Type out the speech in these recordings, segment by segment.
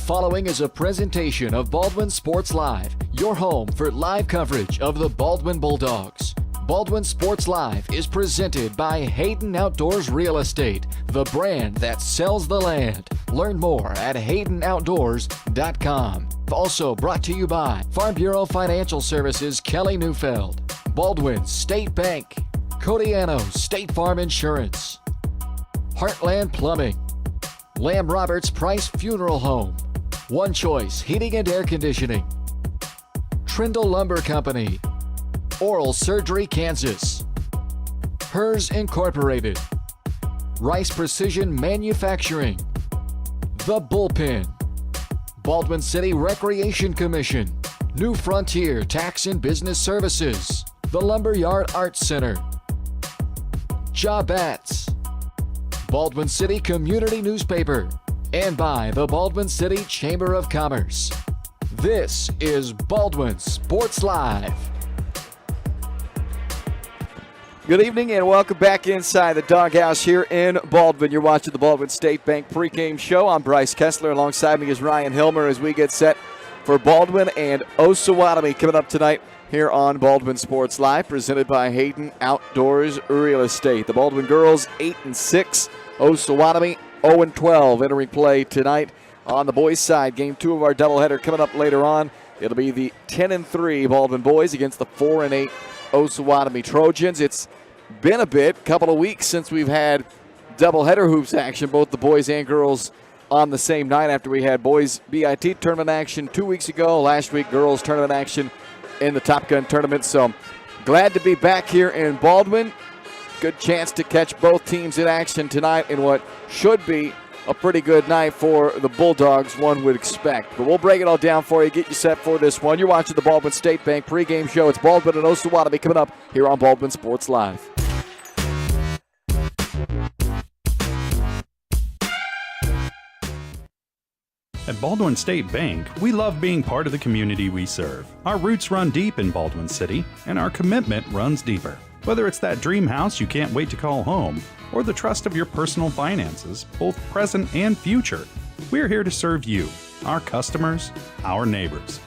following is a presentation of Baldwin Sports Live, your home for live coverage of the Baldwin Bulldogs. Baldwin Sports Live is presented by Hayden Outdoors Real Estate, the brand that sells the land. Learn more at haydenoutdoors.com. Also brought to you by Farm Bureau Financial Services, Kelly Neufeld, Baldwin State Bank, Codiano State Farm Insurance, Heartland Plumbing, Lamb Roberts Price Funeral Home, One Choice Heating and Air Conditioning, Trindle Lumber Company, Oral Surgery Kansas, Hers Incorporated, Rice Precision Manufacturing, The Bullpen, Baldwin City Recreation Commission, New Frontier Tax and Business Services, the Lumberyard Arts Center, Jobats, Baldwin City Community Newspaper, and by the Baldwin City Chamber of Commerce. This is Baldwin Sports Live. Good evening and welcome back inside the doghouse here in Baldwin. You're watching the Baldwin State Bank pregame show. I'm Bryce Kessler. Alongside me is Ryan Hilmer as we get set for Baldwin and Osawatomie coming up tonight here on Baldwin Sports Live, presented by Hayden Outdoors Real Estate. The Baldwin girls 8-6, Osawatomie 0-12 entering play tonight. On the boys' side, game 2 of our doubleheader coming up later on. It'll be the 10-3 Baldwin boys against the 4-8 Osawatomie Trojans. It's been a couple of weeks since we've had doubleheader hoops action, both the boys and girls on the same night, after we had boys BIT tournament action 2 weeks ago. Last week, girls tournament action in the Top Gun tournament. So glad to be back here in Baldwin. Good chance to catch both teams in action tonight in what should be a pretty good night for the Bulldogs, one would expect. But we'll break it all down for you, get you set for this one. You're watching the Baldwin State Bank pregame show. It's Baldwin and Osawatomie coming up here on Baldwin Sports Live. At Baldwin State Bank, we love being part of the community we serve. Our roots run deep in Baldwin City, and our commitment runs deeper. Whether it's that dream house you can't wait to call home, or the trust of your personal finances, both present and future, we're here to serve you, our customers, our neighbors.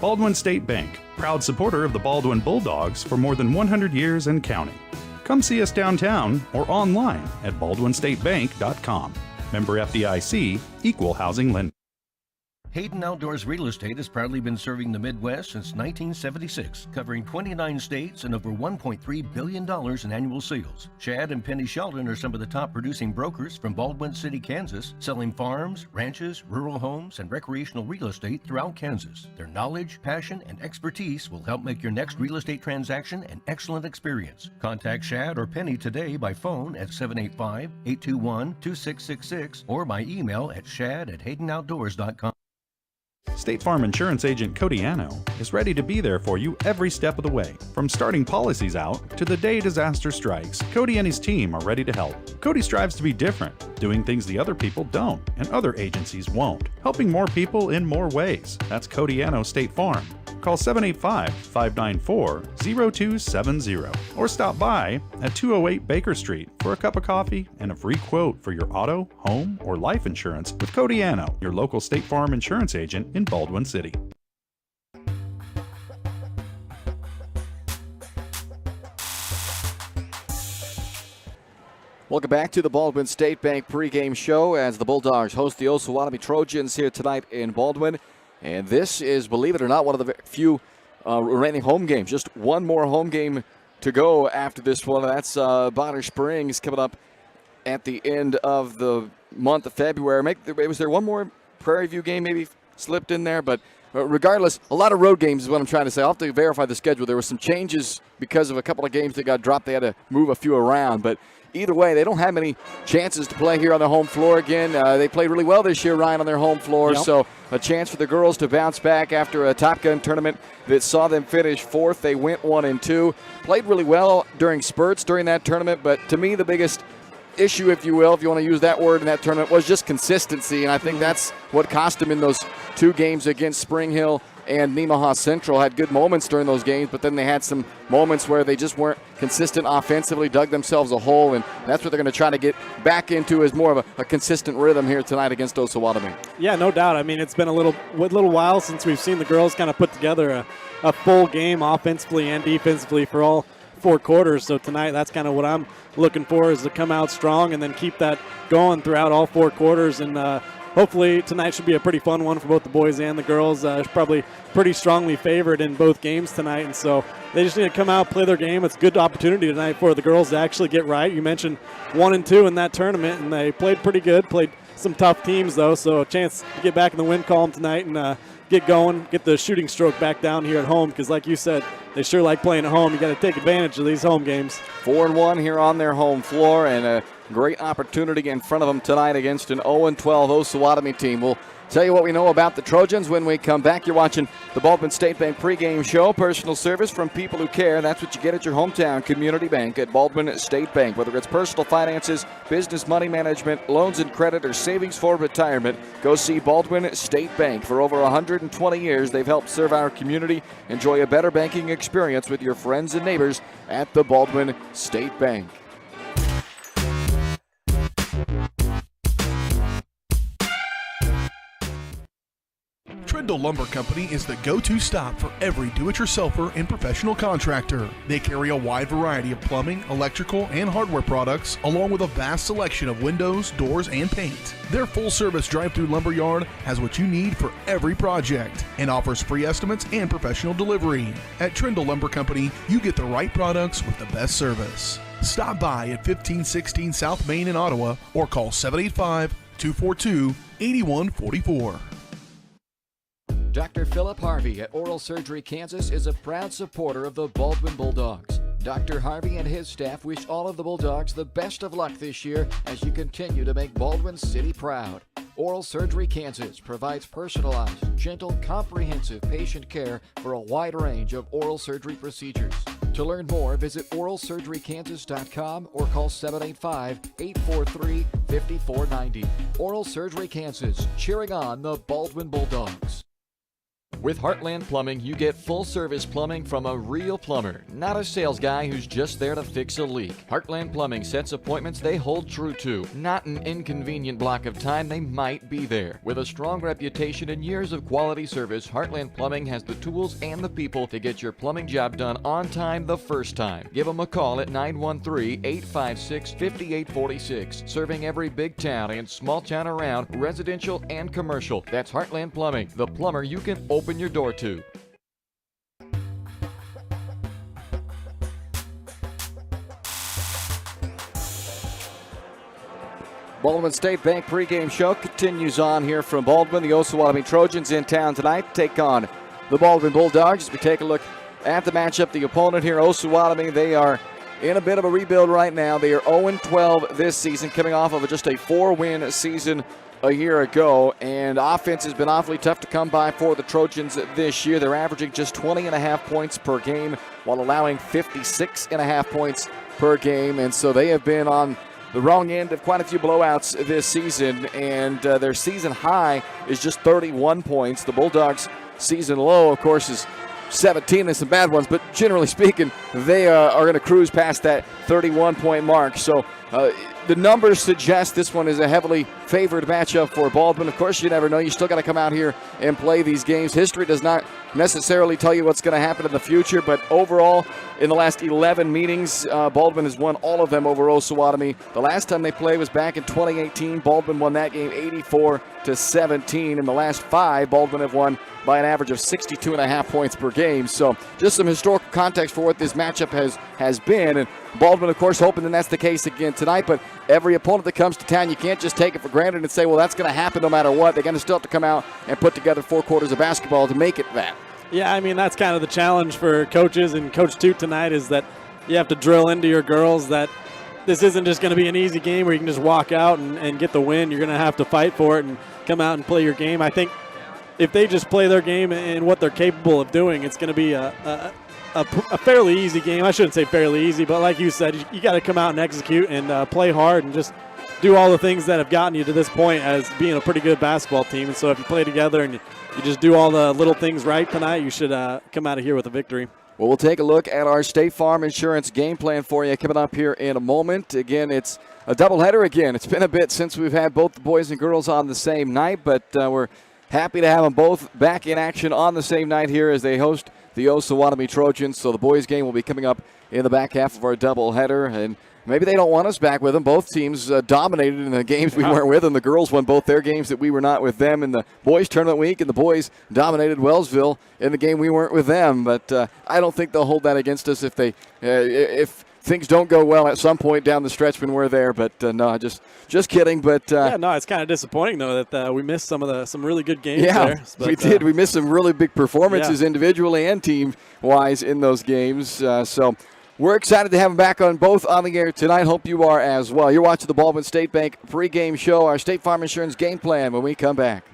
Baldwin State Bank, proud supporter of the Baldwin Bulldogs for more than 100 years and counting. Come see us downtown or online at baldwinstatebank.com. Member FDIC, Equal Housing Lender. Hayden Outdoors Real Estate has proudly been serving the Midwest since 1976, covering 29 states and over $1.3 billion in annual sales. Chad and Penny Sheldon are some of the top producing brokers from Baldwin City, Kansas, selling farms, ranches, rural homes, and recreational real estate throughout Kansas. Their knowledge, passion, and expertise will help make your next real estate transaction an excellent experience. Contact Chad or Penny today by phone at 785-821-2666 or by email at shad@haydenoutdoors.com. State Farm Insurance Agent Codiano is ready to be there for you every step of the way. From starting policies out to the day disaster strikes, Cody and his team are ready to help. Cody strives to be different, doing things the other people don't and other agencies won't, helping more people in more ways. That's Codiano State Farm. Call 785-594-0270 or stop by at 208 Baker Street for a cup of coffee and a free quote for your auto, home, or life insurance with Codiano, your local State Farm insurance agent in Baldwin City. Welcome back to the Baldwin State Bank pregame show as the Bulldogs host the Osawatomie Trojans here tonight in Baldwin. And this is, believe it or not, one of the few remaining home games. Just one more home game to go after this one. That's Bonner Springs coming up at the end of the month of February. Was there one more Prairie View game maybe slipped in there? But regardless, a lot of road games is what I'm trying to say. I'll have to verify the schedule. There were some changes because of a couple of games that got dropped. They had to move a few around. But either way, they don't have many chances to play here on their home floor again. They played really well this year, Ryan, on their home floor. Yep. So a chance for the girls to bounce back after a Top Gun tournament that saw them finish 4th. They went 1-2. Played really well during spurts during that tournament. But to me, the biggest issue, if you will, if you want to use that word in that tournament, was just consistency. And I think that's what cost them in those 2 games against Spring Hill and Nemaha Central had good moments during those games, but then they had some moments where they just weren't consistent offensively, dug themselves a hole, and that's what they're going to try to get back into is more of a consistent rhythm here tonight against Osawatomie. Yeah, no doubt. I mean, it's been a little while since we've seen the girls kind of put together a full game offensively and defensively for all 4 quarters. So tonight, that's kind of what I'm looking for, is to come out strong and then keep that going throughout all 4 quarters. And hopefully tonight should be a pretty fun one for both the boys and the girls. Probably pretty strongly favored in both games tonight, and so they just need to come out, play their game. It's a good opportunity tonight for the girls to actually get right. You mentioned 1 and 2 in that tournament, and they played pretty good, played some tough teams though, so a chance to get back in the win column tonight and get going, get the shooting stroke back down here at home, because like you said, they sure like playing at home. You got to take advantage of these home games. 4-1 here on their home floor, and a great opportunity in front of them tonight against an 0-12 Osawatomie team. We'll tell you what we know about the Trojans when we come back. You're watching the Baldwin State Bank pregame show. Personal service from people who care. That's what you get at your hometown community bank at Baldwin State Bank. Whether it's personal finances, business money management, loans and credit, or savings for retirement, go see Baldwin State Bank. For over 120 years, they've helped serve our community. Enjoy a better banking experience with your friends and neighbors at the Baldwin State Bank. Trindle Lumber Company is the go-to stop for every do-it-yourselfer and professional contractor. They carry a wide variety of plumbing, electrical, and hardware products, along with a vast selection of windows, doors, and paint. Their full-service drive-through lumber yard has what you need for every project and offers free estimates and professional delivery. At Trindle Lumber Company, you get the right products with the best service. Stop by at 1516 South Main in Ottawa or call 785-242-8144. Dr. Philip Harvey at Oral Surgery Kansas is a proud supporter of the Baldwin Bulldogs. Dr. Harvey and his staff wish all of the Bulldogs the best of luck this year as you continue to make Baldwin City proud. Oral Surgery Kansas provides personalized, gentle, comprehensive patient care for a wide range of oral surgery procedures. To learn more, visit oralsurgerykansas.com or call 785-843-5490. Oral Surgery Kansas, cheering on the Baldwin Bulldogs. With Heartland Plumbing, you get full-service plumbing from a real plumber, not a sales guy who's just there to fix a leak. Heartland Plumbing sets appointments they hold true to, not an inconvenient block of time they might be there. With a strong reputation and years of quality service, Heartland Plumbing has the tools and the people to get your plumbing job done on time the first time. Give them a call at 913-856-5846, serving every big town and small town around, residential and commercial. That's Heartland Plumbing, the plumber you can open your door to. Baldwin State Bank pregame show continues on here from Baldwin. The Osawatomie Trojans in town tonight take on the Baldwin Bulldogs. As we take a look at the matchup, the opponent here, Osawatomie, they are in a bit of a rebuild right now. They are 0-12 this season, coming off of just a 4-win season a year ago, and offense has been awfully tough to come by for the Trojans this year. They're averaging just 20.5 points per game while allowing 56.5 points per game, and so they have been on the wrong end of quite a few blowouts this season, and their season high is just 31 points. The Bulldogs' season low, of course, is 17 and some bad ones, but generally speaking, they are going to cruise past that 31-point mark. So the numbers suggest this one is a heavily favored matchup for Baldwin. Of course, you never know. You still got to come out here and play these games. History does not necessarily tell you what's going to happen in the future, but overall, in the last 11 meetings, Baldwin has won all of them over Osawatomie. The last time they played was back in 2018. Baldwin won that game 84-17. In the last 5, Baldwin have won by an average of 62.5 points per game. So just some historical context for what this matchup has been. And Baldwin, of course, hoping that that's the case again tonight. But every opponent that comes to town, you can't just take it for granted and say, well, that's going to happen no matter what. They're going to still have to come out and put together 4 quarters of basketball to make it that. Yeah, I mean, that's kind of the challenge for coaches and Coach Toot tonight, is that you have to drill into your girls that this isn't just going to be an easy game where you can just walk out and get the win. You're going to have to fight for it and come out and play your game. I think if they just play their game and what they're capable of doing, it's going to be a fairly easy game. I shouldn't say fairly easy, but like you said, you got to come out and execute and play hard and just do all the things that have gotten you to this point as being a pretty good basketball team. And so if you play together and you just do all the little things right tonight, you should come out of here with a victory. Well, we'll take a look at our State Farm Insurance game plan for you coming up here in a moment. Again, it's a doubleheader again. It's been a bit since we've had both the boys and girls on the same night, but we're happy to have them both back in action on the same night here as they host the Osawatomie Trojans. So the boys' game will be coming up in the back half of our doubleheader, and maybe they don't want us back with them. Both teams dominated in the games we weren't with them. The girls won both their games that we were not with them in the boys' tournament week, and the boys dominated Wellsville in the game we weren't with them. But I don't think they'll hold that against us if things don't go well at some point down the stretch when we're there. But no, just kidding. But it's kind of disappointing though that we missed some really good games. Yeah, there. We did. We missed some really big performances individually and team-wise in those games. So we're excited to have them back on the air tonight. Hope you are as well. You're watching the Baldwin State Bank pregame show, our State Farm Insurance game plan when we come back.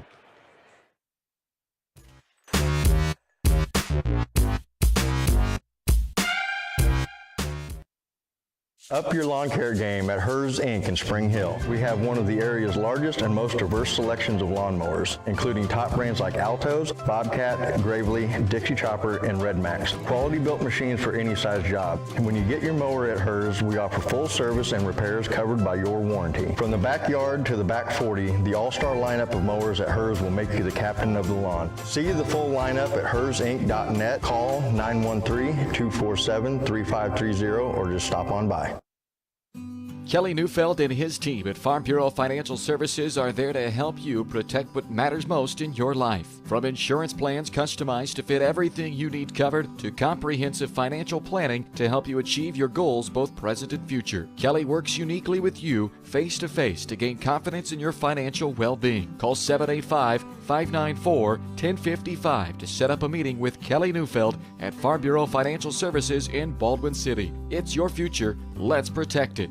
Up your lawn care game at Hers Inc. in Spring Hill. We have one of the area's largest and most diverse selections of lawnmowers, including top brands like Altos, Bobcat, Gravely, Dixie Chopper, and Red Max. Quality built machines for any size job. And when you get your mower at Hers, we offer full service and repairs covered by your warranty. From the backyard to the back 40, the all-star lineup of mowers at Hers will make you the captain of the lawn. See the full lineup at hersinc.net. Call 913-247-3530 or just stop on by. Kelly Neufeld and his team at Farm Bureau Financial Services are there to help you protect what matters most in your life. From insurance plans customized to fit everything you need covered to comprehensive financial planning to help you achieve your goals both present and future. Kelly works uniquely with you face-to-face to gain confidence in your financial well-being. Call 785-594-1055 to set up a meeting with Kelly Neufeld at Farm Bureau Financial Services in Baldwin City. It's your future. Let's protect it.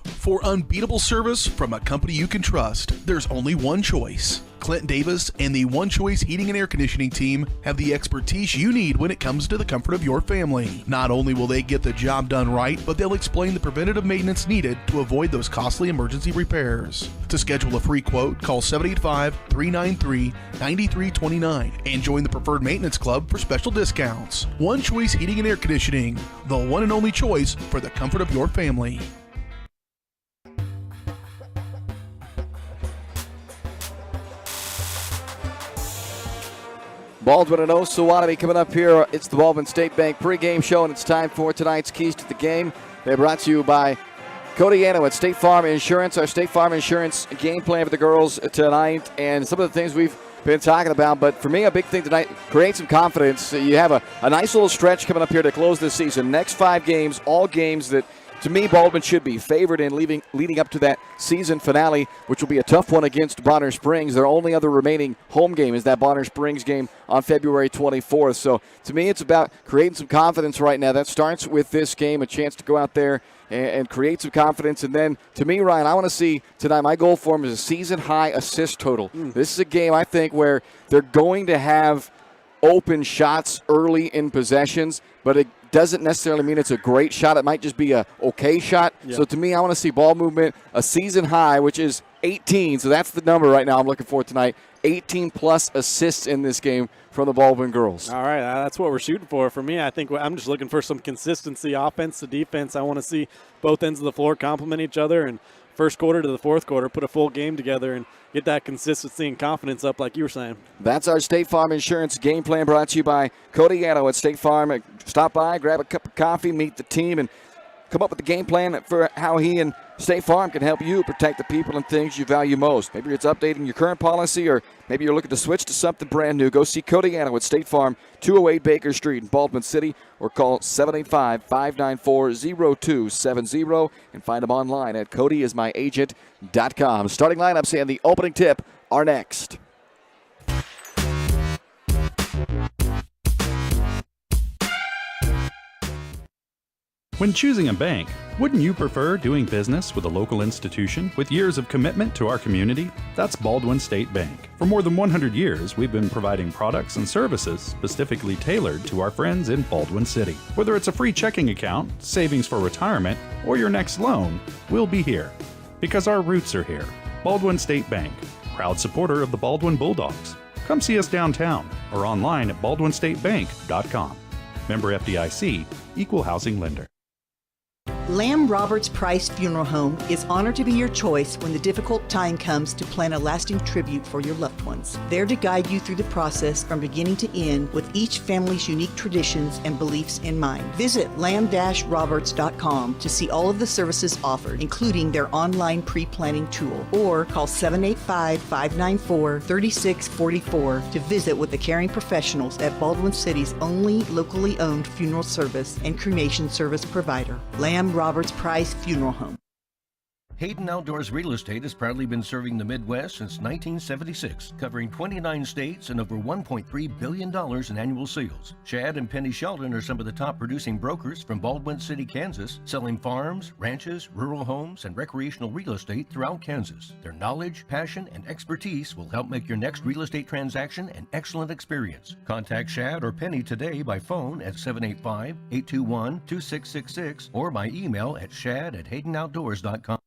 For unbeatable service from a company you can trust, there's only one choice. Clint Davis and the One Choice Heating and Air Conditioning team have the expertise you need when it comes to the comfort of your family. Not only will they get the job done right, but they'll explain the preventative maintenance needed to avoid those costly emergency repairs. To schedule a free quote, call 785-393-9329 and join the Preferred Maintenance Club for special discounts. One Choice Heating and Air Conditioning, the one and only choice for the comfort of your family. Baldwin and Osawatomie coming up here. It's the Baldwin State Bank pregame show, and it's time for tonight's Keys to the Game. They're brought to you by Codiano at State Farm Insurance. Our State Farm Insurance game plan for the girls tonight, and some of the things we've been talking about. But for me, a big thing tonight, create some confidence. You have a nice little stretch coming up here to close this season. Next 5 games, all games that, to me, Baldwin should be favored in leading up to that season finale, which will be a tough one against Bonner Springs. Their only other remaining home game is that Bonner Springs game on February 24th. So, to me, it's about creating some confidence right now. That starts with this game, a chance to go out there and create some confidence. And then, to me, Ryan, I want to see tonight, my goal for them is a season-high assist total. This is a game, I think, where they're going to have open shots early in possessions, but it doesn't necessarily mean it's a great shot. It might just be a okay shot. Yeah. So to me, I want to see ball movement, a season high, which is 18. So that's the number right now I'm looking for tonight. 18-plus assists in this game from the Baldwin girls. All right, that's what we're shooting for. For me, I think I'm just looking for some consistency, offense to defense. I want to see both ends of the floor complement each other, and first quarter to the fourth quarter, put a full game together and get that consistency and confidence up like you were saying. That's our State Farm Insurance game plan brought to you by Codiano at State Farm. Stop by, grab a cup of coffee, meet the team, and come up with the game plan for how he and State Farm can help you protect the people and things you value most. Maybe it's updating your current policy, or maybe you're looking to switch to something brand new. Go see Codiano at State Farm, 208 Baker Street in Baldwin City, or call 785-594-0270 and find them online at codyismyagent.com. Starting lineups and the opening tip are next. When choosing a bank, wouldn't you prefer doing business with a local institution with years of commitment to our community? That's Baldwin State Bank. For more than 100 years, we've been providing products and services specifically tailored to our friends in Baldwin City. Whether it's a free checking account, savings for retirement, or your next loan, we'll be here. Because our roots are here. Baldwin State Bank, proud supporter of the Baldwin Bulldogs. Come see us downtown or online at baldwinstatebank.com. Member FDIC, Equal Housing Lender. Lamb Roberts Price Funeral Home is honored to be your choice when the difficult time comes to plan a lasting tribute for your loved ones. There to guide you through the process from beginning to end with each family's unique traditions and beliefs in mind. Visit lamb-roberts.com to see all of the services offered, including their online pre-planning tool, or call 785-594-3644 to visit with the caring professionals at Baldwin City's only locally owned funeral service and cremation service provider, Lamb Roberts Price Funeral Home. Hayden Outdoors Real Estate has proudly been serving the Midwest since 1976, covering 29 states and over $1.3 billion in annual sales. Chad and Penny Sheldon are some of the top producing brokers from Baldwin City, Kansas, selling farms, ranches, rural homes, and recreational real estate throughout Kansas. Their knowledge, passion, and expertise will help make your next real estate transaction an excellent experience. Contact Chad or Penny today by phone at 785-821-2666 or by email at shad@haydenoutdoors.com.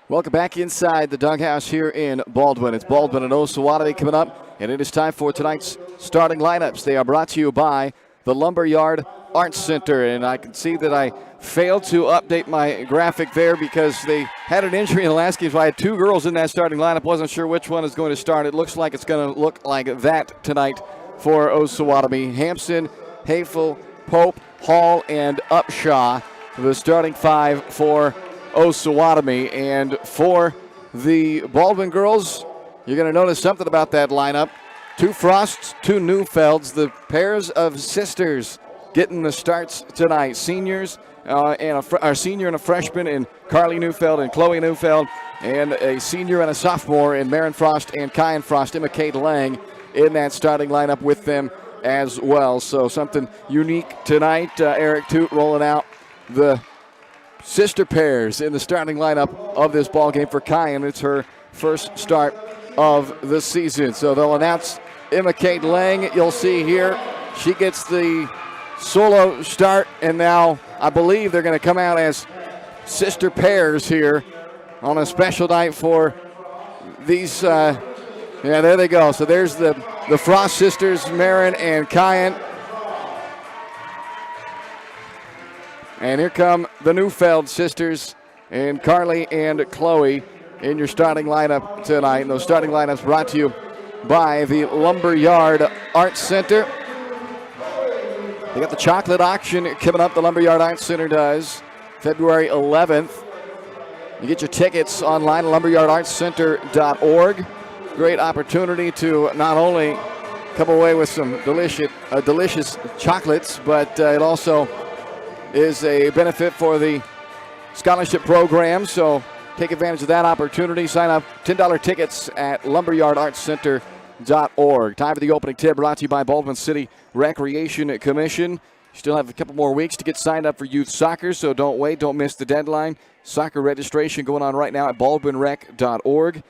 Welcome back inside the dughouse here in Baldwin. It's Baldwin and Osawatomie coming up, and it is time for tonight's starting lineups. They are brought to you by the Lumberyard Arts Center, and I can see that I failed to update my graphic there because they had an injury in the last game, so I had two girls in that starting lineup. Wasn't sure which one is going to start. It looks like it's going to look like that tonight for Osawatomie. Hampson, Hafel, Pope, Hall, and Upshaw, the starting five for Osawatomie. And for the Baldwin girls, you're going to notice something about that lineup. Two Frosts, two Neufelds, the pairs of sisters getting the starts tonight. Seniors, a senior and a freshman in Carly Neufeld and Chloe Neufeld, and a senior and a sophomore in Marin Frost and Kyan Frost, Emma Kate Lang in that starting lineup with them as well. So something unique tonight. Eric Toot rolling out the sister pairs in the starting lineup of this ball game for Kyan. It's her first start of the season. So they'll announce Emma Kate Lang. You'll see here she gets the solo start, and now I believe they're going to come out as sister pairs here on a special night for these. Yeah, there they go. So there's the Frost sisters, Marin and Kyan. And here come the Neufeld sisters and Carly and Chloe in your starting lineup tonight. And those starting lineups brought to you by the Lumberyard Arts Center. They got the chocolate auction coming up. The Lumberyard Arts Center does February 11th. You get your tickets online at lumberyardartscenter.org. Great opportunity to not only come away with some delicious chocolates, but it also is a benefit for the scholarship program. So take advantage of that opportunity. Sign up, $10 tickets at lumberyardartscenter.org. Time for the opening tip, brought to you by Baldwin City Recreation Commission. You still have a couple more weeks to get signed up for youth soccer, so don't wait, don't miss the deadline. Soccer registration going on right now at baldwinrec.org.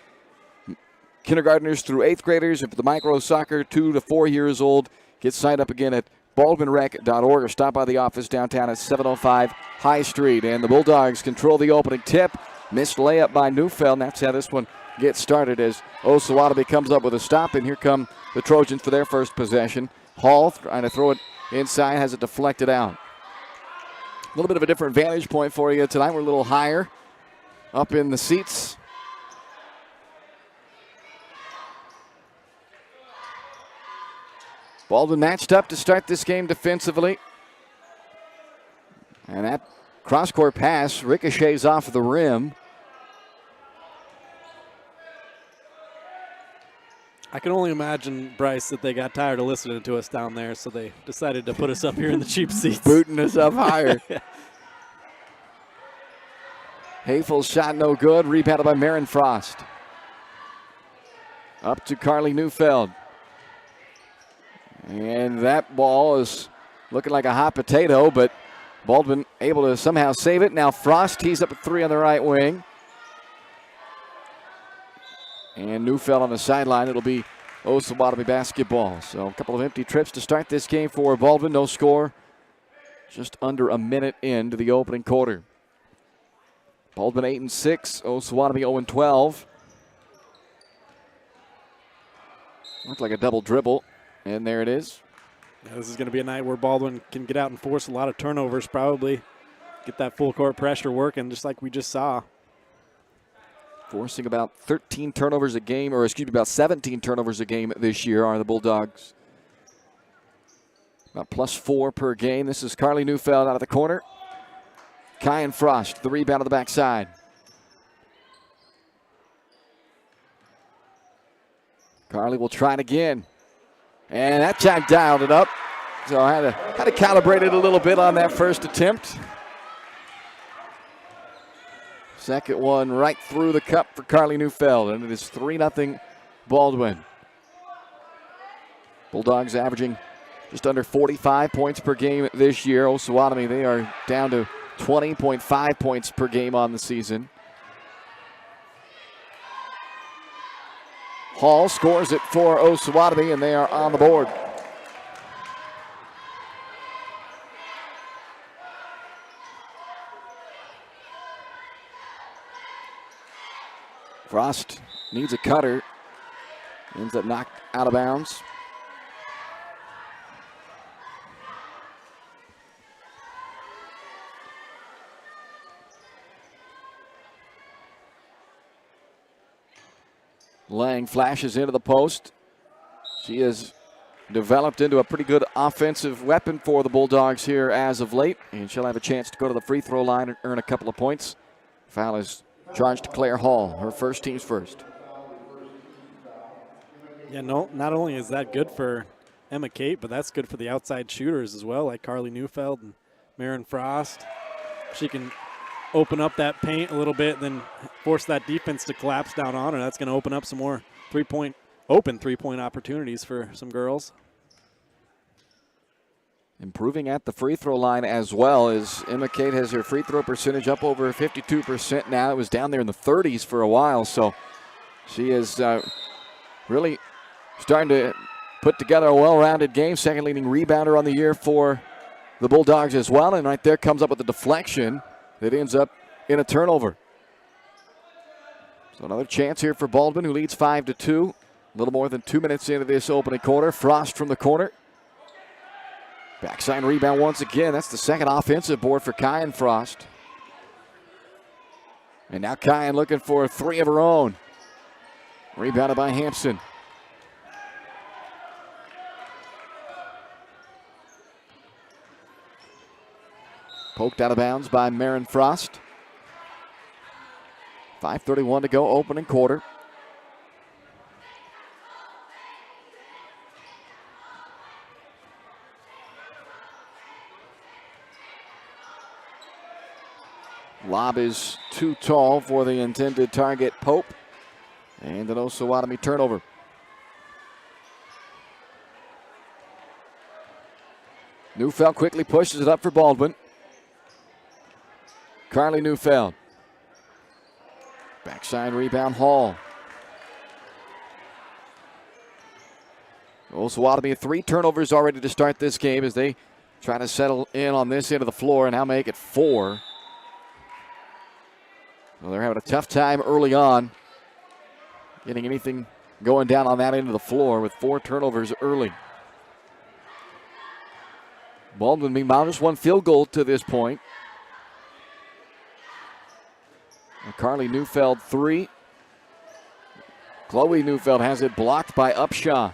Kindergartners through 8th graders, and for the micro soccer, 2 to 4 years old, get signed up again at baldwinrec.org or stop by the office downtown at 705 High Street. And the Bulldogs control the opening tip. Missed layup by Neufeld, and that's how this one gets started as Osawatomie comes up with a stop, and here come the Trojans for their first possession. Hall trying to throw it inside, has it deflected out. A little bit of a different vantage point for you tonight. We're a little higher up in the seats. Baldwin matched up to start this game defensively. And that cross-court pass ricochets off the rim. I can only imagine, Bryce, that they got tired of listening to us down there, so they decided to put us up here in the cheap seats. Booting us up higher. Hafel's shot no good. Rebounded by Marin Frost. Up to Carly Neufeld. And that ball is looking like a hot potato, but Baldwin able to somehow save it. Now Frost tees up a three on the right wing. And Neufeld on the sideline. It'll be Osawatomie basketball. So a couple of empty trips to start this game for Baldwin. No score. Just under a minute into the opening quarter. Baldwin 8-6. Osawatomie 0-12. Looked like a double dribble. And there it is. Yeah, this is going to be a night where Baldwin can get out and force a lot of turnovers, probably get that full court pressure working, just like we just saw. Forcing about 13 turnovers a game, or excuse me, about 17 turnovers a game this year are the Bulldogs. About +4 per game. This is Carly Neufeld out of the corner. Kyan Frost, the rebound on the backside. Carly will try it again. And that time dialed it up. So I had to calibrate it a little bit on that first attempt. Second one right through the cup for Carly Neufeld, and it is 3-0 Baldwin. Bulldogs averaging just under 45 points per game this year. Osawatomie, they are down to 20.5 points per game on the season. Hall scores it for Osawatomie, and they are on the board. Frost needs a cutter. Ends up knocked out of bounds. Lang flashes into the post. She has developed into a pretty good offensive weapon for the Bulldogs here as of late, and she'll have a chance to go to the free throw line and earn a couple of points. Foul is charged to Claire Hall, her first, team's first. Yeah, no, not only is that good for Emma Kate, but that's good for the outside shooters as well, like Carly Neufeld and Marin Frost. She can open up that paint a little bit, then force that defense to collapse down on her. That's going to open up some more open three-point opportunities for some girls. Improving at the free throw line as well, as Emma Kate has her free throw percentage up over 52% now. It was down there in the 30s for a while, so she is really starting to put together a well-rounded game. Second leading rebounder on the year for the Bulldogs as well, and right there comes up with a deflection that ends up in a turnover. So another chance here for Baldwin, who leads 5-2. A little more than 2 minutes into this opening quarter. Frost from the corner. Backside rebound once again. That's the second offensive board for Kyan Frost. And now Kyan looking for 3 of her own. Rebounded by Hampson. Poked out of bounds by Marin Frost. 5:31 to go, opening quarter. Lob is too tall for the intended target, Pope. And an Osawatomie turnover. Neufeld quickly pushes it up for Baldwin. Carly Neufeld. Backside rebound, Hall. Osawatomie 3 turnovers already to start this game as they try to settle in on this end of the floor and now make it 4. Well, they're having a tough time early on getting anything going down on that end of the floor with 4 turnovers early. Baldwin, meanwhile, just 1 field goal to this point. Carly Neufeld 3. Chloe Neufeld has it blocked by Upshaw.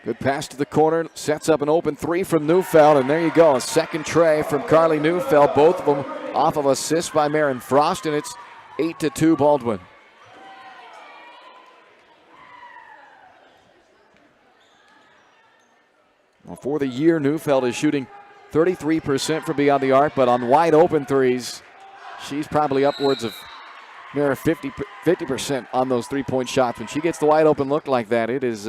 Good pass to the corner, sets up an open 3 from Neufeld, and there you go, a second tray from Carly Neufeld, both of them off of assists by Marin Frost, and it's 8-2 Baldwin. Well, for the year, Neufeld is shooting 33% from beyond the arc, but on wide open threes, she's probably upwards of near 50% on those 3-point shots. When she gets the wide open look like that, it is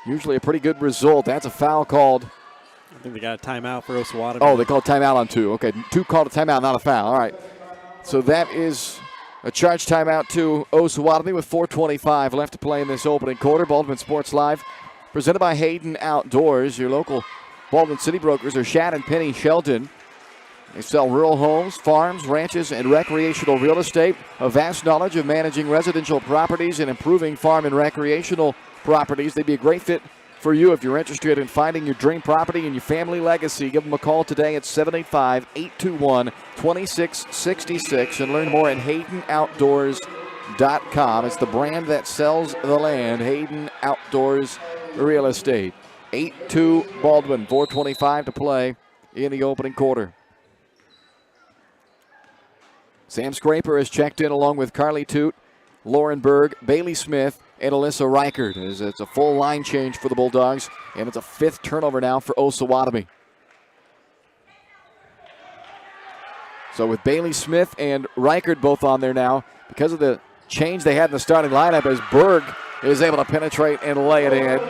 usually a pretty good result. That's a foul called. I think they got a timeout for Osawatomie. Oh, they called timeout on 2. Okay, 2 called a timeout, not a foul. All right. So that is A charge timeout to Osawatomie with 4:25 left to play in this opening quarter. Baldwin Sports Live, presented by Hayden Outdoors. Your local Baldwin City brokers are Shad and Penny Shelton. They sell rural homes, farms, ranches, and recreational real estate. A vast knowledge of managing residential properties and improving farm and recreational properties. They'd be a great fit for you if you're interested in finding your dream property and your family legacy. Give them a call today at 785-821-2666 and learn more at HaydenOutdoors.com. It's the brand that sells the land, Hayden Outdoors Real Estate. 8-2 Baldwin, 4:25 to play in the opening quarter. Sam Scraper has checked in along with Carly Toot, Lauren Berg, Bailey Smith, and Alyssa Reichert. It's a full line change for the Bulldogs, and it's a 5th turnover now for Osawatomie. So with Bailey Smith and Reichert both on there now, because of the change they had in the starting lineup, as Berg is able to penetrate and lay it in.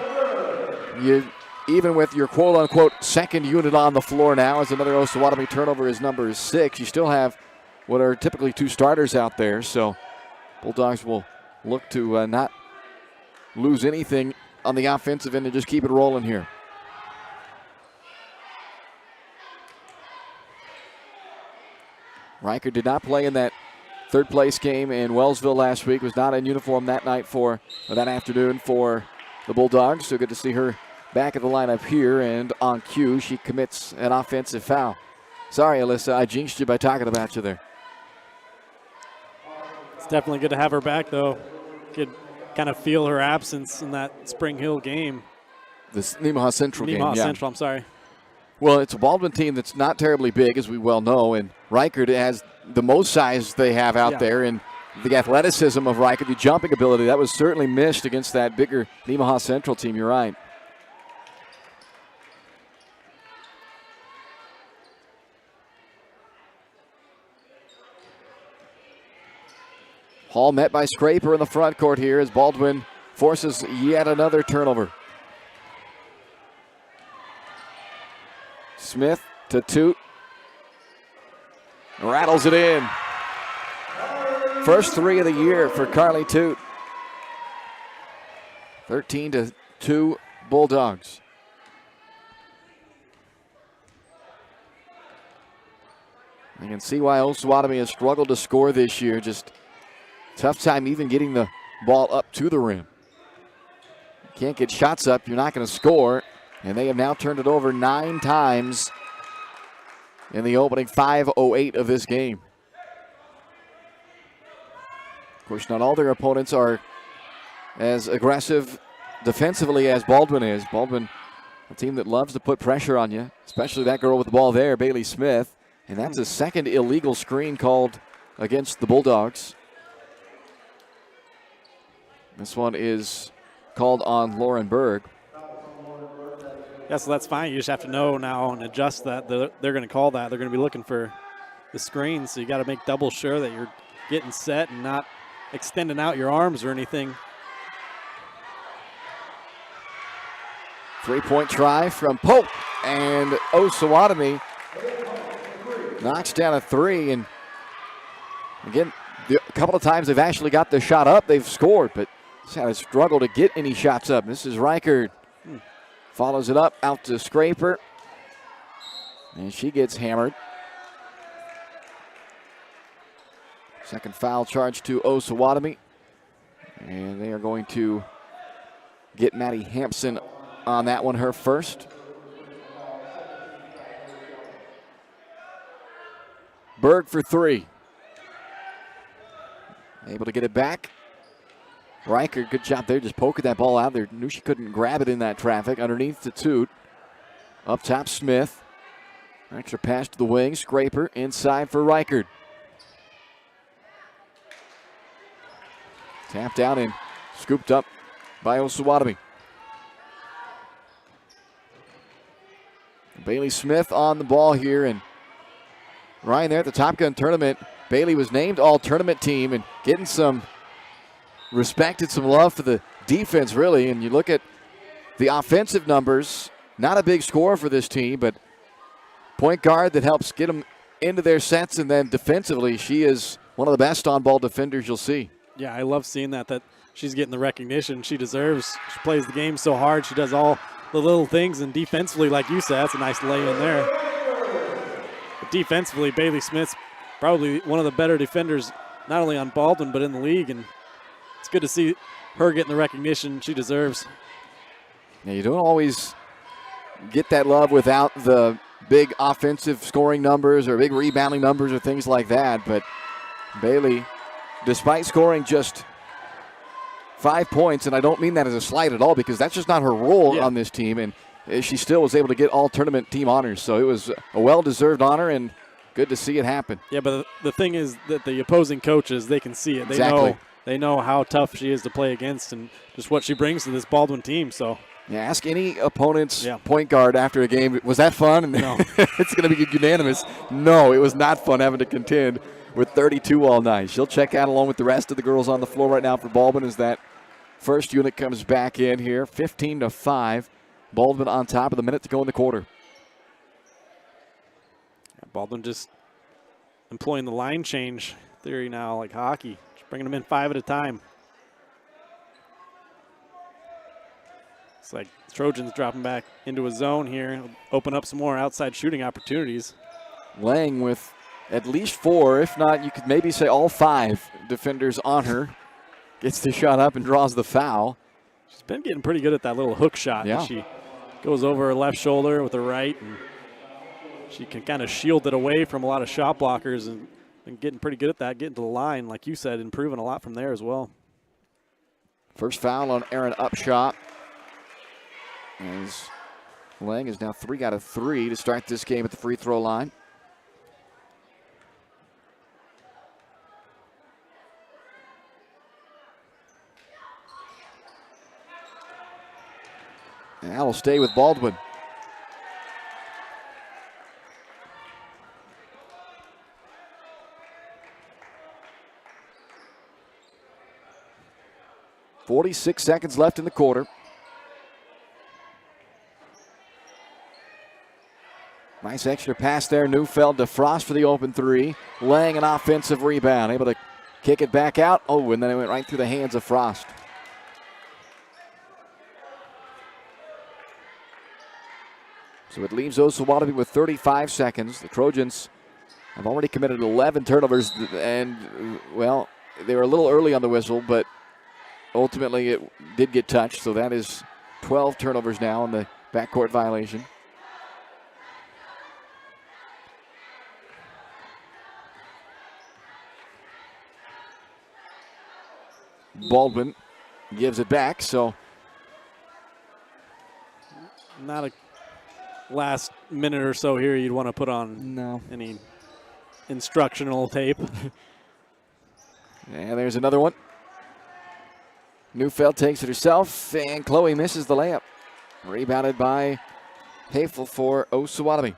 Even with your quote-unquote second unit on the floor now, as another Osawatomie turnover is number 6, you still have what are typically 2 starters out there. So Bulldogs will look to not lose anything on the offensive end and just keep it rolling here. Reichert did not play in that third place game in Wellsville last week, was not in uniform that afternoon for the Bulldogs. So good to see her back at the lineup here, and on cue, she commits an offensive foul. Sorry, Alyssa, I jinxed you by talking about you there. It's definitely good to have her back, though. Could kind of feel her absence in that Spring Hill game. This Nemaha Central game, Nemaha Central, I'm sorry. Well, it's a Baldwin team that's not terribly big, as we well know, and Reichert has the most size they have out there, and the athleticism of Reichert, the jumping ability, that was certainly missed against that bigger Nemaha Central team. You're right. Hall met by Scraper in the front court here as Baldwin forces yet another turnover. Smith to Toot. Rattles it in. First 3 of the year for Carly Toot. 13-2 Bulldogs. You can see why Osawatomie has struggled to score this year. Just tough time even getting the ball up to the rim. You can't get shots up, you're not going to score. And they have now turned it over 9 times in the opening 5:08 of this game. Of course, not all their opponents are as aggressive defensively as Baldwin is. Baldwin, a team that loves to put pressure on you, especially that girl with the ball there, Bailey Smith. And that's a second illegal screen called against the Bulldogs. This one is called on Lauren Berg. Yeah, so that's fine. You just have to know now and adjust that. They're going to call that. They're going to be looking for the screen, so you got to make double sure that you're getting set and not extending out your arms or anything. 3-point try from Pope, and Osawatomie knocks down a 3. And again, a couple of times they've actually got the shot up, they've scored, but it's had a struggle to get any shots up. This is Reichert. Follows it up out to Scraper, and she gets hammered. Second foul charge to Osawatomie, and they are going to get Maddie Hampson on that one, her first. Berg for 3. Able to get it back. Reichert, good job there, just poking that ball out there. Knew she couldn't grab it in that traffic. Underneath to Toot. Up top, Smith. Extra pass to the wing. Scraper inside for Reichert. Tapped down and scooped up by Osawatomie. Bailey Smith on the ball here, and Ryan there at the Top Gun tournament. Bailey was named all-tournament team and getting some respect and some love for the defense, really. And you look at the offensive numbers, not a big score for this team, but point guard that helps get them into their sets. And then defensively, she is one of the best on-ball defenders you'll see. Yeah, I love seeing that she's getting the recognition she deserves. She plays the game so hard. She does all the little things, and defensively, like you said, that's a nice lay in there. But defensively, Bailey Smith's probably one of the better defenders, not only on Baldwin, but in the league, and it's good to see her getting the recognition she deserves. Now, you don't always get that love without the big offensive scoring numbers or big rebounding numbers or things like that, but Bailey, despite scoring just 5 points, and I don't mean that as a slight at all because that's just not her role on this team, and she still was able to get all tournament team honors. So it was a well-deserved honor, and good to see it happen. Yeah, but the thing is that the opposing coaches, they can see it. They know how tough she is to play against and just what she brings to this Baldwin team. So yeah, ask any opponent's point guard after a game, was that fun? And no. It's going to be unanimous. No, it was not fun having to contend with 32 all night. She'll check out along with the rest of the girls on the floor right now for Baldwin as that first unit comes back in here. 15-5. Baldwin on top with a minute to go in the quarter. Baldwin just employing the line change theory now, like hockey. Just bringing them in 5 at a time. It's like Trojans dropping back into a zone here. Open up some more outside shooting opportunities. Lang with at least 4, if not, you could maybe say all 5 defenders on her. Gets the shot up and draws the foul. She's been getting pretty good at that little hook shot. Yeah. She goes over her left shoulder with her right, and she can kind of shield it away from a lot of shot blockers and getting pretty good at that, getting to the line, like you said, improving a lot from there as well. First foul on Aaron Upshot. As Lang is now 3 out of 3 to start this game at the free throw line. And Al will stay with Baldwin. .46 seconds left in the quarter. Nice extra pass there. Neufeld to Frost for the open 3. Lang an offensive rebound. Able to kick it back out. Oh, and then it went right through the hands of Frost. So it leaves Osawatomie with 35 seconds. The Trojans have already committed 11 turnovers, and, well, they were a little early on the whistle, but ultimately it did get touched, so that is 12 turnovers now in the backcourt violation. Baldwin gives it back, so. Not a last minute or so here you'd want to put on any instructional tape. And there's another one. Neufeld takes it herself, and Chloe misses the layup. Rebounded by Hafel for Osawatomie.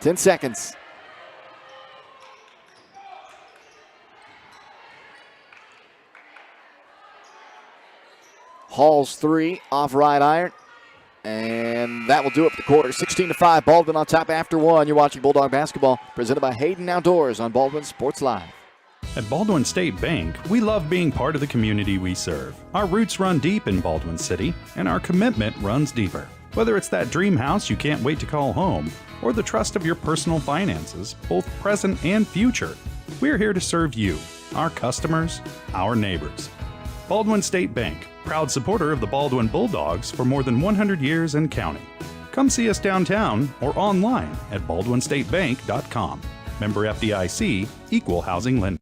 10 seconds. Hall's 3 off right iron. And that will do it for the quarter. 16-5. Baldwin on top after 1. You're watching Bulldog Basketball presented by Hayden Outdoors on Baldwin Sports Live. At Baldwin State Bank, we love being part of the community we serve. Our roots run deep in Baldwin City, and our commitment runs deeper. Whether it's that dream house you can't wait to call home, or the trust of your personal finances, both present and future, we're here to serve you, our customers, our neighbors. Baldwin State Bank, proud supporter of the Baldwin Bulldogs for more than 100 years and counting. Come see us downtown or online at baldwinstatebank.com. Member FDIC, Equal Housing Lender.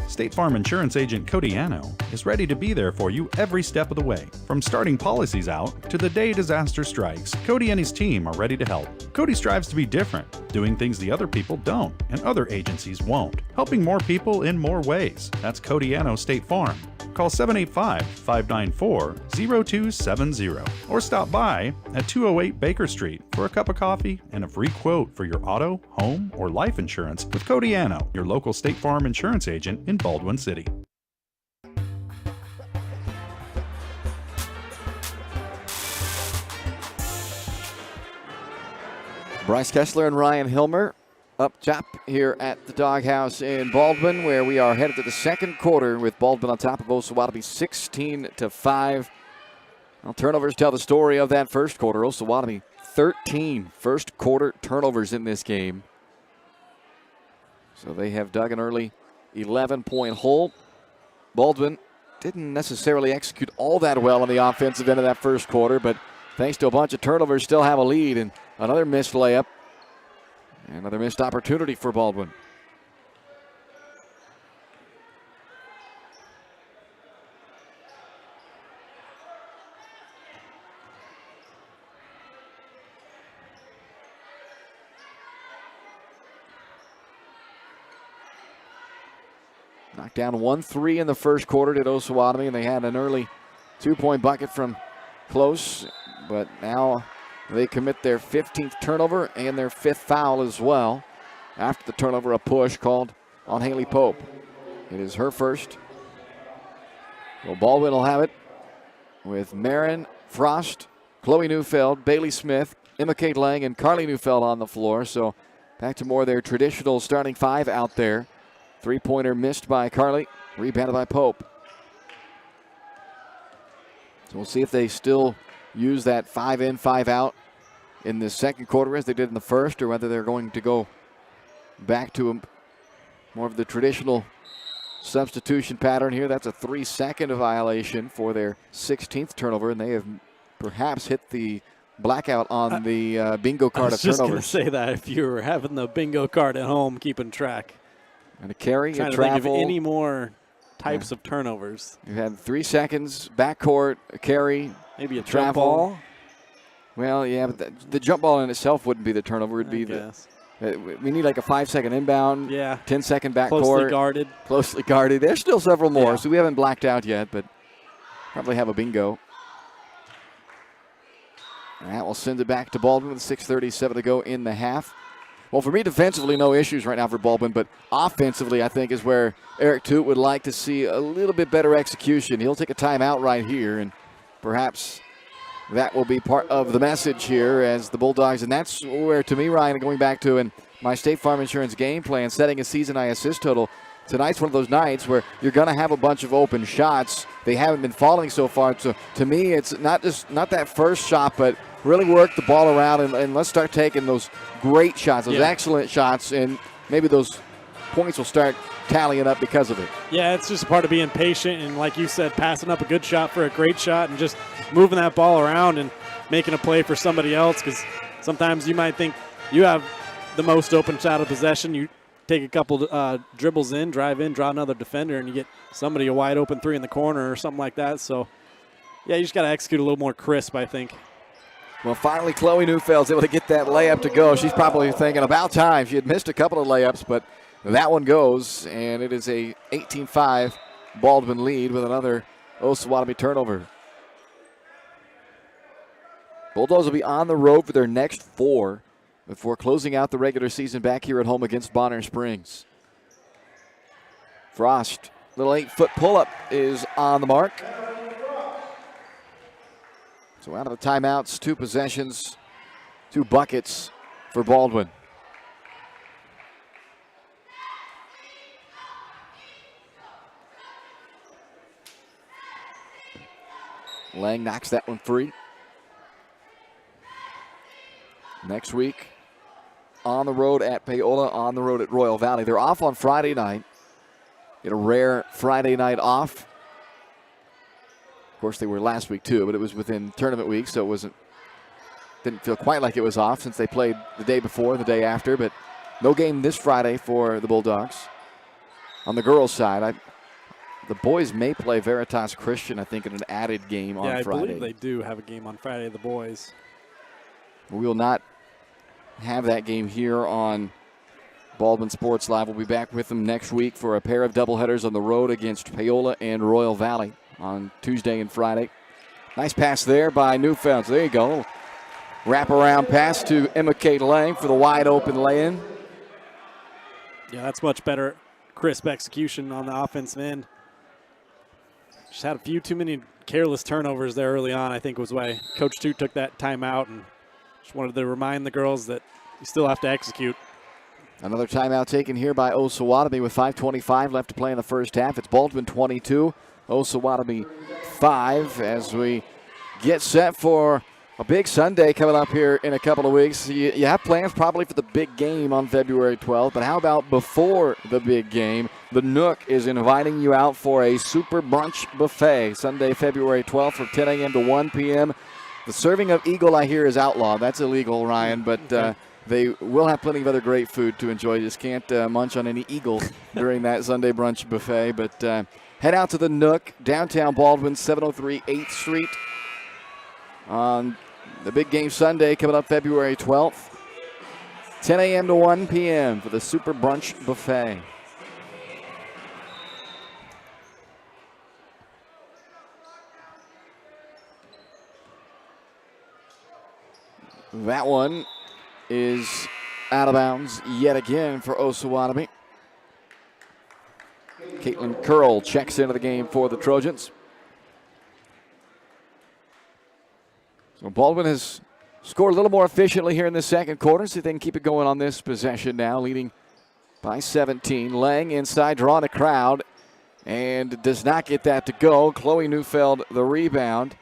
State Farm Insurance Agent Cody Anno is ready to be there for you every step of the way. From starting policies out to the day disaster strikes, Cody and his team are ready to help. Cody strives to be different, doing things the other people don't and other agencies won't, helping more people in more ways. That's Cody Anno State Farm. Call 785-594-0270 or stop by at 208 Baker Street for a cup of coffee and a free quote for your auto, home, or life insurance with Cody Anno, your local State Farm insurance agent in Baldwin City. Bryce Kessler and Ryan Hilmer up top here at the Doghouse in Baldwin, where we are headed to the second quarter with Baldwin on top of Osawatomie 16-5. Well, turnovers tell the story of that first quarter. Osawatomie 13 first quarter turnovers in this game. So they have dug an early 11-point hole. Baldwin didn't necessarily execute all that well on the offensive end of that first quarter, but thanks to a bunch of turnovers, still have a lead, and another missed layup. Another missed opportunity for Baldwin. Knocked down 1-3 in the first quarter did Osawatomie, and they had an early 2-point bucket from close, but now they commit their 15th turnover and their 5th foul as well. After the turnover, a push called on Haley Pope. It is her first. Well, Baldwin will have it with Marin, Frost, Chloe Neufeld, Bailey Smith, Emma Kate Lang, and Carly Neufeld on the floor. So back to more of their traditional starting five out there. Three-pointer missed by Carly, rebounded by Pope. So we'll see if they still use that 5 in, 5 out in the second quarter as they did in the first, or whether they're going to go back to more of the traditional substitution pattern here. That's a 3-second violation for their 16th turnover, and they have perhaps hit the blackout on the bingo card of turnovers. I was just going to say that if you were having the bingo card at home, keeping track. And a carry, trying a to travel. think of any more types of turnovers. You had 3 seconds, backcourt, a carry, maybe a travel. jump ball. Well, yeah, but the jump ball in itself wouldn't be the turnover. It'd be we need like a 5-second inbound. Yeah. 10-second backcourt. Closely guarded. Closely guarded. There's still several more, Yeah. so we haven't blacked out yet, but probably have a bingo. And that will send it back to Baldwin with 6:37 to go in the half. Well, for me, defensively, no issues right now for Baldwin, but offensively, I think, is where Eric Toot would like to see a little bit better execution. He'll take a timeout right here, and perhaps that will be part of the message here as the Bulldogs, and that's where, to me, Ryan, going back to in my State Farm Insurance game plan, setting a season high assist total, tonight's one of those nights where you're going to have a bunch of open shots. They haven't been falling so far, so to me, it's not that first shot, but really work the ball around and let's start taking those great shots, those excellent shots, and maybe those points will start tallying up because of it. Yeah, it's just a part of being patient and, like you said, passing up a good shot for a great shot and just moving that ball around and making a play for somebody else, because sometimes you might think you have the most open shot of possession. You take a couple dribbles in, drive in, draw another defender, and you get somebody a wide open three in the corner or something like that. So, yeah, you just got to execute a little more crisp, I think. Well, finally, Chloe Neufeld's able to get that layup to go. She's probably thinking about time. She had missed a couple of layups, but that one goes, and it is a 18-5 Baldwin lead with another Osawatomie turnover. Bulldogs will be on the road for their next 4 before closing out the regular season back here at home against Bonner Springs. Frost, little 8-foot pull-up is on the mark. So out of the timeouts, 2 possessions, 2 buckets for Baldwin. Lang knocks that one free. Next week, on the road at Paola, on the road at Royal Valley. They're off on Friday night. Get a rare Friday night off. Of course, they were last week too, but it was within tournament week, so it didn't feel quite like it was off since they played the day before, the day after, but no game this Friday for the Bulldogs. On the girls' side, the boys may play Veritas Christian, I think, in an added game on Friday. Yeah, I believe they do have a game on Friday, the boys. We will not have that game here on Baldwin Sports Live. We'll be back with them next week for a pair of doubleheaders on the road against Paola and Royal Valley on Tuesday and Friday. Nice pass there by Neufeld. So there you go. Wraparound pass to Emma Kate Lang for the wide open lay-in. Yeah, that's much better crisp execution on the offensive end. Just had a few too many careless turnovers there early on, I think was why Coach Toot took that timeout and just wanted to remind the girls that you still have to execute. Another timeout taken here by Osawatomie with 5:25 left to play in the first half. It's Baldwin 22, Osawatomie 5 as we get set for a big Sunday coming up here in a couple of weeks. You have plans probably for the big game on February 12th, but how about before the big game? The Nook is inviting you out for a super brunch buffet Sunday, February 12th from 10 a.m. to 1 p.m. The serving of eagle, I hear, is outlawed. That's illegal, Ryan, but they will have plenty of other great food to enjoy. You just can't munch on any eagle during that Sunday brunch buffet. But head out to the Nook, downtown Baldwin, 703 8th Street. On the big game Sunday coming up February 12th, 10 a.m. to 1 p.m. for the Super Brunch Buffet. That one is out of bounds yet again for Osawatomie. Caitlin Curl checks into the game for the Trojans. So Baldwin has scored a little more efficiently here in the second quarter. See if they can keep it going on this possession now, leading by 17. Lang inside, drawing a crowd, and does not get that to go. Chloe Neufeld the rebound.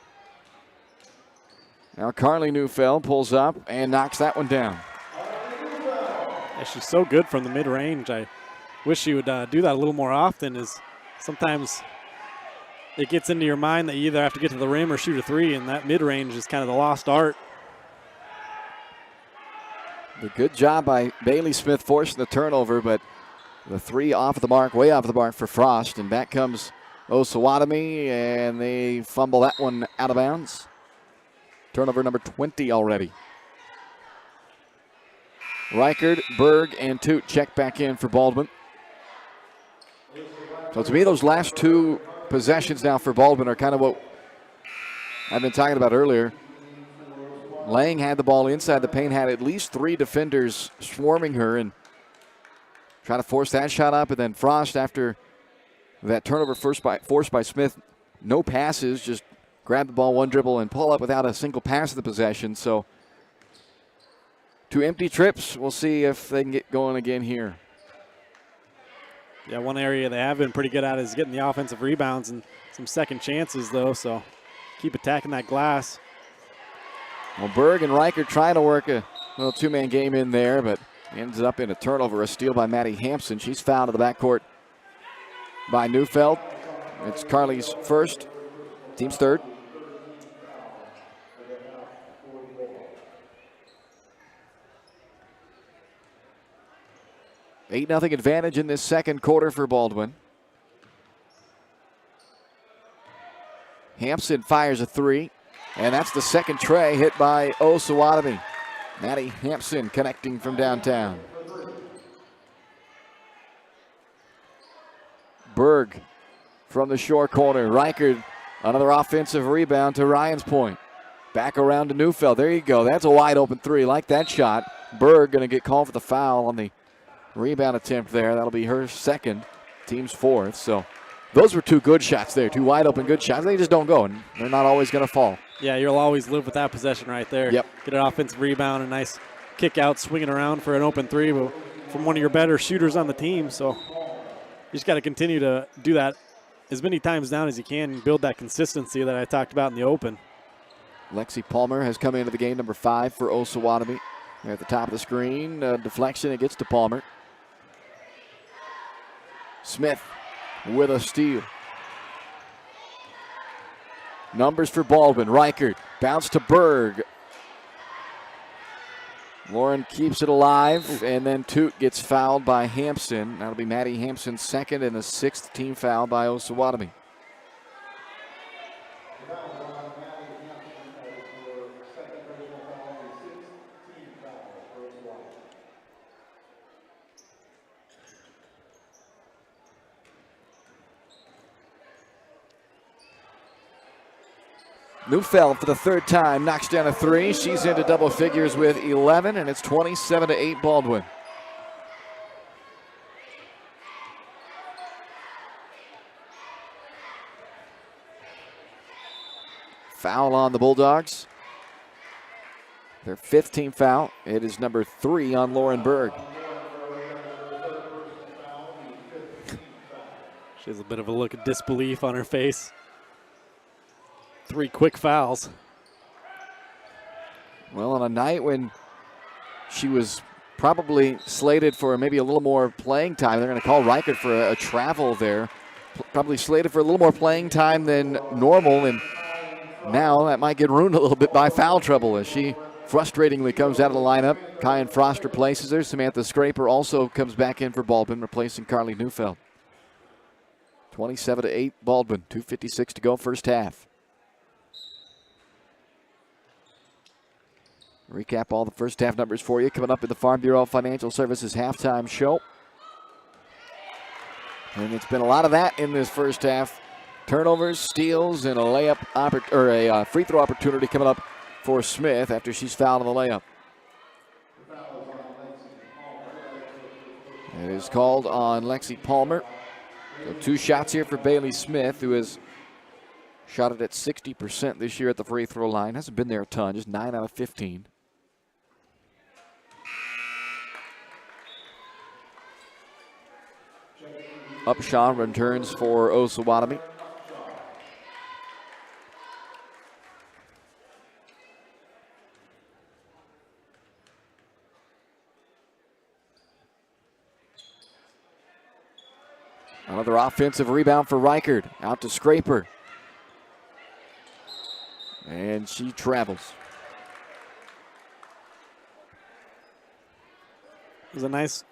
Now Carly Neufeld pulls up and knocks that one down. Yeah, she's so good from the mid-range. I wish she would do that a little more often. Is sometimes it gets into your mind that you either have to get to the rim or shoot a three, and that mid-range is kind of the lost art. The good job by Bailey Smith forcing the turnover, but the three off the mark, way off the mark for Frost, and back comes Osawatomie, and they fumble that one out of bounds. Turnover number 20 already. Reichard, Berg, and Toot check back in for Baldwin. So to me, those last two possessions now for Baldwin are kind of what I've been talking about earlier. Lang had the ball inside the paint, had at least three defenders swarming her and trying to force that shot up. And then Frost, after that turnover forced by Smith, no passes, just grab the ball, one dribble, and pull up without a single pass of the possession. So two empty trips. We'll see if they can get going again here. Yeah, one area they have been pretty good at is getting the offensive rebounds and some second chances, though, so keep attacking that glass. Well, Berg and Reichert trying to work a little two-man game in there, but ends up in a turnover, a steal by Maddie Hampson. She's fouled in the backcourt by Neufeld. It's Carly's first, team's third. 8-0 advantage in this second quarter for Baldwin. Hampson fires a three, and that's the second tray hit by Osawatomie. Maddie Hampson connecting from downtown. Berg from the short corner. Reichert, another offensive rebound to Ryan's point. Back around to Neufeld. There you go. That's a wide open three. Like that shot. Berg going to get called for the foul on the rebound attempt there. That'll be her second, team's fourth. So those were two good shots there, two wide open good shots. They just don't go, and they're not always going to fall. Yeah, you'll always live with that possession right there. Yep. Get an offensive rebound, a nice kick out, swinging around for an open three from one of your better shooters on the team. So you just got to continue to do that as many times down as you can and build that consistency that I talked about in the open. Lexi Palmer has come into the game, number 5 for Osawatomie. They're at the top of the screen. Deflection, it gets to Palmer. Smith with a steal. Numbers for Baldwin. Reichert bounce to Berg. Lauren keeps it alive, and then Toot gets fouled by Hampson. That'll be Maddie Hampson's second and the 6th team foul by Osawatomie. Neufeld for the third time knocks down a three. She's into double figures with 11, and it's 27-8 Baldwin. Foul on the Bulldogs. Their 5th team foul. It is number 3 on Lauren Berg. She has a bit of a look of disbelief on her face. 3 quick fouls. Well, on a night when she was probably slated for maybe a little more playing time, they're going to call Reichert for a travel there. Probably slated for a little more playing time than normal, and now that might get ruined a little bit by foul trouble as she frustratingly comes out of the lineup. Kyan Frost replaces her. Samantha Scraper also comes back in for Baldwin, replacing Carly Neufeld. 27-8 Baldwin, 2:56 to go first half. Recap all the first half numbers for you coming up in the Farm Bureau Financial Services halftime show. And it's been a lot of that in this first half. Turnovers, steals, and a layup a free throw opportunity coming up for Smith after she's fouled on the layup. It is called on Lexi Palmer. So 2 shots here for Bailey Smith, who has shot it at 60% this year at the free throw line. Hasn't been there a ton, just 9 out of 15. Upshaw returns for Osawatomie. Another offensive rebound for Reichert. Out to Scraper. And she travels. It was a nice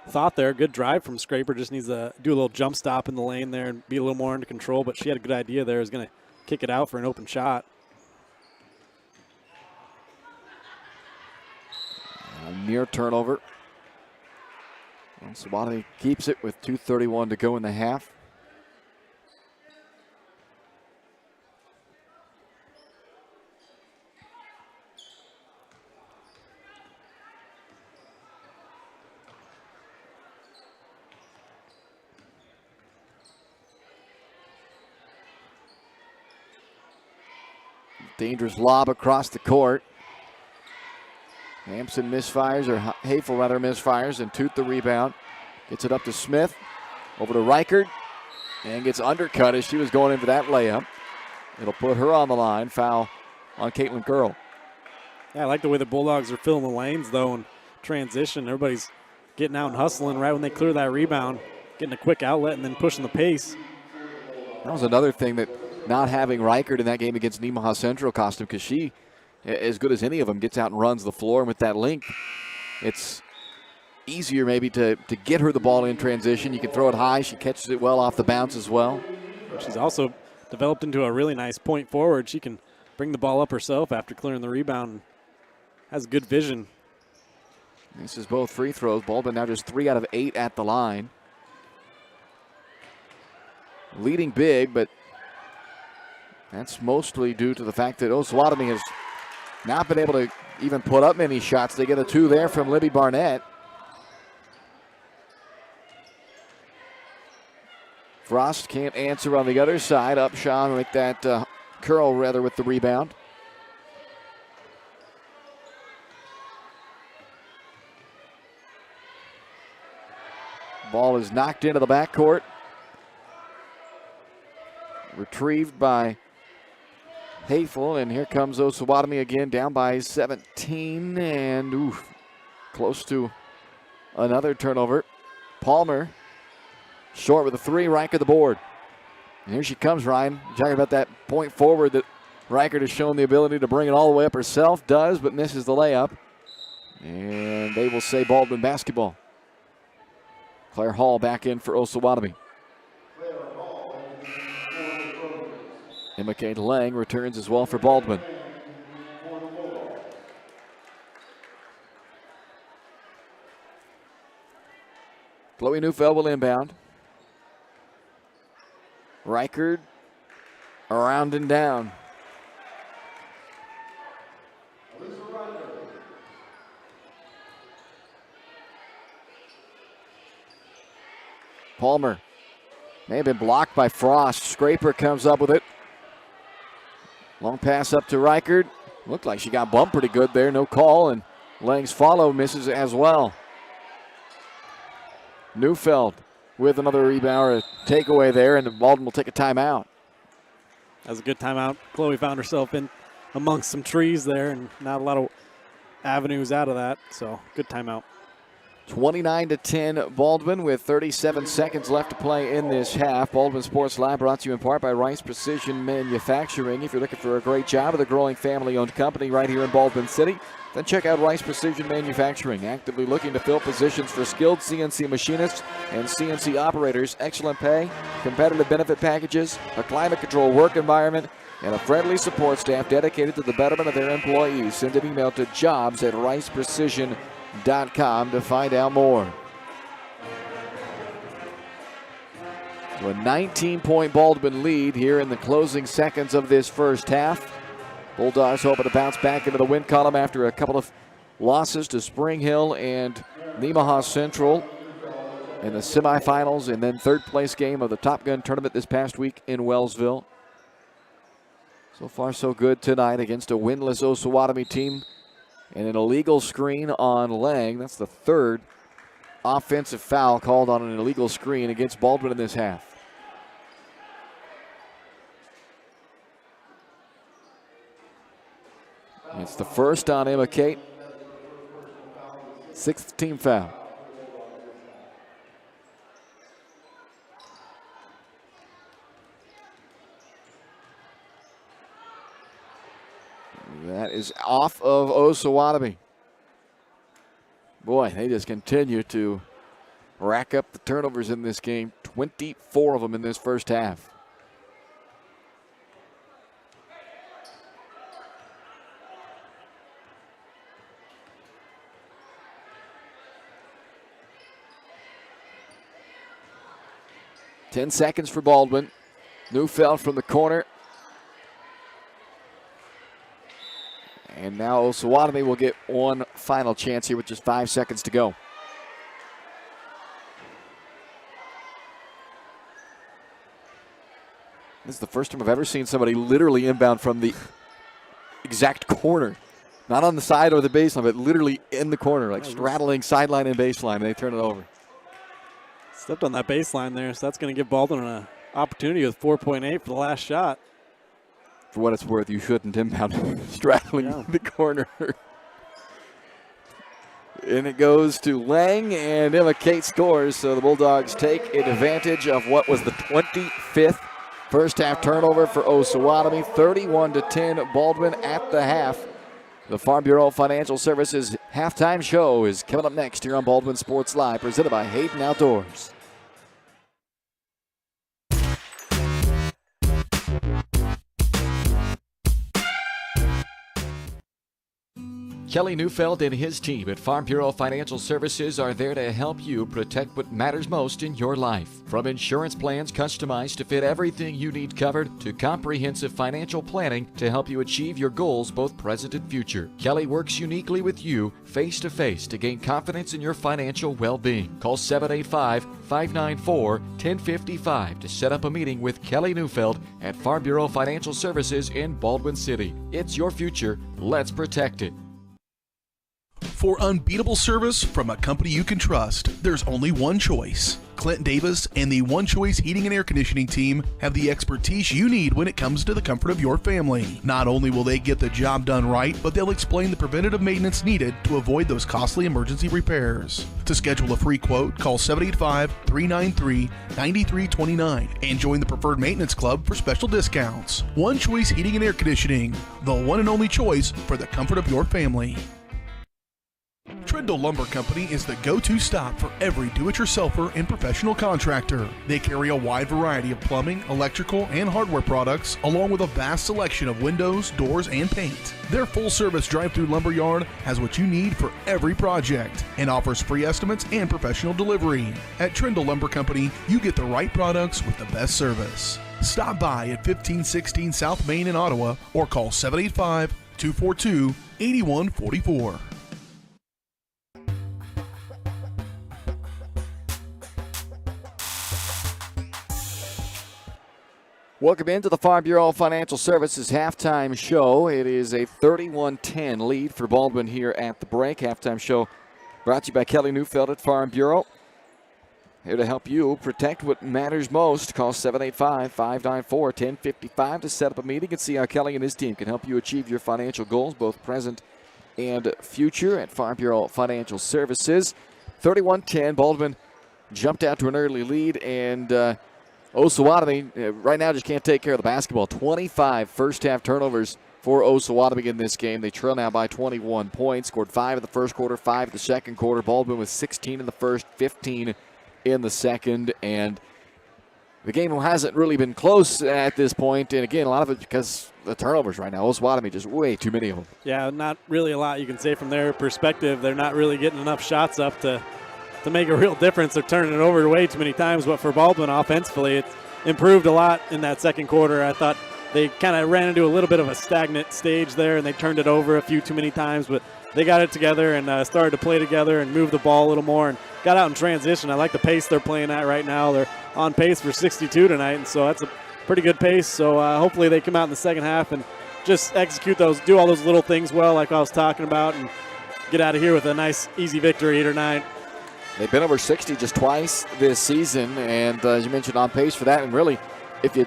thought there. Good drive from Scraper. Just needs to do a little jump stop in the lane there and be a little more under control. But she had a good idea there. Is going to kick it out for an open shot. A near turnover. And Osawatomie keeps it with 2:31 to go in the half. Dangerous lob across the court. Hampson misfires, or Hafel rather misfires, and Toot the rebound. Gets it up to Smith, over to Reichert, and gets undercut as she was going in for that layup. It'll put her on the line. Foul on Caitlin Curl. Yeah, I like the way the Bulldogs are filling the lanes, though, in transition. Everybody's getting out and hustling right when they clear that rebound, getting a quick outlet and then pushing the pace. That was another thing that not having Reichert in that game against Nemaha Central cost him, because she, as good as any of them, gets out and runs the floor. And with that length, it's easier maybe to get her the ball in transition. You can throw it high. She catches it well off the bounce as well. She's also developed into a really nice point forward. She can bring the ball up herself after clearing the rebound. Has good vision. This is both free throws. Baldwin now just 3 out of 8 at the line. Leading big, but that's mostly due to the fact that Osawatomie has not been able to even put up many shots. They get a 2 there from Libby Barnett. Frost can't answer on the other side. Upshaw with that curl rather with the rebound. Ball is knocked into the backcourt. Retrieved by Hafel, and here comes Osawatomie again, down by 17, and close to another turnover. Palmer, short with a 3, Reichert the board. And here she comes, Ryan. You're talking about that point forward that Reichert has shown the ability to bring it all the way up herself, does, but misses the layup. And they will say Baldwin basketball. Claire Hall back in for Osawatomie. And McKay Lang returns as well for Baldwin. Chloe Neufeld will inbound. Reichert around and down. Palmer may have been blocked by Frost. Scraper comes up with it. Long pass up to Reichert. Looked like she got bumped pretty good there. No call, and Lang's follow misses as well. Neufeld with another rebound or takeaway there, and Baldwin will take a timeout. That was a good timeout. Chloe found herself in amongst some trees there, and not a lot of avenues out of that, so good timeout. 29-10 Baldwin with 37 seconds left to play in this half. Baldwin Sports Live brought to you in part by Rice Precision Manufacturing. If you're looking for a great job with a growing family-owned company right here in Baldwin City, then check out Rice Precision Manufacturing. Actively looking to fill positions for skilled CNC machinists and CNC operators. Excellent pay, competitive benefit packages, a climate-controlled work environment, and a friendly support staff dedicated to the betterment of their employees. Send an email to jobs@riceprecision.com to find out more. So a 19-point Baldwin lead here in the closing seconds of this first half. Bulldogs hoping to bounce back into the win column after a couple of losses to Spring Hill and Nemaha Central in the semifinals, and then third place game of the Top Gun tournament this past week in Wellsville. So far so good tonight against a winless Osawatomie team. And an illegal screen on Lang. That's the third offensive foul called on an illegal screen against Baldwin in this half. It's the first on Emma Kate. Sixth team foul. That is off of Osawatomie. Boy, they just continue to rack up the turnovers in this game. 24 of them in this first half. Ten seconds for Baldwin. Neufeld from the corner. And now Osawatomie will get one final chance here with just 5 seconds to go. This is the first time I've ever seen somebody literally inbound from the exact corner. Not on the side or the baseline, but literally in the corner, like straddling sideline and baseline, and they turn it over. Stepped on that baseline there, so that's going to give Baldwin an opportunity with 4.8 for the last shot. For what it's worth, you shouldn't inbound straddling the corner. And it goes to Lang, and Emma Kate scores, so the Bulldogs take advantage of what was the 25th first half turnover for Osawatomie. 31-10 Baldwin at the half. The Farm Bureau Financial Services halftime show is coming up next here on Baldwin Sports Live, presented by Hayden Outdoors. Kelly Neufeld and his team at Farm Bureau Financial Services are there to help you protect what matters most in your life. From insurance plans customized to fit everything you need covered, to comprehensive financial planning to help you achieve your goals both present and future. Kelly works uniquely with you face-to-face to gain confidence in your financial well-being. Call 785-594-1055 to set up a meeting with Kelly Neufeld at Farm Bureau Financial Services in Baldwin City. It's your future. Let's protect it. For unbeatable service from a company you can trust, there's only one choice. Clint Davis and the One Choice Heating and Air Conditioning team have the expertise you need when it comes to the comfort of your family. Not only will they get the job done right, but they'll explain the preventative maintenance needed to avoid those costly emergency repairs. To schedule a free quote, call 785-393-9329 and join the Preferred Maintenance Club for special discounts. One Choice Heating and Air Conditioning, the one and only choice for the comfort of your family. Trindle Lumber Company is the go-to stop for every do-it-yourselfer and professional contractor. They carry a wide variety of plumbing, electrical, and hardware products, along with a vast selection of windows, doors, and paint. Their full-service drive-through lumber yard has what you need for every project and offers free estimates and professional delivery. At Trindle Lumber Company, you get the right products with the best service. Stop by at 1516 South Main in Ottawa or call 785-242-8144. Welcome into the Farm Bureau Financial Services halftime show. It is a 31-10 lead for Baldwin here at the break. Halftime show brought to you by Kelly Neufeld at Farm Bureau. Here to help you protect what matters most. Call 785-594-1055 to set up a meeting and see how Kelly and his team can help you achieve your financial goals, both present and future, at Farm Bureau Financial Services. 31-10, Baldwin jumped out to an early lead, and Osawatomie right now just can't take care of the basketball. 25 first-half turnovers for Osawatomie in this game. They trail now by 21 points. Scored 5 in the first quarter, 5 in the second quarter. Baldwin with 16 in the first, 15 in the second, and the game hasn't really been close at this point. And again, a lot of it because the turnovers right now. Osawatomie, just way too many of them. Yeah, not really a lot you can say from their perspective. They're not really getting enough shots up to make a real difference. They're turning it over way too many times. But for Baldwin offensively, it's improved a lot in that second quarter. I thought they kind of ran into a little bit of a stagnant stage there, and they turned it over a few too many times. But they got it together and started to play together and move the ball a little more and got out in transition. I like the pace they're playing at right now. They're on pace for 62 tonight, and so that's a pretty good pace. So hopefully they come out in the second half and just execute those, do all those little things well like I was talking about, and get out of here with a nice, easy victory tonight. They've been over 60 just twice this season, and as you mentioned, on pace for that. And really, if you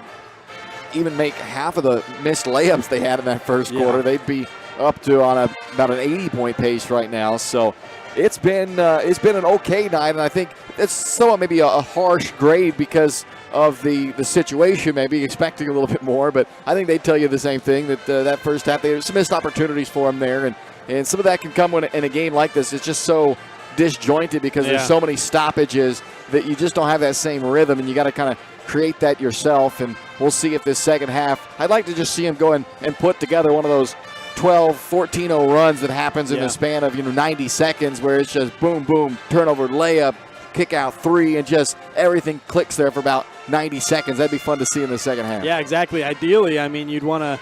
even make half of the missed layups they had in that first quarter, they'd be up to on about an 80-point pace right now. So it's been an okay night, and I think it's somewhat maybe a harsh grade because of the situation, maybe expecting a little bit more. But I think they'd tell you the same thing, that that first half, there's some missed opportunities for them there, and some of that can come when in a game like this. It's just so disjointed because there's so many stoppages that you just don't have that same rhythm, and you got to kind of create that yourself. And we'll see if this second half, I'd like to just see them go and put together one of those 12-14-0 runs that happens in the span of 90 seconds, where it's just boom, boom, turnover, layup, kick out three, and just everything clicks there for about 90 seconds. That'd be fun to see in the second half. Yeah, exactly. Ideally, I mean, you'd want to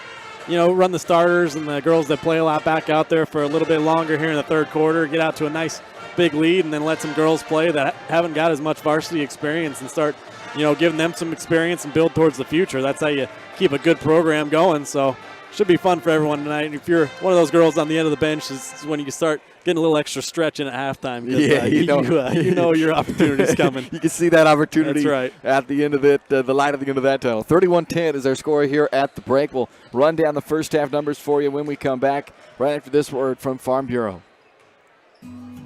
run the starters and the girls that play a lot back out there for a little bit longer here in the third quarter, get out to a nice big lead, and then let some girls play that haven't got as much varsity experience and start giving them some experience and build towards the future. That's how you keep a good program going. So should be fun for everyone tonight. And if you're one of those girls on the end of the bench, is when you start getting a little extra stretch in at halftime. You know your opportunity's coming. You can see that opportunity. That's right. At the end of it, the light at the end of that tunnel. 31-10 is our score here at the break. We'll run down the first half numbers for you when we come back right after this word from Farm Bureau.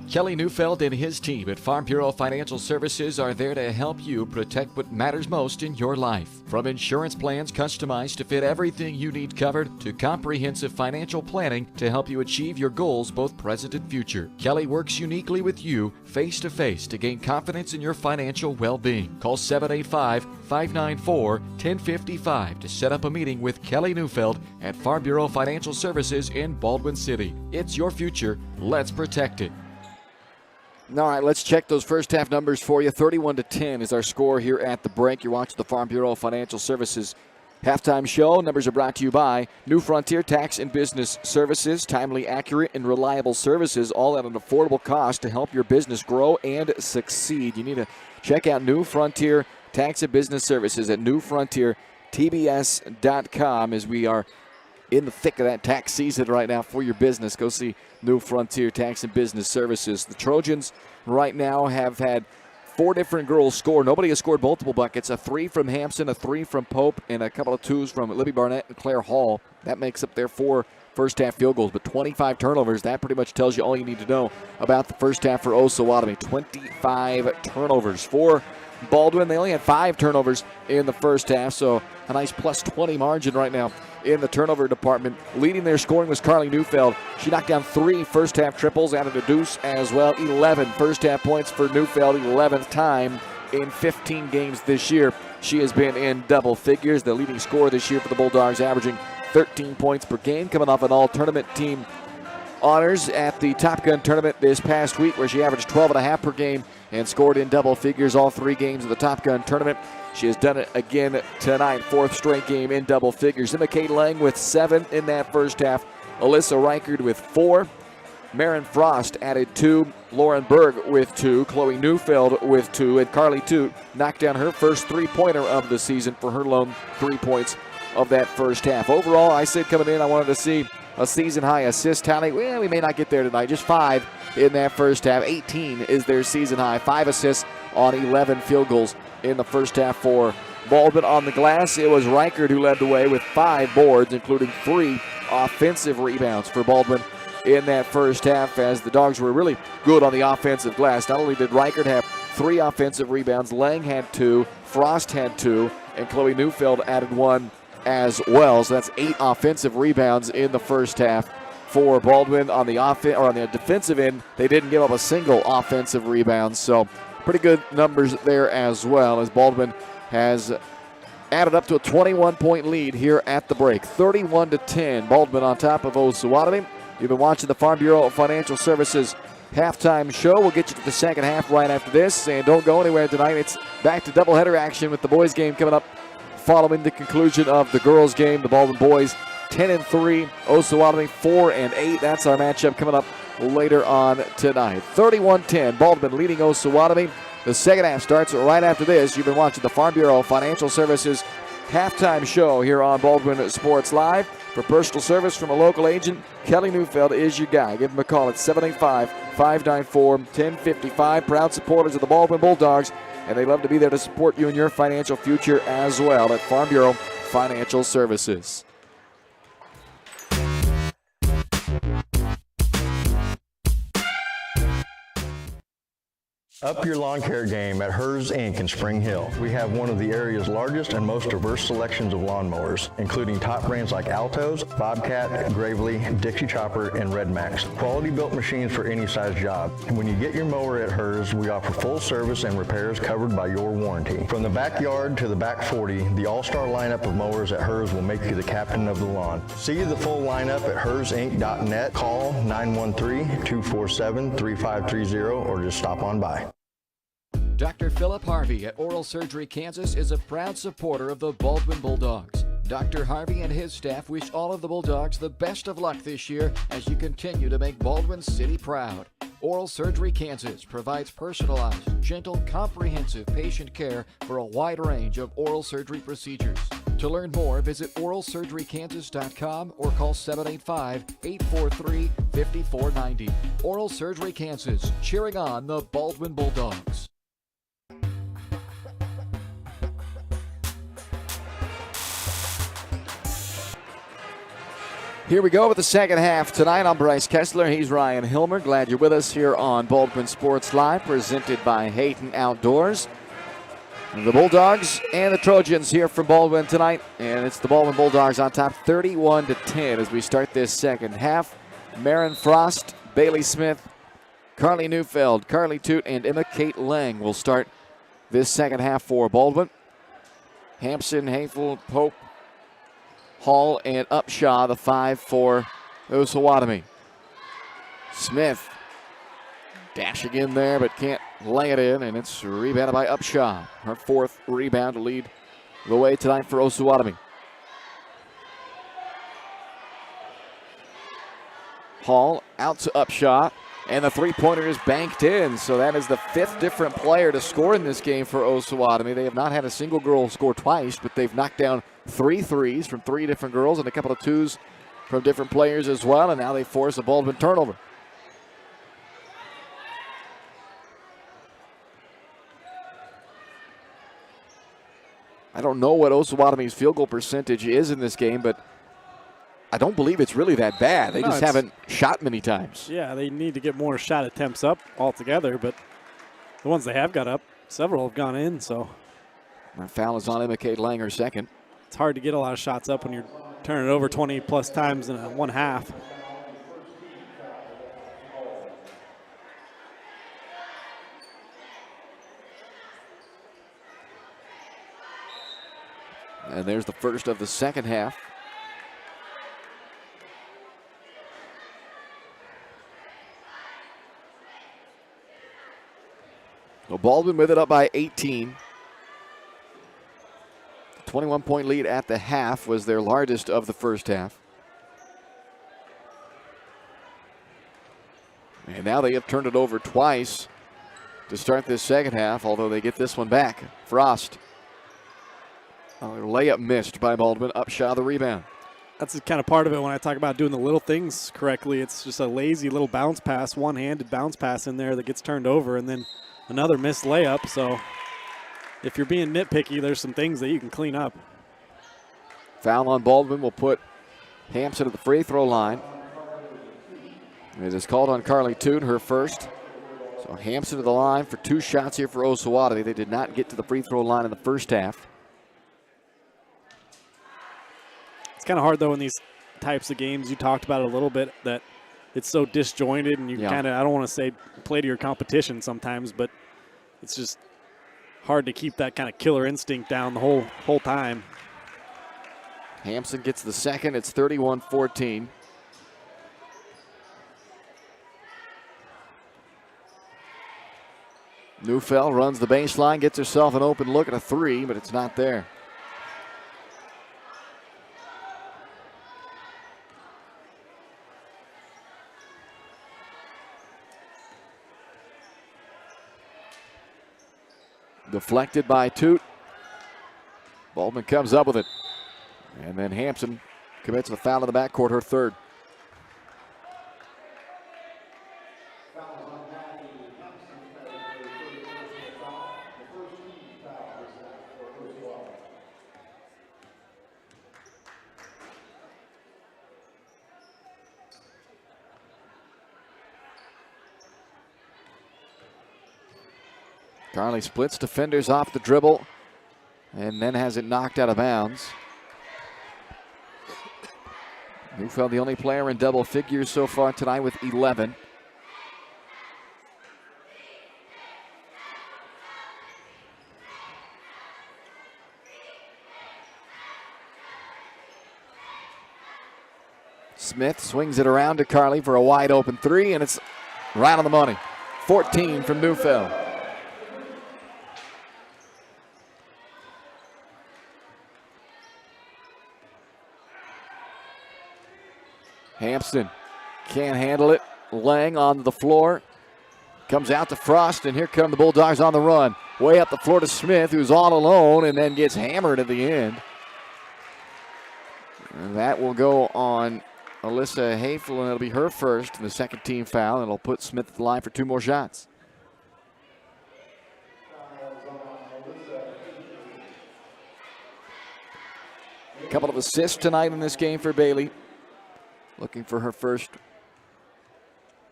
Kelly Neufeld and his team at Farm Bureau Financial Services are there to help you protect what matters most in your life. From insurance plans customized to fit everything you need covered, to comprehensive financial planning to help you achieve your goals, both present and future. Kelly works uniquely with you, face-to-face, to gain confidence in your financial well-being. Call 785-594-1055 to set up a meeting with Kelly Neufeld at Farm Bureau Financial Services in Baldwin City. It's your future. Let's protect it. All right, let's check those first half numbers for you. 31-10 is our score here at the break. You're watching the Farm Bureau Financial Services halftime show. Numbers are brought to you by New Frontier Tax and Business Services. Timely, accurate, and reliable services, all at an affordable cost to help your business grow and succeed. You need to check out New Frontier Tax and Business Services at newfrontiertbs.com, as we are in the thick of that tax season right now for your business. Go see New Frontier Tax and Business Services. The Trojans right now have had 4 different girls score. Nobody has scored multiple buckets. A 3 from Hampson, a 3 from Pope, and a couple of 2s from Libby Barnett and Claire Hall. That makes up their 4 first-half field goals, but 25 turnovers. That pretty much tells you all you need to know about the first half for Osawatomie. 25 turnovers for Baldwin. They only had 5 turnovers in the first half, so a nice plus 20 margin right now in the turnover department. Leading their scoring was Carly Neufeld. She knocked down 3 first-half triples, added a deuce as well. 11 first-half points for Neufeld, 11th time in 15 games this year. She has been in double figures, the leading scorer this year for the Bulldogs, averaging 13 points per game, coming off an all-tournament team honors at the Top Gun tournament this past week, where she averaged 12.5 per game and scored in double figures all 3 games of the Top Gun tournament. She has done it again tonight, 4th straight game in double figures. Emma Kate Lang with 7 in that first half. Alyssa Reichard with 4. Marin Frost added 2, Lauren Berg with 2, Chloe Neufeld with 2, and Carly Toot knocked down her first three-pointer of the season for her lone 3 points of that first half. Overall, I said coming in I wanted to see a season-high assist tally. Well, we may not get there tonight. Just 5 in that first half. 18 is their season high. 5 assists on 11 field goals in the first half for Baldwin. On the glass, it was Reichert who led the way with 5 boards, including 3 offensive rebounds for Baldwin in that first half, as the Dogs were really good on the offensive glass. Not only did Reichert have 3 offensive rebounds, Lang had 2, Frost had 2, and Chloe Neufeld added 1 as well. So that's 8 offensive rebounds in the first half for Baldwin. On the defensive end, they didn't give up a single offensive rebound. So pretty good numbers there as well, as Baldwin has added up to a 21-point lead here at the break. 31-10, Baldwin on top of Osawatomie. You've been watching the Farm Bureau Financial Services halftime show. We'll get you to the second half right after this, and don't go anywhere tonight. It's back to doubleheader action with the boys game coming up following the conclusion of the girls game. The Baldwin boys 10-3, Osawatomie 4-8. That's our matchup coming up later on tonight. 31-10, Baldwin leading Osawatomie. The second half starts right after this. You've been watching the Farm Bureau Financial Services halftime show here on Baldwin Sports Live. For personal service from a local agent, Kelly Neufeld is your guy. Give him a call at 785-594-1055. Proud supporters of the Baldwin Bulldogs, and they love to be there to support you in your financial future as well at Farm Bureau Financial Services. Up your lawn care game at Hers Inc. in Spring Hill. We have one of the area's largest and most diverse selections of lawnmowers, including top brands like Altos, Bobcat, Gravely, Dixie Chopper, and Red Max. Quality built machines for any size job. And when you get your mower at Hers, we offer full service and repairs covered by your warranty. From the backyard to the back 40, the all-star lineup of mowers at Hers will make you the captain of the lawn. See the full lineup at hersinc.net. Call 913-247-3530 or just stop on by. Dr. Philip Harvey at Oral Surgery Kansas is a proud supporter of the Baldwin Bulldogs. Dr. Harvey and his staff wish all of the Bulldogs the best of luck this year as you continue to make Baldwin City proud. Oral Surgery Kansas provides personalized, gentle, comprehensive patient care for a wide range of oral surgery procedures. To learn more, visit oralsurgerykansas.com or call 785-843-5490. Oral Surgery Kansas, cheering on the Baldwin Bulldogs. Here we go with the second half tonight. I'm Bryce Kessler. He's Ryan Hilmer. Glad you're with us here on Baldwin Sports Live, presented by Hayton Outdoors. The Bulldogs and the Trojans here from Baldwin tonight, and it's the Baldwin Bulldogs on top 31-10 as we start this second half. Marin Frost, Bailey Smith, Carly Neufeld, Carly Toot, and Emma Kate Lang will start this second half for Baldwin. Hampson, Hayfel, Pope, Hall, and Upshaw, the 5 for Osawatomie. Smith dashing in there, but can't lay it in, and it's rebounded by Upshaw. Her 4th rebound to lead the way tonight for Osawatomie. Hall out to Upshaw, and the three-pointer is banked in, so that is the 5th different player to score in this game for Osawatomie. They have not had a single girl score twice, but they've knocked down 3 threes from 3 different girls and a couple of 2s from different players as well, and now they force a Baldwin turnover. I don't know what Osawatomie's field goal percentage is in this game, but I don't believe it's really that bad. They just haven't shot many times. Yeah, they need to get more shot attempts up altogether, but the ones they have got up, several have gone in, so. That foul is on Emma Kate Lang, her 2nd. It's hard to get a lot of shots up when you're turning it over 20-plus times in one half. And there's the first of the second half. So Baldwin with it up by 18. 21-point lead at the half was their largest of the first half. And now they have turned it over twice to start this second half, although they get this one back. Frost. Their layup missed by Baldwin. Upshaw the rebound. That's kind of part of it when I talk about doing the little things correctly. It's just a lazy little bounce pass, one-handed bounce pass in there that gets turned over, and then another missed layup. So if you're being nitpicky, there's some things that you can clean up. Foul on Baldwin will put Hampson at the free throw line. It is called on Carly Toon, her first. So Hampson to the line for 2 shots here for Osawatomie. They did not get to the free throw line in the first half. It's kind of hard, though, in these types of games. You talked about it a little bit, that it's so disjointed, and you kind of, I don't want to say play to your competition sometimes, but it's just hard to keep that kind of killer instinct down the whole time. Hampson gets the second. It's 31-14. Neufeld runs the baseline, gets herself an open look at a 3, but it's not there. Deflected by Toot. Baldwin comes up with it. And then Hampson commits the foul in the backcourt, her third. Carly splits defenders off the dribble and then has it knocked out of bounds. Neufeld, the only player in double figures so far tonight with 11. Smith swings it around to Carly for a wide open 3, and it's right on the money. 14 from Neufeld. Hampson can't handle it. Lang on the floor. Comes out to Frost, and here come the Bulldogs on the run. Way up the floor to Smith, who's all alone, and then gets hammered at the end. And that will go on Alyssa Hayfel, and it'll be her first in the second team foul, and it'll put Smith at the line for 2 more shots. A couple of assists tonight in this game for Bailey. Looking for her first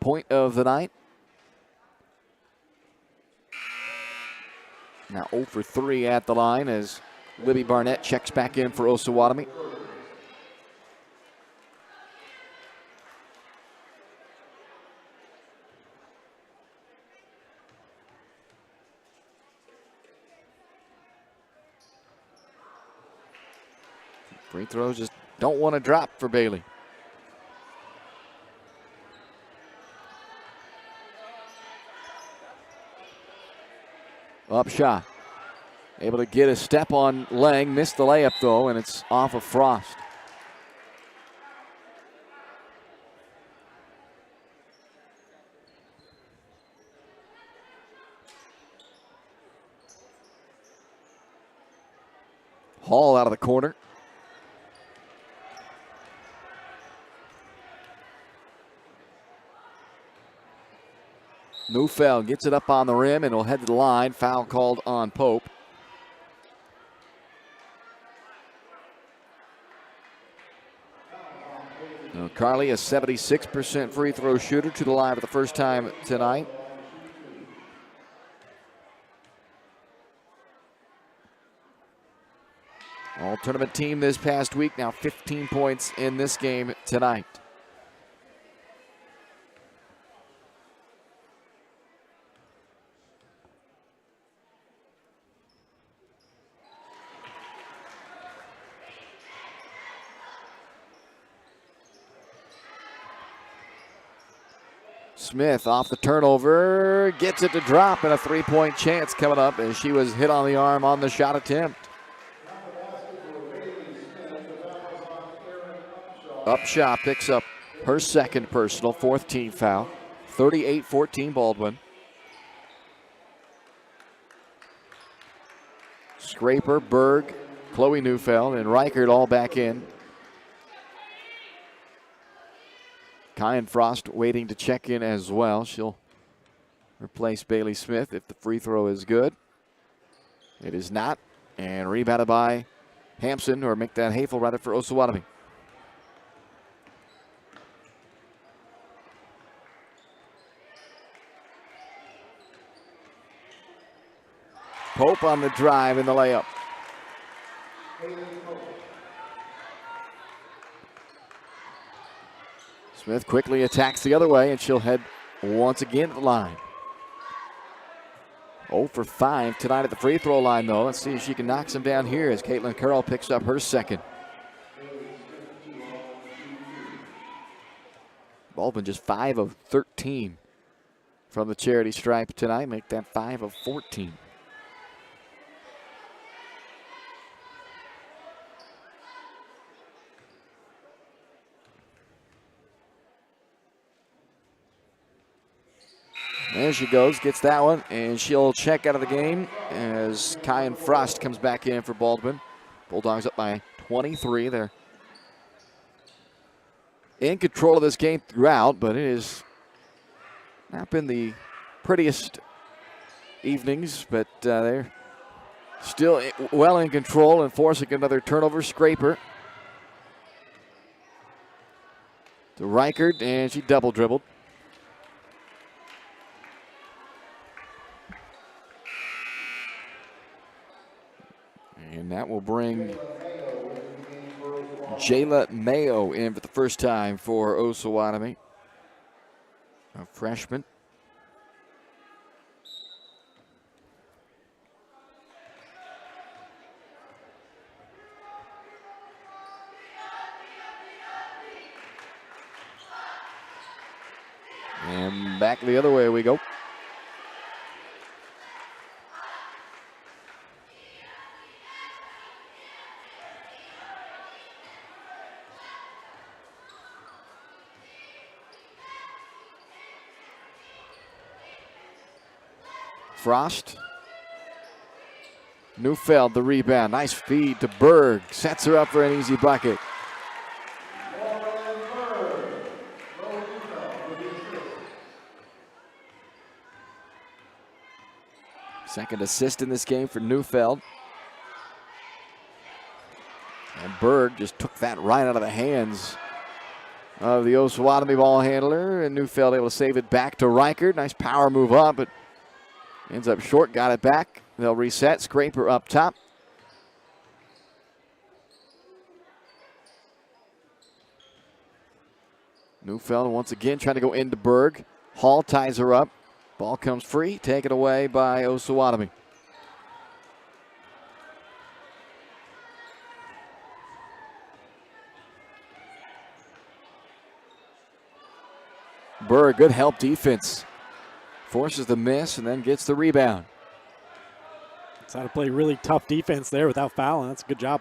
point of the night. Now 0 for 3 at the line as Libby Barnett checks back in for Osawatomie. Free throws just don't want to drop for Bailey. Upshaw, able to get a step on Lang, missed the layup though, and it's off of Frost. Hall out of the corner. Neufeld gets it up on the rim and will head to the line. Foul called on Pope. Now Carly, a 76% free throw shooter, to the line for the first time tonight. All tournament team this past week, now 15 points in this game tonight. Smith off the turnover, gets it to drop, and a 3-point chance coming up as she was hit on the arm on the shot attempt. Upshaw picks up her second personal, 4th team foul. 38-14 Baldwin. Scraper, Berg, Chloe Neufeld, and Reichert all back in. Kyan Frost waiting to check in as well. She'll replace Bailey Smith if the free throw is good. It is not. And rebounded by Hampson, or make that Hafel rather, for Osawatomie. Pope on the drive in the layup. Smith quickly attacks the other way, and she'll head once again to the line. 0 for 5 tonight at the free throw line, though. Let's see if she can knock some down here as Caitlin Carroll picks up her second. Baldwin just 5 of 13 from the charity stripe tonight. Make that 5 of 14. There she goes, gets that one, and she'll check out of the game as Kyan Frost comes back in for Baldwin. Bulldogs up by 23. They're in control of this game throughout, but it has not been the prettiest evenings, but they're still well in control and forcing another turnover. Scraper to Reichert, and she double dribbled. And that will bring Jayla Mayo in for the first time for Osawatomie, a freshman. And back the other way we go. Frost. Neufeld the rebound. Nice feed to Berg. Sets her up for an easy bucket. Second assist in this game for Neufeld. And Berg just took that right out of the hands of the Osawatomie ball handler. And Neufeld able to save it back to Reichert. Nice power move up, but ends up short, got it back. They'll reset. Scraper up top. Neufeld once again trying to go into Berg. Hall ties her up. Ball comes free. Taken away by Osawatomie. Berg, good help defense. Forces the miss and then gets the rebound. It's how to play really tough defense there without fouling. That's a good job.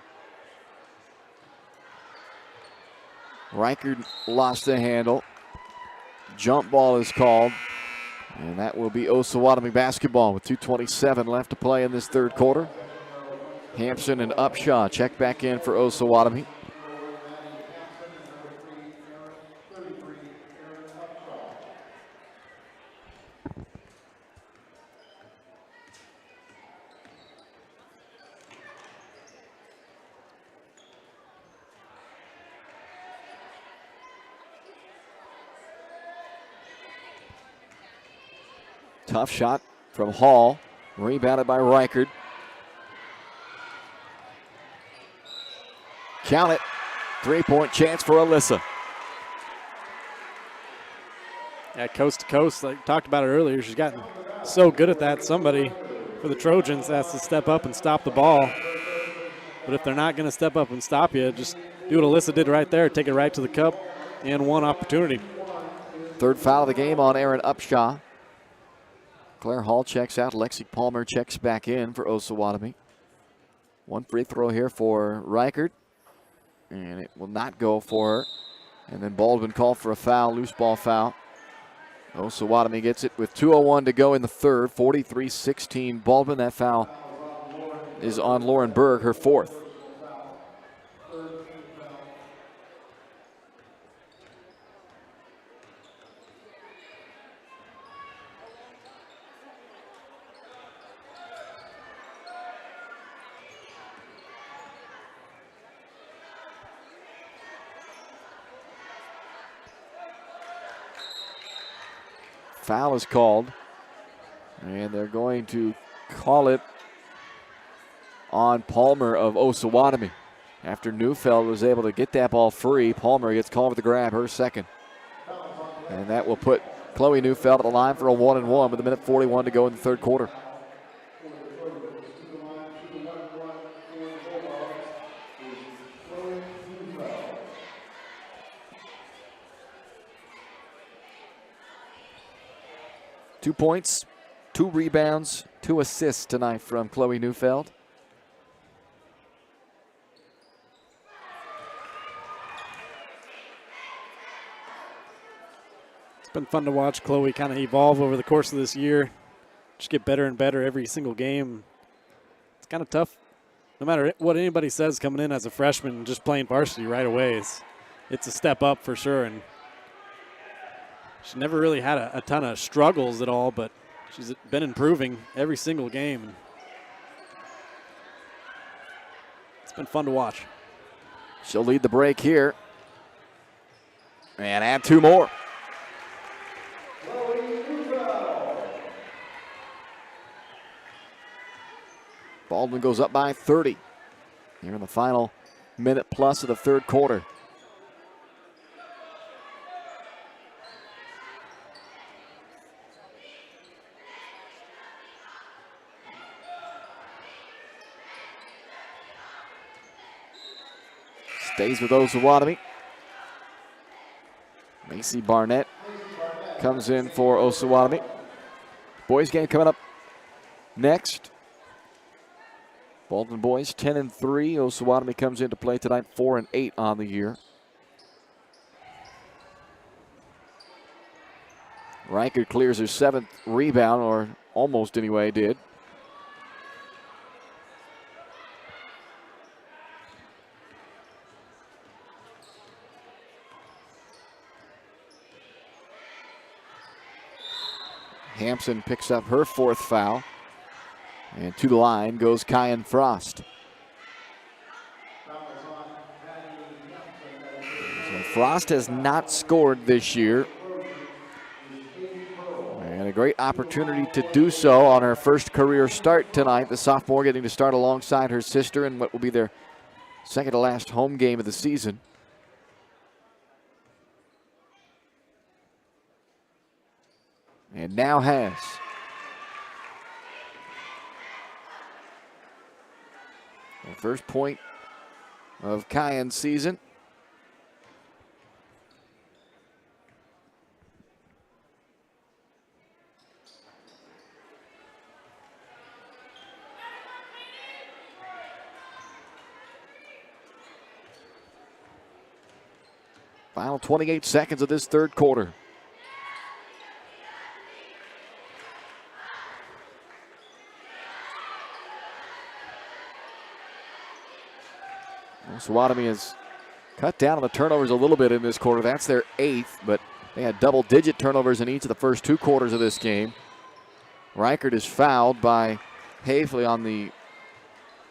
Reichert lost the handle. Jump ball is called. And that will be Osawatomie basketball with 2:27 left to play in this third quarter. Hampson and Upshaw check back in for Osawatomie. Tough shot from Hall. Rebounded by Reichert. Count it. 3-point chance for Alyssa. Yeah, coast to coast. Like talked about it earlier. She's gotten so good at that. Somebody for the Trojans has to step up and stop the ball. But if they're not going to step up and stop you, just do what Alyssa did right there. Take it right to the cup and one opportunity. Third foul of the game on Aaron Upshaw. Claire Hall checks out. Lexi Palmer checks back in for Osawatomie. One free throw here for Reichert. And it will not go for her. And then Baldwin called for a foul, loose ball foul Osawatomie gets it with 2:01 to go in the third, 43-16 Baldwin. That foul is on Lauren Berg, her fourth. Foul is called, and they're going to call it on Palmer of Osawatomie. After Neufeld was able to get that ball free, Palmer gets called for the grab, her second. And that will put Chloe Neufeld at the line for a 1-and-1 with 1:41 to go in the third quarter. Two points, 2 rebounds, 2 assists tonight from Chloe Neufeld. It's been fun to watch Chloe kind of evolve over the course of this year. Just get better and better every single game. It's kind of tough. No matter what anybody says coming in as a freshman, just playing varsity right away, it's a step up for sure. And she never really had a ton of struggles at all, but she's been improving every single game. It's been fun to watch. She'll lead the break here and add 2 more. Baldwin goes up by 30 here in the final minute plus of the third quarter. Stays with Osawatomie. Macy Barnett comes in for Osawatomie. Boys game coming up next. Baldwin boys 10-3. Osawatomie comes into play tonight 4-8 on the year. Riker clears her 7th rebound, or almost anyway did. Hampson picks up her 4th foul. And to the line goes Kyan Frost. So Frost has not scored this year. And a great opportunity to do so on her first career start tonight. The sophomore getting to start alongside her sister in what will be their second to last home game of the season. And now has. The first point of Kyan's season. Final 28 seconds of this third quarter. Osawatomie has cut down on the turnovers a little bit in this quarter. That's their 8th, but they had double-digit turnovers in each of the first 2 quarters of this game. Reichert is fouled by Havely on the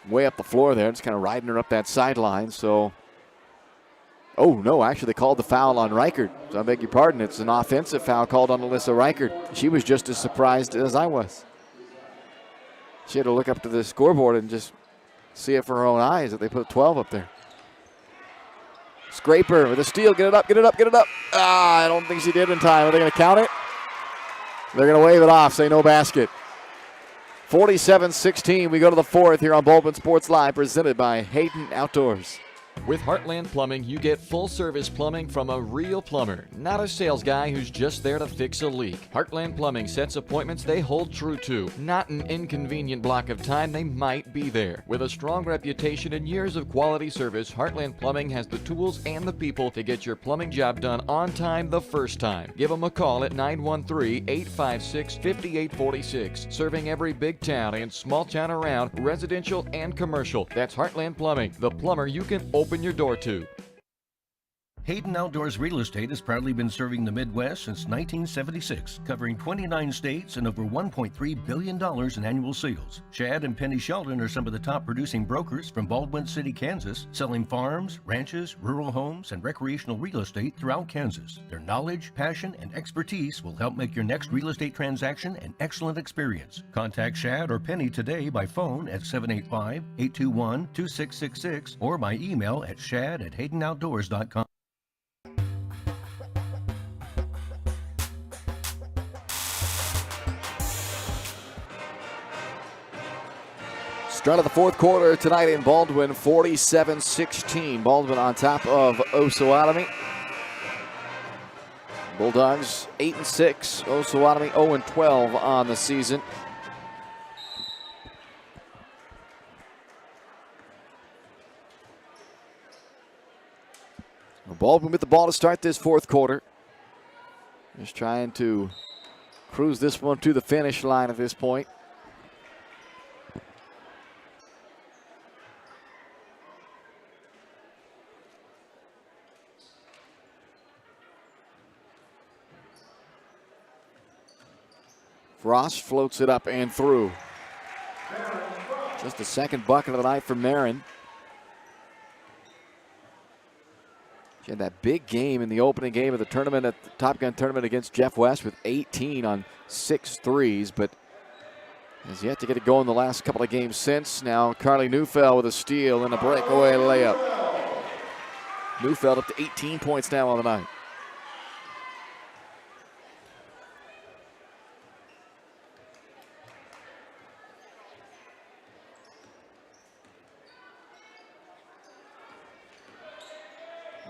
way up the floor there. Just kind of riding her up that sideline. So, oh, no, actually they called the foul on Reichert. So I beg your pardon. It's an offensive foul called on Alyssa Reichert. She was just as surprised as I was. She had to look up to the scoreboard and just see it for her own eyes that they put 12 up there. Scraper with a steal. Get it up, get it up, get it up. I don't think she did in time. Are they going to count it? They're going to wave it off, say no basket. 47-16. We go to the 4th here on Baldwin Sports Live, presented by Hayden Outdoors. With Heartland Plumbing, you get full-service plumbing from a real plumber, not a sales guy who's just there to fix a leak. Heartland Plumbing sets appointments they hold true to, not an inconvenient block of time they might be there. With a strong reputation and years of quality service, Heartland Plumbing has the tools and the people to get your plumbing job done on time the first time. Give them a call at 913-856-5846, serving every big town and small town around, residential and commercial. That's Heartland Plumbing, the plumber you can open your door to. Hayden Outdoors Real Estate has proudly been serving the Midwest since 1976, covering 29 states and over $1.3 billion in annual sales. Chad and Penny Sheldon are some of the top producing brokers from Baldwin City, Kansas, selling farms, ranches, rural homes, and recreational real estate throughout Kansas. Their knowledge, passion, and expertise will help make your next real estate transaction an excellent experience. Contact Chad or Penny today by phone at 785-821-2666 or by email at shad@haydenoutdoors.com. Start of the fourth quarter tonight in Baldwin, 47-16. Baldwin on top of Osawatomie. Bulldogs 8-6. Osawatomie 0-12 on the season. Baldwin with the ball to start this fourth quarter. Just trying to cruise this one to the finish line at this point. Frost floats it up and through. Just the second bucket of the night for Marin. She had that big game in the opening game of the tournament at the Top Gun tournament against Jeff West with 18 on 6 threes, but has yet to get it going the last couple of games since. Now Carly Neufeld with a steal and a breakaway layup. Neufeld up to 18 points now on the night.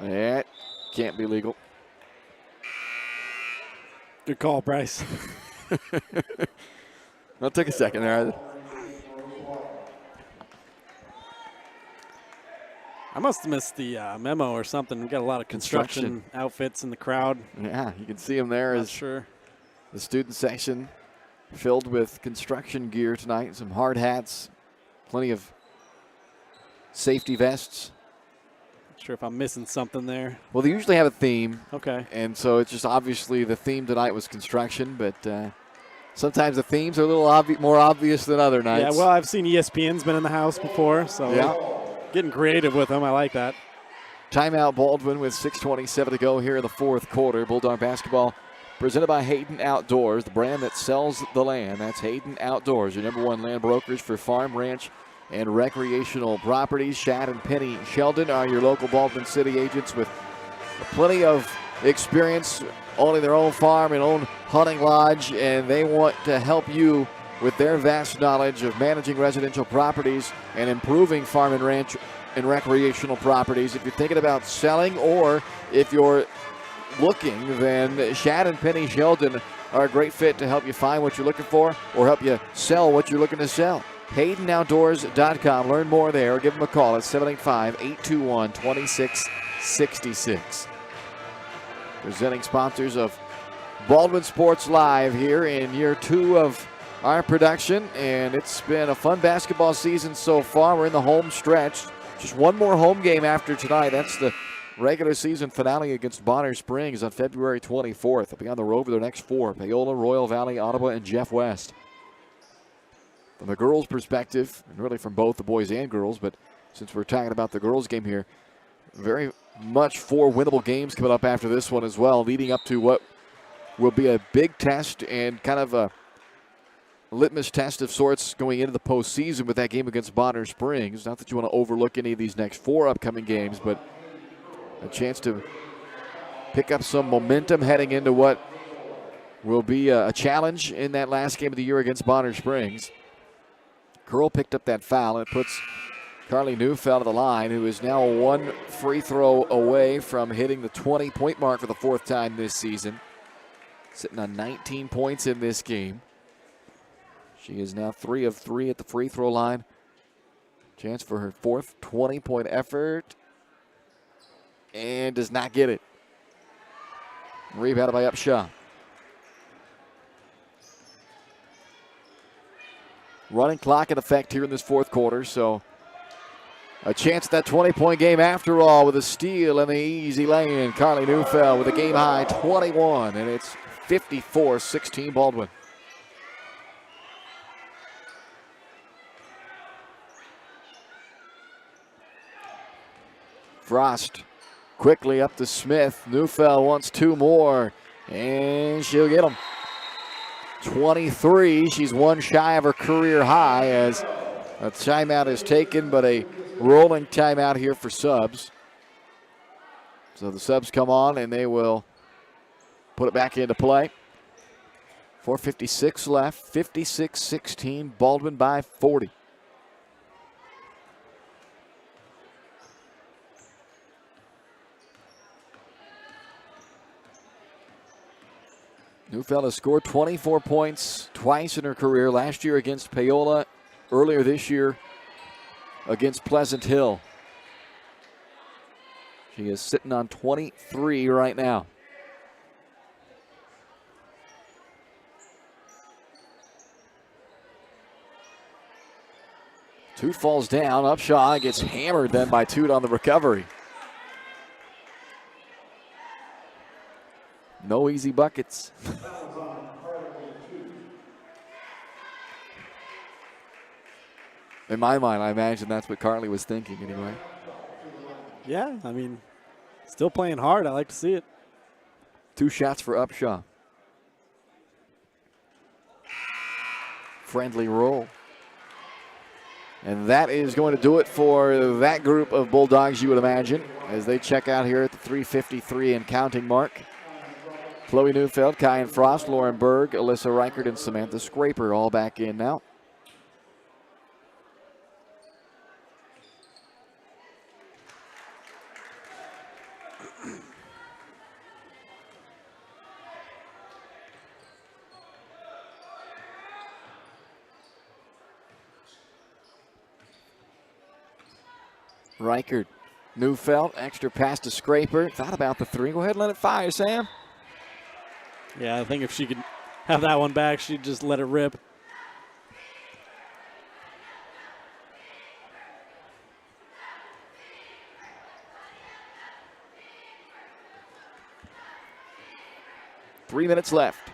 That can't be legal. Good call, Bryce. That took a second there. I must have missed the memo or something. We got a lot of construction outfits in the crowd. Yeah, you can see them there. Not sure. The student section filled with construction gear tonight. Some hard hats, plenty of safety vests. Not sure if I'm missing something there. Well, they usually have a theme. Okay. And so it's just obviously the theme tonight was construction, but sometimes the themes are a little more obvious than other nights. Yeah, well, I've seen ESPN's been in the house before, so getting creative with them. I like that. Timeout Baldwin with 6:27 to go here in the fourth quarter. Bulldog basketball presented by Hayden Outdoors, the brand that sells the land. That's Hayden Outdoors, your #1 land brokerage for farm, ranch, and recreational properties. Shad and Penny Sheldon are your local Baldwin City agents with plenty of experience owning their own farm and own hunting lodge, and they want to help you with their vast knowledge of managing residential properties and improving farm and ranch and recreational properties. If you're thinking about selling or if you're looking, then Shad and Penny Sheldon are a great fit to help you find what you're looking for or help you sell what you're looking to sell. HaydenOutdoors.com. Learn more there. Give them a call at 785-821-2666. Presenting sponsors of Baldwin Sports Live here in year 2 of our production, and it's been a fun basketball season so far. We're in the home stretch. Just one more home game after tonight. That's the regular season finale against Bonner Springs on February 24th. They'll be on the road for their next 4: Paola, Royal Valley, Ottawa, and Jeff West. From the girls' perspective, and really from both the boys and girls, but since we're talking about the girls' game here, very much 4 winnable games coming up after this one as well, leading up to what will be a big test and kind of a litmus test of sorts going into the postseason with that game against Bonner Springs. Not that you want to overlook any of these next 4 upcoming games, but a chance to pick up some momentum heading into what will be a challenge in that last game of the year against Bonner Springs. Curl picked up that foul, and it puts Carly Neufeld of the line, who is now one free throw away from hitting the 20-point mark for the fourth time this season. Sitting on 19 points in this game. She is now 3 of 3 at the free throw line. Chance for her fourth 20-point effort. And does not get it. Rebounded by Upshaw. Running clock in effect here in this fourth quarter, so a chance at that 20-point game after all with a steal and the easy lay-in. Carly Neufeld with a game-high 21, and it's 54-16 Baldwin. Frost quickly up to Smith. Neufeld wants 2 more, and she'll get them. 23. She's one shy of her career high as a timeout is taken, but a rolling timeout here for subs. So the subs come on, and they will put it back into play. 4:56 left, 56-16, Baldwin by 40. Neufeld has scored 24 points twice in her career. Last year against Paola, earlier this year against Pleasant Hill. She is sitting on 23 right now. Toot falls down. Upshaw gets hammered then by Toot on the recovery. No easy buckets. In my mind, I imagine that's what Carly was thinking anyway. Yeah, I mean, still playing hard. I like to see it. 2 shots for Upshaw. Friendly roll. And that is going to do it for that group of Bulldogs, you would imagine, as they check out here at the 3:53 and counting mark. Chloe Neufeld, Kyan Frost, Lauren Berg, Alyssa Reichert, and Samantha Scraper all back in now. Reichert, Neufeld, extra pass to Scraper. Thought about the 3. Go ahead and let it fire, Sam. Yeah, I think if she could have that one back, she'd just let it rip. Three minutes left.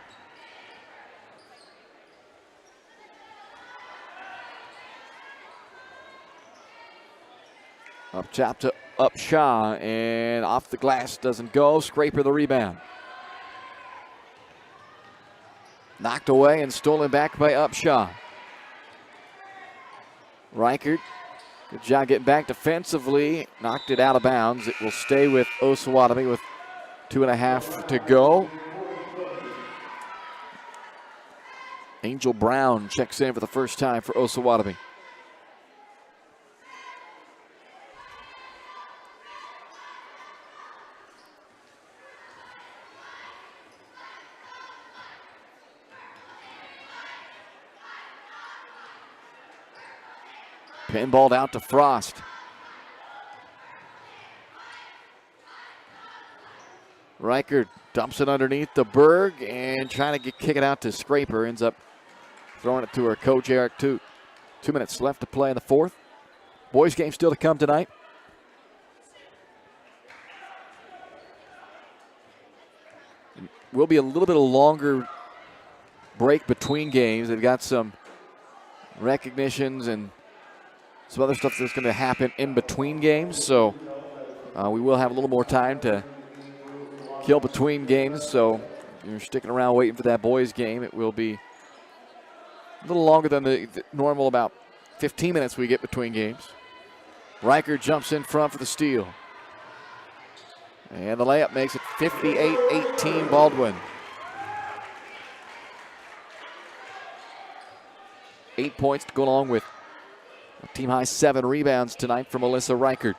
Up top to Upshaw, and off the glass doesn't go. Scraper the rebound. Knocked away and stolen back by Upshaw. Reichert, good job getting back defensively. Knocked it out of bounds. It will stay with Osawatomie with 2.5 to go. Angel Brown checks in for the first time for Osawatomie. Pinballed out to Frost. Reichert dumps it underneath to Berg and trying to kick it out to Scraper. Ends up throwing it to her coach, Eric Toot. 2 minutes left to play in the fourth. Boys game still to come tonight. Will be a little bit of longer break between games. They've got some recognitions and some other stuff that's going to happen in between games, so we will have a little more time to kill between games. So if you're sticking around waiting for that boys game, it will be a little longer than the normal, about 15 minutes we get between games. Riker jumps in front for the steal. And the layup makes it 58-18 Baldwin. 8 points to go along with Team high 7 rebounds tonight for Melissa Reichert.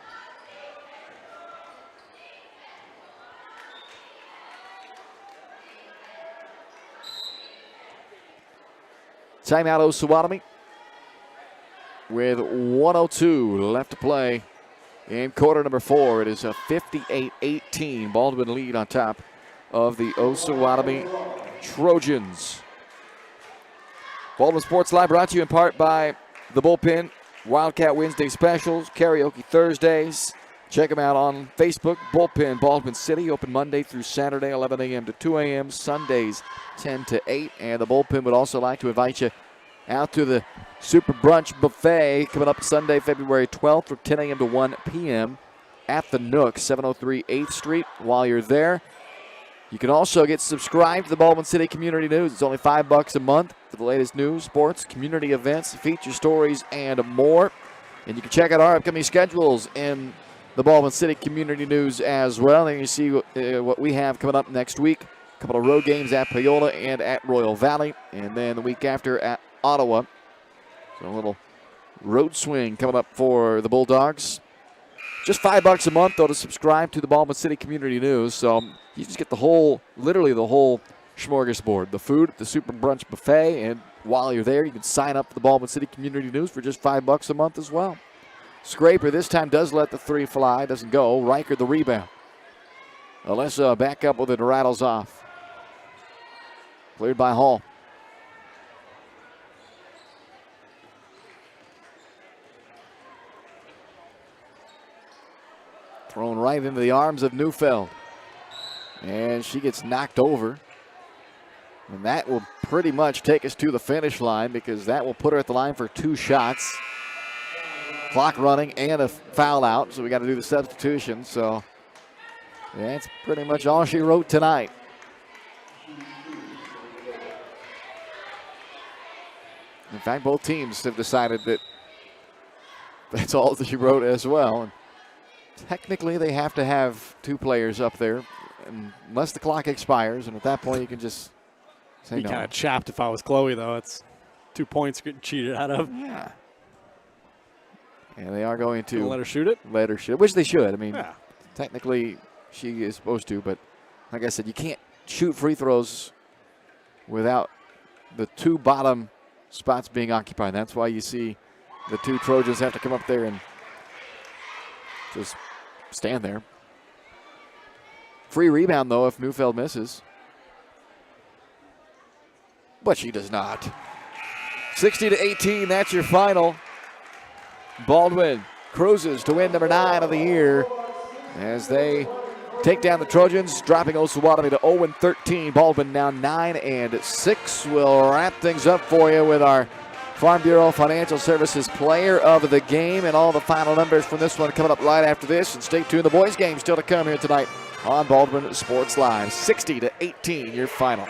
Timeout Osawatomie with 1:02 left to play in quarter number 4. It is a 58-18 Baldwin lead on top of the Osawatomie Trojans. Baldwin Sports Live brought to you in part by The Bullpen, Wildcat Wednesday specials, karaoke Thursdays. Check them out on Facebook. Bullpen Baldwin City, open Monday through Saturday, 11 a.m. to 2 a.m., Sundays 10 to 8. And the Bullpen would also like to invite you out to the Super Brunch Buffet coming up Sunday, February 12th from 10 a.m. to 1 p.m. at the Nook, 703 8th Street. While you're there, you can also get subscribed to the Baldwin City Community News. It's only $5 a month for the latest news, sports, community events, feature stories, and more. And you can check out our upcoming schedules in the Baldwin City Community News as well. And you see what we have coming up next week. A couple of road games at Paola and at Royal Valley. And then the week after at Ottawa. So a little road swing coming up for the Bulldogs. Just $5 a month, though, to subscribe to the Baldwin City Community News. So you just get the whole, literally the whole smorgasbord. The food at the Super Brunch Buffet. And while you're there, you can sign up for the Baldwin City Community News for just $5 a month as well. Scraper this time does let the three fly. Doesn't go. Riker the rebound. Alyssa back up with it. Rattles off. Cleared by Hall. Thrown right into the arms of Neufeld. And she gets knocked over. And that will pretty much take us to the finish line because that will put her at the line for 2 shots. Clock running and a foul out, so we got to do the substitution. So that's pretty much all she wrote tonight. In fact, both teams have decided that that's all that she wrote as well. And technically, they have to have 2 players up there unless the clock expires, and at that point, you can just say no. Be kind of chapped if I was Chloe, though. It's 2 points getting cheated out of. Yeah. And they are going to let her shoot it? Let her shoot it, which they should. I mean, technically, she is supposed to, but like I said, you can't shoot free throws without the 2 bottom spots being occupied. That's why you see the 2 Trojans have to come up there and just stand there. Free rebound, though, if Neufeld misses. But she does not. 60-18, that's your final. Baldwin cruises to win number 9 of the year as they take down the Trojans, dropping Osawatomie to 0-13. Baldwin now 9-6. We'll wrap things up for you with our Farm Bureau Financial Services Player of the Game and all the final numbers from this one coming up right after this. And stay tuned, the boys' game still to come here tonight on Baldwin Sports Live. 60-18, your final.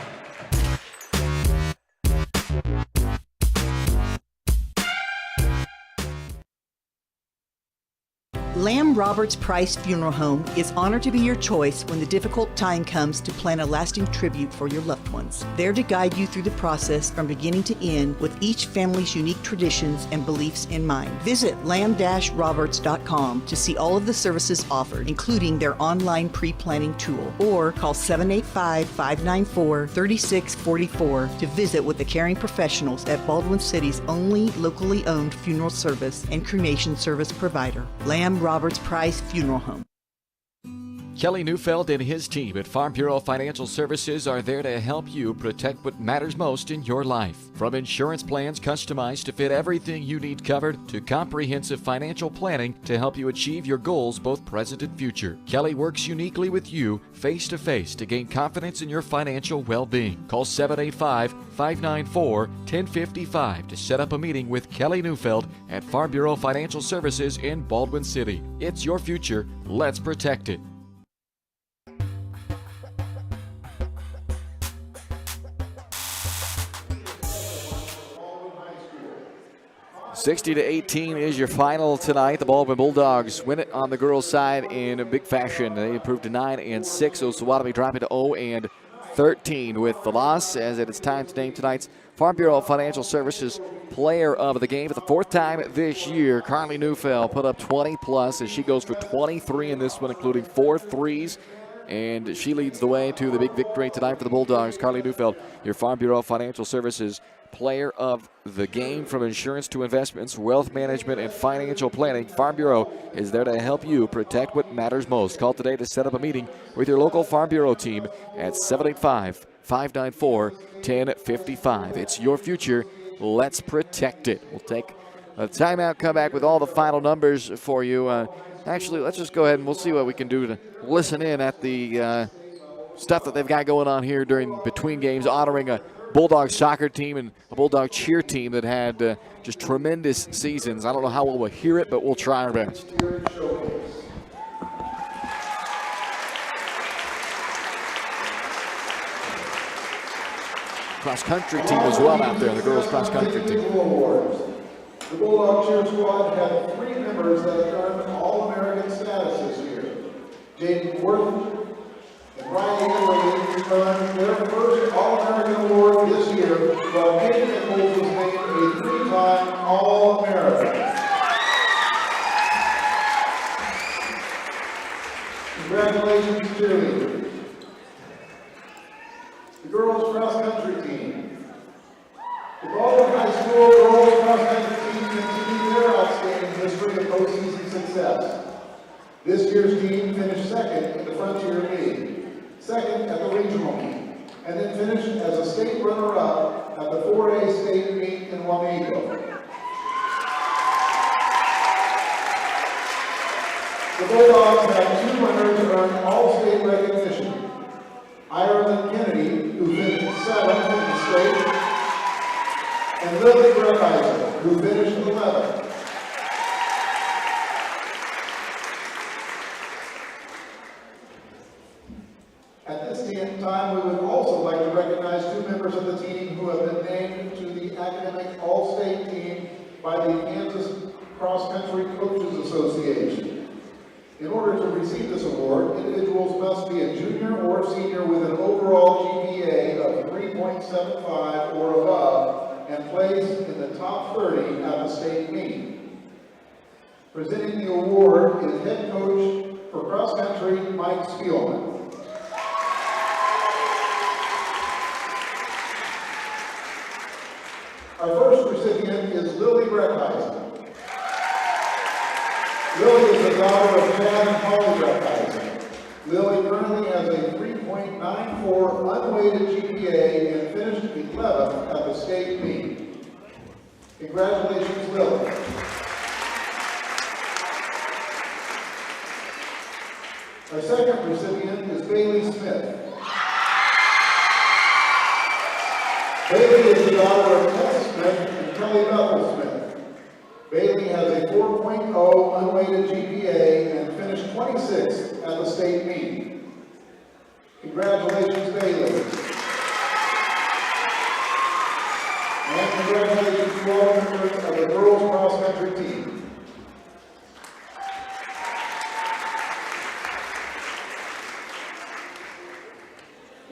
Lamb Roberts Price Funeral Home is honored to be your choice when the difficult time comes to plan a lasting tribute for your loved ones. There to guide you through the process from beginning to end with each family's unique traditions and beliefs in mind. Visit lamb-roberts.com to see all of the services offered, including their online pre-planning tool, or call 785-594-3644 to visit with the caring professionals at Baldwin City's only locally owned funeral service and cremation service provider, Lamb Roberts Price Funeral Home. Kelly Neufeld and his team at Farm Bureau Financial Services are there to help you protect what matters most in your life. From insurance plans customized to fit everything you need covered to comprehensive financial planning to help you achieve your goals both present and future. Kelly works uniquely with you face-to-face to gain confidence in your financial well-being. Call 785-594-1055 to set up a meeting with Kelly Neufeld at Farm Bureau Financial Services in Baldwin City. It's your future. Let's protect it. 60-18 is your final tonight. The Baldwin Bulldogs win it on the girls' side in a big fashion. They improved to 9-6. Osawatomie dropping to 0-13 with the loss, as it is time to name tonight's Farm Bureau Financial Services player of the game for the fourth time this year. Carly Neufeld put up 20-plus as she goes for 23 in this one, including 4 threes. And she leads the way to the big victory tonight for the Bulldogs. Carly Neufeld, your Farm Bureau Financial Services player of the game. From insurance to investments, wealth management, and financial planning, Farm Bureau is there to help you protect what matters most. Call today to set up a meeting with your local Farm Bureau team at 785-594-1055. It's your future. Let's protect it. We'll take a timeout, come back with all the final numbers for you. Actually, let's just go ahead and we'll see what we can do to listen in at the stuff that they've got going on here during between games, honoring a Bulldog soccer team and a Bulldog cheer team that had just tremendous seasons. I don't know how we'll hear it, but we'll try our best. Cross-country team as well out there, the girls' cross-country team. The Bulldog cheer squad had 3 members that earned All-American status this year. Jaden Worth and Ryan Italy earned their first All-American award this year, while Kate Nichols was named a 3-time All-American. Congratulations, cheerleaders. The girls' cross-country team. The Baldwin High School girls cross-country team continued their outstanding history of postseason success. This year's team finished second in the Frontier League, second at the regional meet, and then finished as a state runner-up at the 4A state meet in Wamego. The Bulldogs had 2 runners earn all-state recognition. Ireland Kennedy, who finished 7th in the state, and Lily Breckheisen, who finished 11th. At this time, we would also like to recognize 2 members of the team who have been named to the Academic All-State team by the Kansas Cross Country Coaches Association. In order to receive this award, individuals must be a junior or senior with an overall GPA of 3.75 or above and place in the top 30 at the state meet. Presenting the award is head coach for cross country, Mike Spielman. Our first recipient is Lily Breckheisen. Lily is the daughter of Chad and Holly Breckheisen. Lily currently has a 3.94 unweighted GPA and finished 11th at the state meet. Congratulations, Lily. Our second recipient is Bailey Smith. Bailey is the daughter of Tess Smith and Kelly Bethel Smith. Bailey has a 4.0 unweighted GPA and finished 26th at the state meet. Congratulations, Bailey. And congratulations to all members of the girls cross-country team.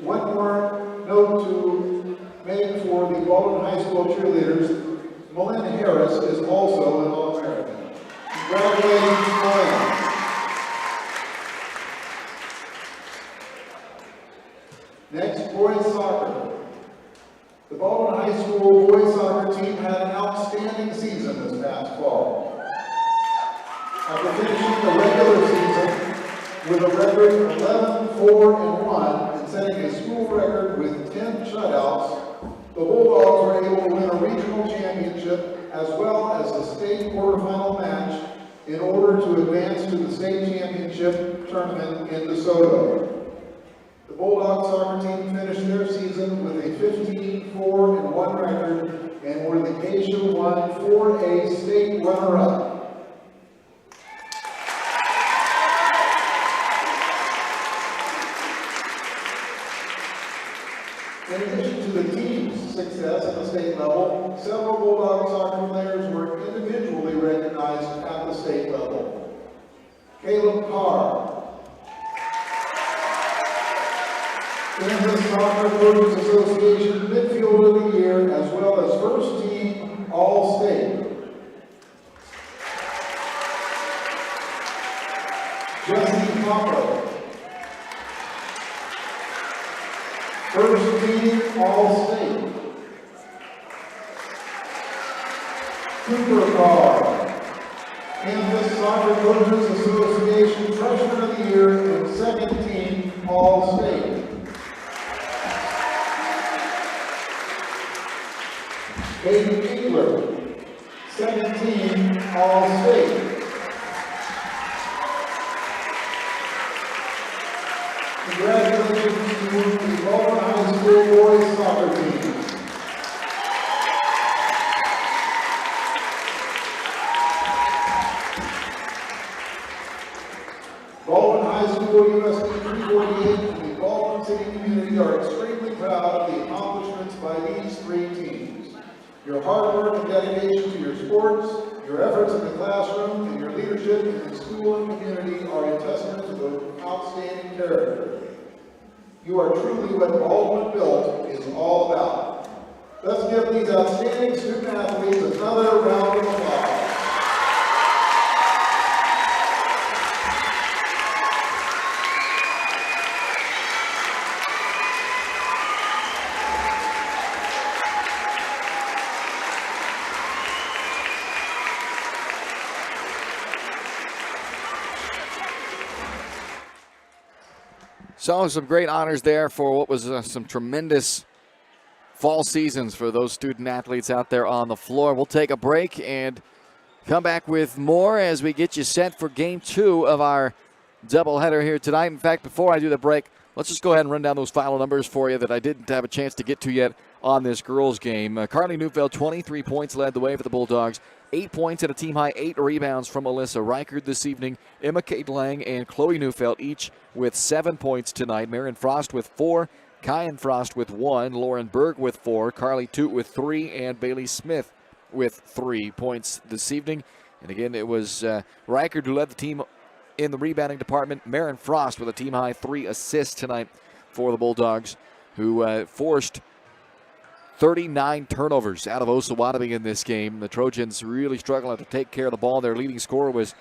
One more note to make for the Baldwin High School cheerleaders. Melinda Harris is also an All-American. Congratulations, Melinda. Next, boys soccer. The Baldwin High School boys soccer team had an outstanding season this past fall. After finishing the regular season with a record 11-4-1 and setting a school record with 10 shutouts, the Bulldogs were able to win a regional championship as well as the state quarterfinal match in order to advance to the state championship tournament in DeSoto. The Bulldog soccer team finished their season with a 15-4-1 record and were the Geisha 1 4A state runner-up. In addition to the team's success at the state level, several Bulldog soccer players were individually recognized at the state level. Caleb Carr, Kansas Soccer Coaches Association Midfielder of the Year, as well as First Team All-State. Jesse Hopper. First team All-State. Cooper Carr. Kansas Soccer Coaches Association Freshman of the Year and second team All-State. Hayden Eagler, second team All-State. Congratulations to the Baldwin High School boys soccer team. Baldwin High School USD 348 and the Baldwin City community are extremely proud of the accomplishments by these three teams. Your hard work and dedication to your sports, your efforts in the classroom, and your leadership in the school and community are a testament to the outstanding character. You are truly what Baldwin Built is all about. Let's give these outstanding student athletes another round of applause. So some great honors there for what was some tremendous fall seasons for those student athletes out there on the floor. We'll take a break and come back with more as we get you set for game 2 of our doubleheader here tonight. In fact, before I do the break, let's just go ahead and run down those final numbers for you that I didn't have a chance to get to yet on this girls game. Carly Neufeld, 23 points, led the way for the Bulldogs. 8 points and a team-high 8 rebounds from Alyssa Reichard this evening. Emma Kate Lang and Chloe Neufeld each with 7 points tonight. Marion Frost with 4, Kyan Frost with 1, Lauren Berg with 4, Carly Toot with 3, and Bailey Smith with 3 points this evening. And again, it was Reichard who led the team in the rebounding department. Marion Frost with a team-high 3 assists tonight for the Bulldogs, who forced 39 turnovers out of Osawatomie in this game. The Trojans really struggling to take care of the ball. Their leading scorer was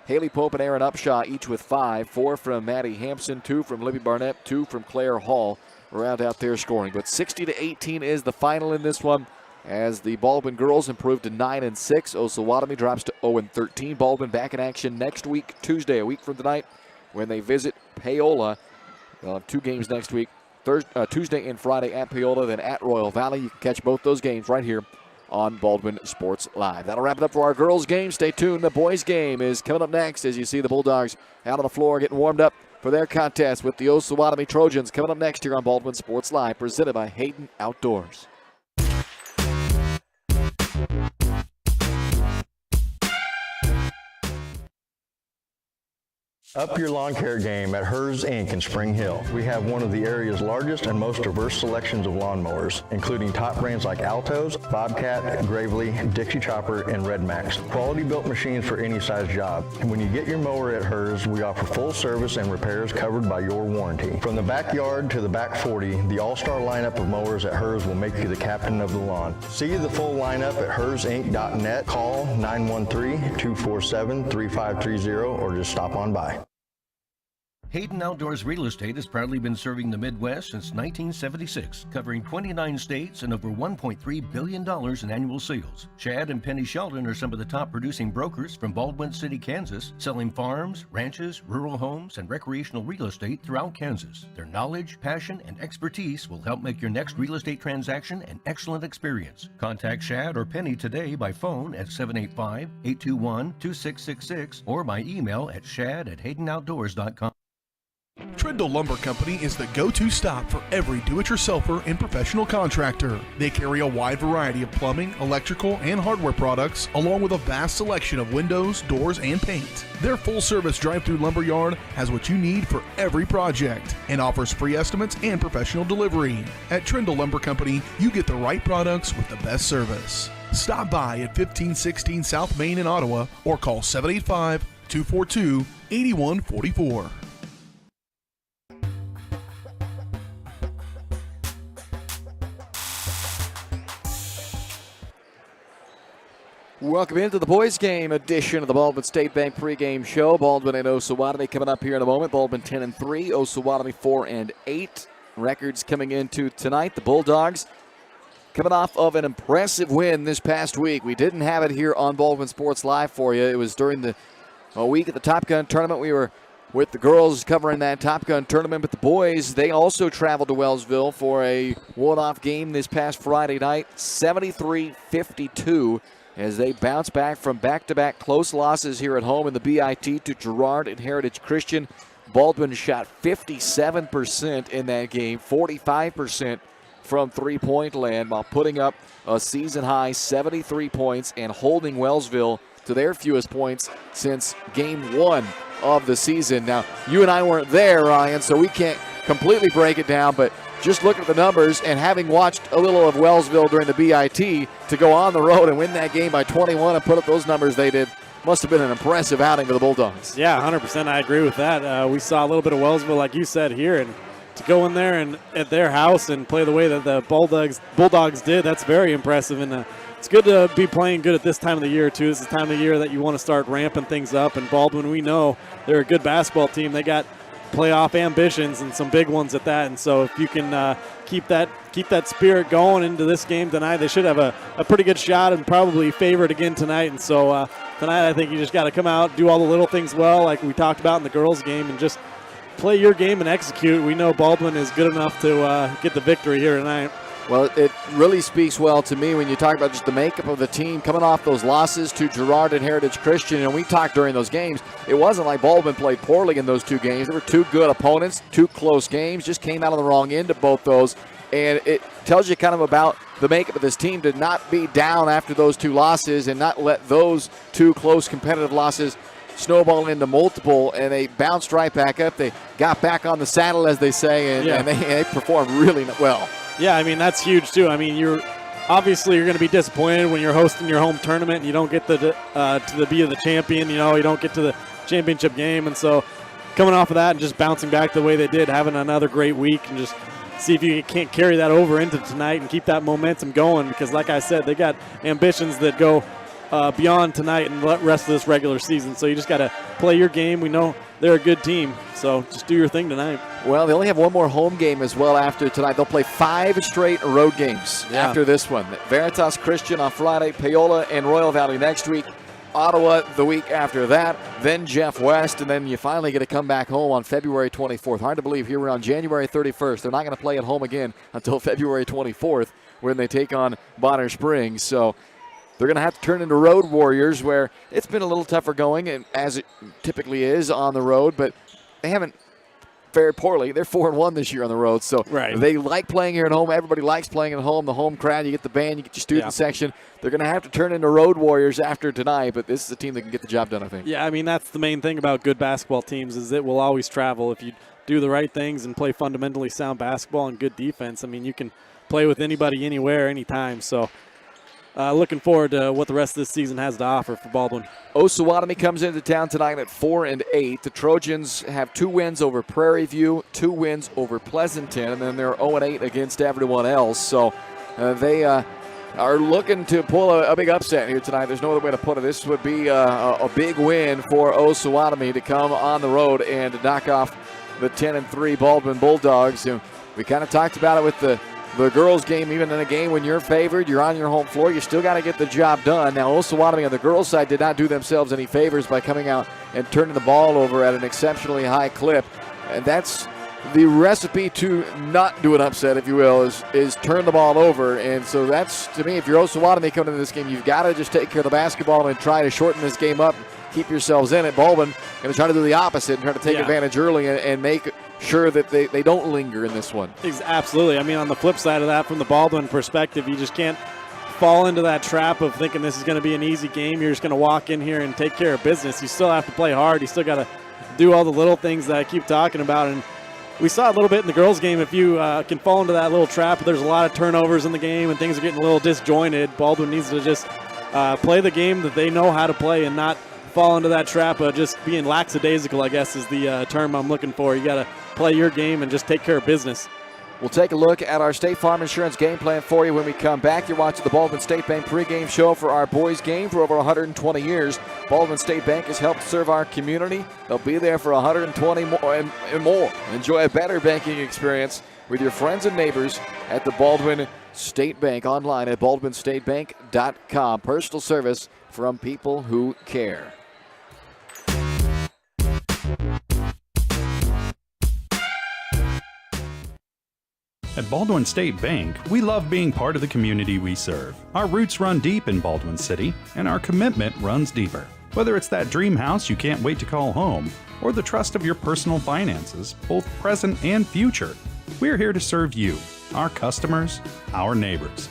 Haley Pope and Aaron Upshaw, each with 5. 4 from Maddie Hampson, 2 from Libby Barnett, 2 from Claire Hall, round out their scoring. But 60-18 is the final in this one, as the Baldwin girls improved to 9-6. Osawatomie drops to 0-13. Baldwin back in action next week, Tuesday, a week from tonight, when they visit Paola. They'll have 2 games next week. Tuesday and Friday at Paola, then at Royal Valley. You can catch both those games right here on Baldwin Sports Live. That'll wrap it up for our girls' game. Stay tuned. The boys' game is coming up next as you see the Bulldogs out on the floor getting warmed up for their contest with the Osawatomie Trojans. Coming up next here on Baldwin Sports Live, presented by Hayden Outdoors. Up your lawn care game at Hers Inc. in Spring Hill. We have one of the area's largest and most diverse selections of lawnmowers, including top brands like Altos, Bobcat, Gravely, Dixie Chopper, and Red Max. Quality built machines for any size job. When you get your mower at Hers, we offer full service and repairs covered by your warranty. From the backyard to the back 40, the all-star lineup of mowers at Hers will make you the captain of the lawn. See the full lineup at hersinc.net. Call 913-247-3530 or just stop on by. Hayden Outdoors Real Estate has proudly been serving the Midwest since 1976, covering 29 states and over $1.3 billion in annual sales. Chad and Penny Sheldon are some of the top producing brokers from Baldwin City, Kansas, selling farms, ranches, rural homes, and recreational real estate throughout Kansas. Their knowledge, passion, and expertise will help make your next real estate transaction an excellent experience. Contact Chad or Penny today by phone at 785-821-2666 or by email at shad@haydenoutdoors.com. Trindle Lumber Company is the go-to stop for every do-it-yourselfer and professional contractor. They carry a wide variety of plumbing, electrical, and hardware products, along with a vast selection of windows, doors, and paint. Their full-service drive-through lumber yard has what you need for every project and offers free estimates and professional delivery. At Trindle Lumber Company, you get the right products with the best service. Stop by at 1516 South Main in Ottawa or call 785-242-8144. Welcome into the boys' game edition of the Baldwin State Bank pregame show. Baldwin and Osawatomie coming up here in a moment. Baldwin 10-3, Osawatomie 4-8. Records coming into tonight. The Bulldogs coming off of an impressive win this past week. We didn't have it here on Baldwin Sports Live for you. It was during the week at the Top Gun tournament. We were with the girls covering that Top Gun tournament, but the boys, they also traveled to Wellsville for a one-off game this past Friday night, 73-52, as they bounce back from back-to-back close losses here at home in the BIT to Girard and Heritage Christian. Baldwin shot 57% in that game, 45% from three-point land, while putting up a season-high 73 points and holding Wellsville to their fewest points since game one of the season. Now, you and I weren't there, Ryan, so we can't completely break it down, but just looking at the numbers and having watched a little of Wellsville during the BIT, to go on the road and win that game by 21 and put up those numbers they did, must have been an impressive outing for the Bulldogs. Yeah, 100%. I agree with that. We saw a little bit of Wellsville, like you said, here, and to go in there and at their house and play the way that the Bulldogs did, that's very impressive. And it's good to be playing good at this time of the year, too. This is the time of the year that you want to start ramping things up. And Baldwin, we know they're a good basketball team. They got playoff ambitions and some big ones at that. And so if you can keep that spirit going into this game tonight, they should have a pretty good shot and probably favored again tonight. And so tonight I think you just got to come out, do all the little things well, like we talked about in the girls' game, and just play your game and execute. We know Baldwin is good enough to get the victory here tonight. Well, it really speaks well to me when you talk about just the makeup of the team coming off those losses to Girard and Heritage Christian. And we talked during those games, it wasn't like Baldwin played poorly in those two games. There were two good opponents, two close games, just came out on the wrong end of both those. And it tells you kind of about the makeup of this team to not be down after those two losses and not let those two close competitive losses snowball into multiple, and they bounced right back up. They got back on the saddle, as they say, and they performed really well. Yeah, I mean, that's huge, too. I mean, you're going to be disappointed when you're hosting your home tournament and you don't get to be the champion. You don't get to the championship game. And so coming off of that and just bouncing back the way they did, having another great week, and just see if you can't carry that over into tonight and keep that momentum going, because like I said, they got ambitions that go beyond tonight and the rest of this regular season. So you just got to play your game. We know they're a good team, so just do your thing tonight. Well, they only have one more home game as well after tonight. They'll play 5 straight road games after this one. Veritas Christian on Friday, Paola and Royal Valley next week, Ottawa the week after that, then Jeff West, and then you finally get to come back home on February 24th. Hard to believe here we're on January 31st. They're not going to play at home again until February 24th when they take on Bonner Springs. So they're going to have to turn into road warriors, where it's been a little tougher going, and as it typically is on the road, but they haven't fared poorly. They're 4-1 this year on the road, so they like playing here at home. Everybody likes playing at home. The home crowd, you get the band, you get your student section. They're going to have to turn into road warriors after tonight, but this is a team that can get the job done, I think. Yeah, I mean, that's the main thing about good basketball teams, is it will always travel. If you do the right things and play fundamentally sound basketball and good defense, I mean, you can play with anybody, anywhere, anytime. So looking forward to what the rest of this season has to offer for Baldwin. Osawatomie comes into town tonight at 4-8. The Trojans have 2 wins over Prairie View, 2 wins over Pleasanton, and then they're 0-8 against everyone else. So they are looking to pull a big upset here tonight. There's no other way to put it. This would be a big win for Osawatomie to come on the road and to knock off the 10-3 Baldwin Bulldogs. And we kind of talked about it with the girls' game. Even in a game when you're favored, you're on your home floor, you still got to get the job done. Now, Osawatomie on the girls' side did not do themselves any favors by coming out and turning the ball over at an exceptionally high clip. And that's the recipe to not do an upset, if you will, is turn the ball over. And so that's, to me, if you're Osawatomie coming into this game, you've got to just take care of the basketball and try to shorten this game up, keep yourselves in it. Baldwin going to try to do the opposite and try to take advantage early and make sure that they don't linger in this one. Absolutely. I mean, on the flip side of that, from the Baldwin perspective, you just can't fall into that trap of thinking this is going to be an easy game. You're just going to walk in here and take care of business. You still have to play hard. You still got to do all the little things that I keep talking about. And we saw a little bit in the girls' game. If you can fall into that little trap, there's a lot of turnovers in the game and things are getting a little disjointed. Baldwin needs to just play the game that they know how to play and not fall into that trap of just being lackadaisical, I guess is the term I'm looking for. You got to play your game and just take care of business. We'll take a look at our State Farm Insurance game plan for you when we come back. You're watching the Baldwin State Bank pregame show for our boys game for over 120 years. Baldwin State Bank has helped serve our community. They'll be there for 120 more and more. Enjoy a better banking experience with your friends and neighbors at the Baldwin State Bank, online at baldwinstatebank.com. Personal service from people who care. At Baldwin State Bank, we love being part of the community we serve. Our roots run deep in Baldwin City, and our commitment runs deeper. Whether it's that dream house you can't wait to call home, or the trust of your personal finances, both present and future, we're here to serve you, our customers, our neighbors.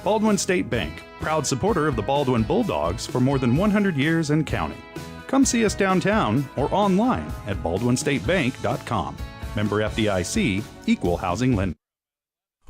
Baldwin State Bank, proud supporter of the Baldwin Bulldogs for more than 100 years and counting. Come see us downtown or online at baldwinstatebank.com. Member FDIC, Equal Housing Lender.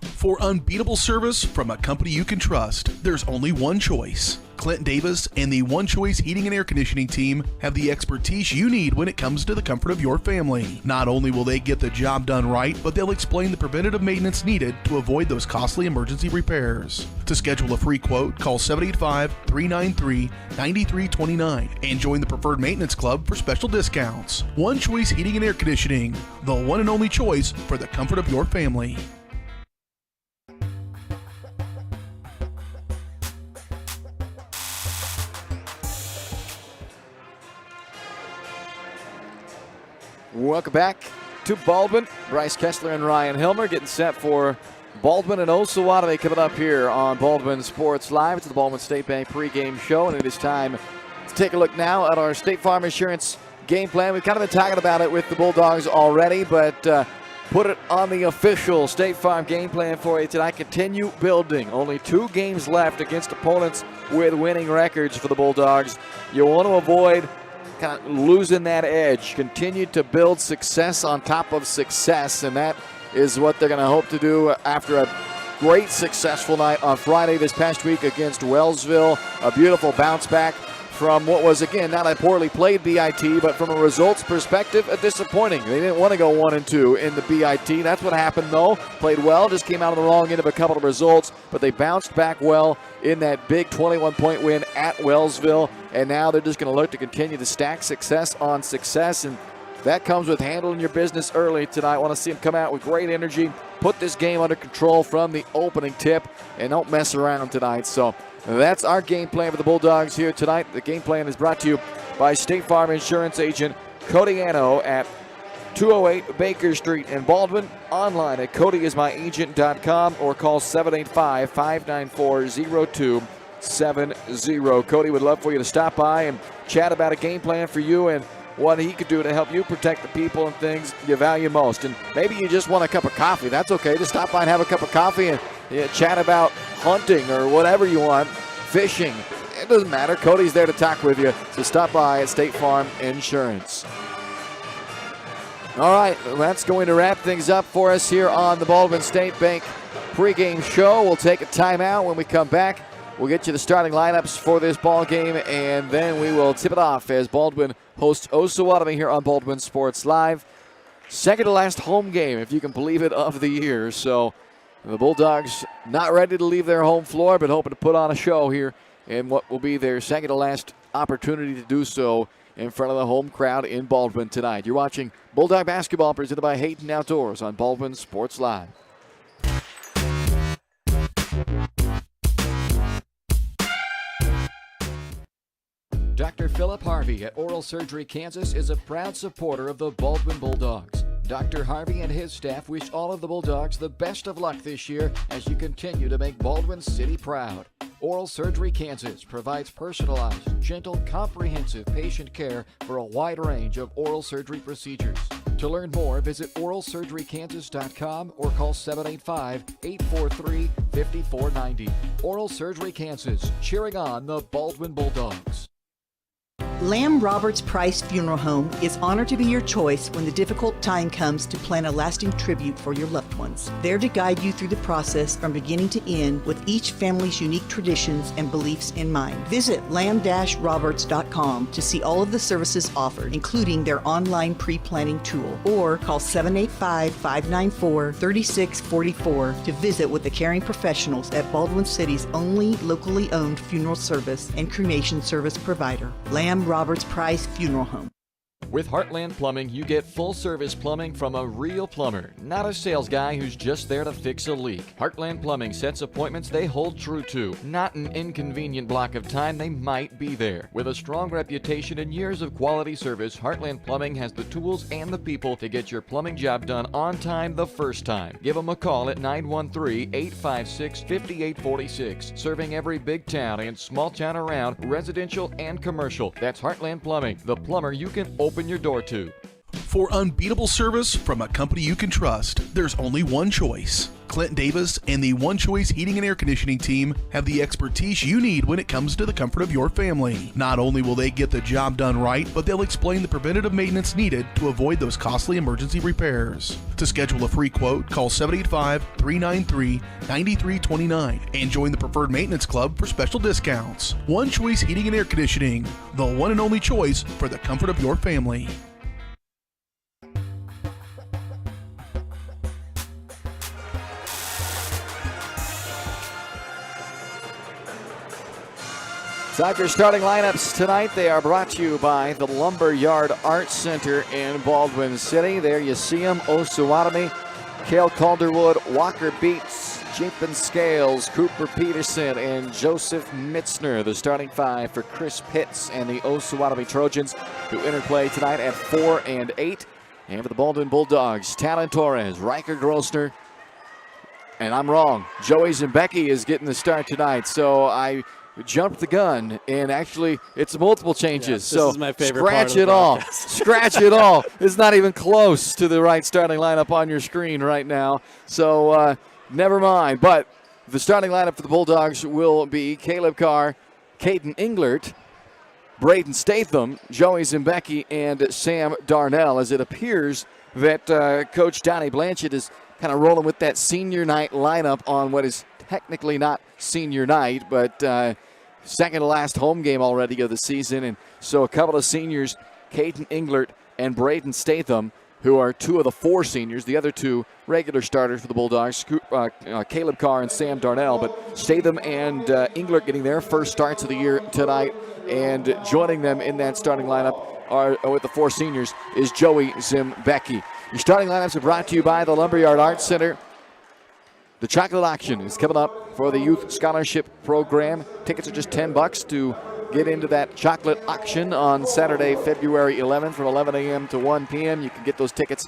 For unbeatable service from a company you can trust, there's only one choice. Clint Davis and the One Choice Heating and Air Conditioning team have the expertise you need when it comes to the comfort of your family. Not only will they get the job done right, but they'll explain the preventative maintenance needed to avoid those costly emergency repairs. To schedule a free quote, call 785-393-9329 and join the Preferred Maintenance Club for special discounts. One Choice Heating and Air Conditioning, the one and only choice for the comfort of your family. Welcome back to Baldwin. Bryce Kessler and Ryan Hilmer getting set for Baldwin and Osawatomie coming up here on Baldwin Sports Live. It's the Baldwin State Bank pregame show, and it is time to take a look now at our State Farm Insurance game plan. We've kind of been talking about it with the Bulldogs already, but put it on the official State Farm game plan for you tonight. Continue building. Only 2 games left against opponents with winning records for the Bulldogs. You want to avoid kind of losing that edge. Continue to build success on top of success, and that is what they're going to hope to do after a great successful night on Friday this past week against Wellsville. A beautiful bounce back from what was, again, not a poorly played BIT, but from a results perspective, a disappointing. They didn't want to go 1-2 in the BIT. That's what happened, though. Played well, just came out on the wrong end of a couple of results, but they bounced back well in that big 21-point win at Wellsville, and now they're just going to look to continue to stack success on success, and that comes with handling your business early tonight. I want to see them come out with great energy, put this game under control from the opening tip, and don't mess around tonight. So that's our game plan for the Bulldogs here tonight. The game plan is brought to you by State Farm Insurance Agent Cody Anno at 208 Baker Street in Baldwin. Online at codyismyagent.com or call 785-594-0270. Cody would love for you to stop by and chat about a game plan for you and what he could do to help you protect the people and things you value most. And maybe you just want a cup of coffee. That's okay. Just stop by and have a cup of coffee and chat about hunting or whatever you want, fishing. It doesn't matter. Cody's there to talk with you. So stop by at State Farm Insurance. All right, that's going to wrap things up for us here on the Baldwin State Bank pregame show. We'll take a timeout. When we come back, we'll get you the starting lineups for this ball game, and then we will tip it off as Baldwin hosts Osawatomie here on Baldwin Sports Live. Second to last home game, if you can believe it, of the year. So the Bulldogs not ready to leave their home floor, but hoping to put on a show here in what will be their second to last opportunity to do so in front of the home crowd in Baldwin tonight. You're watching Bulldog Basketball presented by Hayden Outdoors on Baldwin Sports Live. Dr. Philip Harvey at Oral Surgery Kansas is a proud supporter of the Baldwin Bulldogs. Dr. Harvey and his staff wish all of the Bulldogs the best of luck this year as you continue to make Baldwin City proud. Oral Surgery Kansas provides personalized, gentle, comprehensive patient care for a wide range of oral surgery procedures. To learn more, visit oralsurgerykansas.com or call 785-843-5490. Oral Surgery Kansas, cheering on the Baldwin Bulldogs. Lamb Roberts Price Funeral Home is honored to be your choice when the difficult time comes to plan a lasting tribute for your loved ones. There to guide you through the process from beginning to end with each family's unique traditions and beliefs in mind. Visit lamb-roberts.com to see all of the services offered, including their online pre-planning tool, or call 785-594-3644 to visit with the caring professionals at Baldwin City's only locally owned funeral service and cremation service provider, Lamb Roberts Price Funeral Home. With Heartland Plumbing, you get full-service plumbing from a real plumber, not a sales guy who's just there to fix a leak. Heartland Plumbing sets appointments they hold true to, not an inconvenient block of time they might be there. With a strong reputation and years of quality service, Heartland Plumbing has the tools and the people to get your plumbing job done on time the first time. Give them a call at 913-856-5846, serving every big town and small town around, residential and commercial. That's Heartland Plumbing, the plumber you can open your door to. For unbeatable service from a company you can trust, there's only one choice. Clint Davis and the One Choice Heating and Air Conditioning team have the expertise you need when it comes to the comfort of your family. Not only will they get the job done right, but they'll explain the preventative maintenance needed to avoid those costly emergency repairs. To schedule a free quote, call 785-393-9329 and join the Preferred Maintenance Club for special discounts. One Choice Heating and Air Conditioning, the one and only choice for the comfort of your family. Soccer starting lineups tonight. They are brought to you by the Lumberyard Arts Center in Baldwin City. There you see them: Osawatomie, Cale Calderwood, Walker Beats, Japin Scales, Cooper Peterson, and Joseph Mitzner. The starting five for Chris Pitts and the Osawatomie Trojans, who interplay tonight at 4 and 8. And for the Baldwin Bulldogs, Talon Torres, Riker Grossner, and I'm wrong, Joey Zembecki is getting the start tonight. So I jumped the gun, and actually it's multiple changes. This so is my favorite scratch part of it the all. broadcast. Scratch it all. It's not even close to the right starting lineup on your screen right now. So never mind. But the starting lineup for the Bulldogs will be Caleb Carr, Caden Englert, Braden Statham, Joey Zembecki, and Sam Darnell, as it appears that Coach Donnie Blanchett is kind of rolling with that senior night lineup on what is technically not senior night, but second to last home game already of the season. And so a couple of seniors, Caden Englert and Braden Statham, who are two of the four seniors. The other two regular starters for the Bulldogs, Caleb Carr and Sam Darnell. But Statham and Englert getting their first starts of the year tonight, and joining them in that starting lineup are with the four seniors is Joey Zembecki. Your starting lineups are brought to you by the Lumberyard Arts Center. The chocolate auction is coming up for the Youth Scholarship Program. Tickets are just $10 to get into that chocolate auction on Saturday, February 11th from 11 a.m. to 1 p.m. You can get those tickets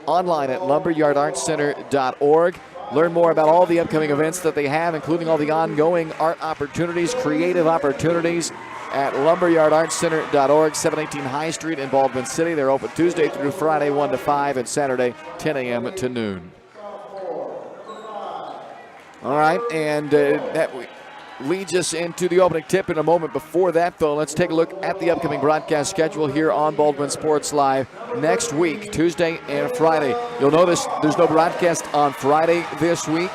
online at lumberyardartscenter.org. Learn more about all the upcoming events that they have, including all the ongoing art opportunities, creative opportunities at lumberyardartscenter.org, 718 High Street in Baldwin City. They're open Tuesday through Friday, 1 to 5, and Saturday, 10 a.m. to noon. All right, and that leads us into the opening tip in a moment. Before that, though, let's take a look at the upcoming broadcast schedule here on Baldwin Sports Live next week, Tuesday and Friday. You'll notice there's no broadcast on Friday this week.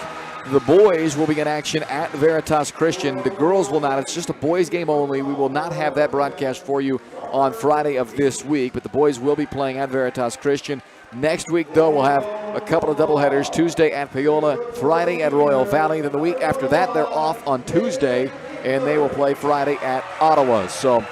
The boys will be in action at Veritas Christian. The girls will not. It's just a boys game only. We will not have that broadcast for you on Friday of this week, but the boys will be playing at Veritas Christian. Next week, though, we'll have a couple of doubleheaders, Tuesday at Paola, Friday at Royal Valley. Then the week after that, they're off on Tuesday, and they will play Friday at Ottawa. So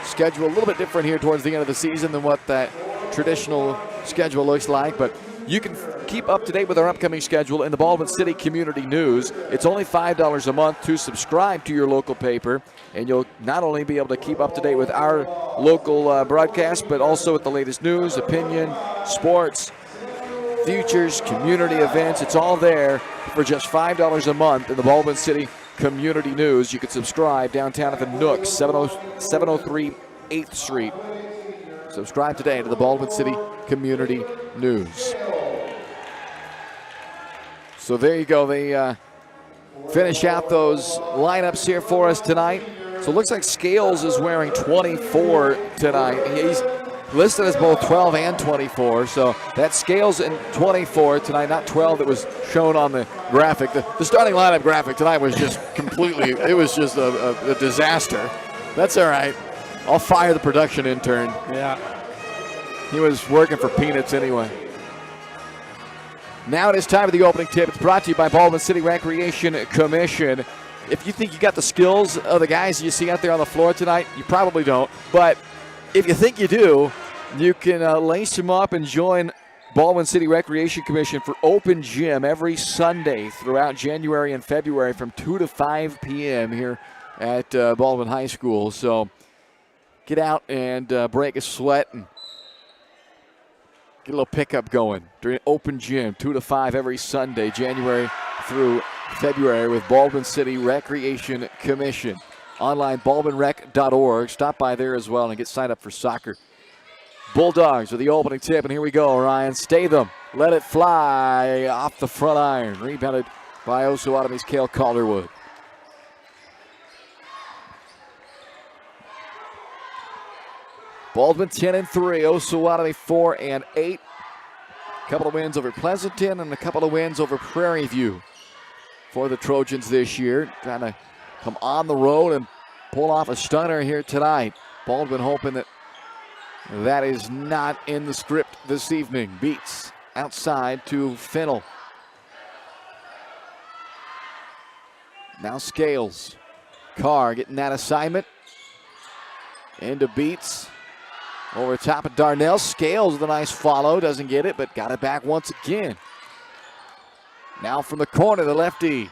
schedule a little bit different here towards the end of the season than what that traditional schedule looks like, but you can keep up to date with our upcoming schedule in the Baldwin City Community News. It's only $5 a month to subscribe to your local paper, and you'll not only be able to keep up to date with our local broadcast, but also with the latest news, opinion, sports, futures, community events. It's all there for just $5 a month in the Baldwin City Community News. You can subscribe downtown at the Nook, 703 8th Street. Subscribe today to the Baldwin City Community News. So there you go. They finish out those lineups here for us tonight. So it looks like Scales is wearing 24 tonight. He's listed as both 12 and 24, so that's Scales in 24 tonight, not 12 that was shown on the graphic. The starting lineup graphic tonight was just completely, it was just a disaster. That's all right. I'll fire the production intern. Yeah. He was working for peanuts anyway. Now it is time for the opening tip. It's brought to you by Baldwin City Recreation Commission. If you think you got the skills of the guys you see out there on the floor tonight, you probably don't. But if you think you do, you can lace them up and join Baldwin City Recreation Commission for open gym every Sunday throughout January and February from 2 to 5 p.m. here at Baldwin High School. So get out and break a sweat and get a little pickup going during open gym, 2 to 5 every Sunday, January through February with Baldwin City Recreation Commission. Online, baldwinrec.org. Stop by there as well and get signed up for soccer. Bulldogs with the opening tip, and here we go, Ryan. Stay them. Let it fly off the front iron. Rebounded by Osawatomie's Cale Calderwood. Baldwin 10-3, Osawatomie 4-8. A couple of wins over Pleasanton and a couple of wins over Prairie View for the Trojans this year. Trying to come on the road and pull off a stunner here tonight. Baldwin hoping that that is not in the script this evening. Beats outside to Fennell. Now Scales. Carr getting that assignment. Into Beats. Over top of Darnell. Scales with a nice follow. Doesn't get it, but got it back once again. Now from the corner, the lefty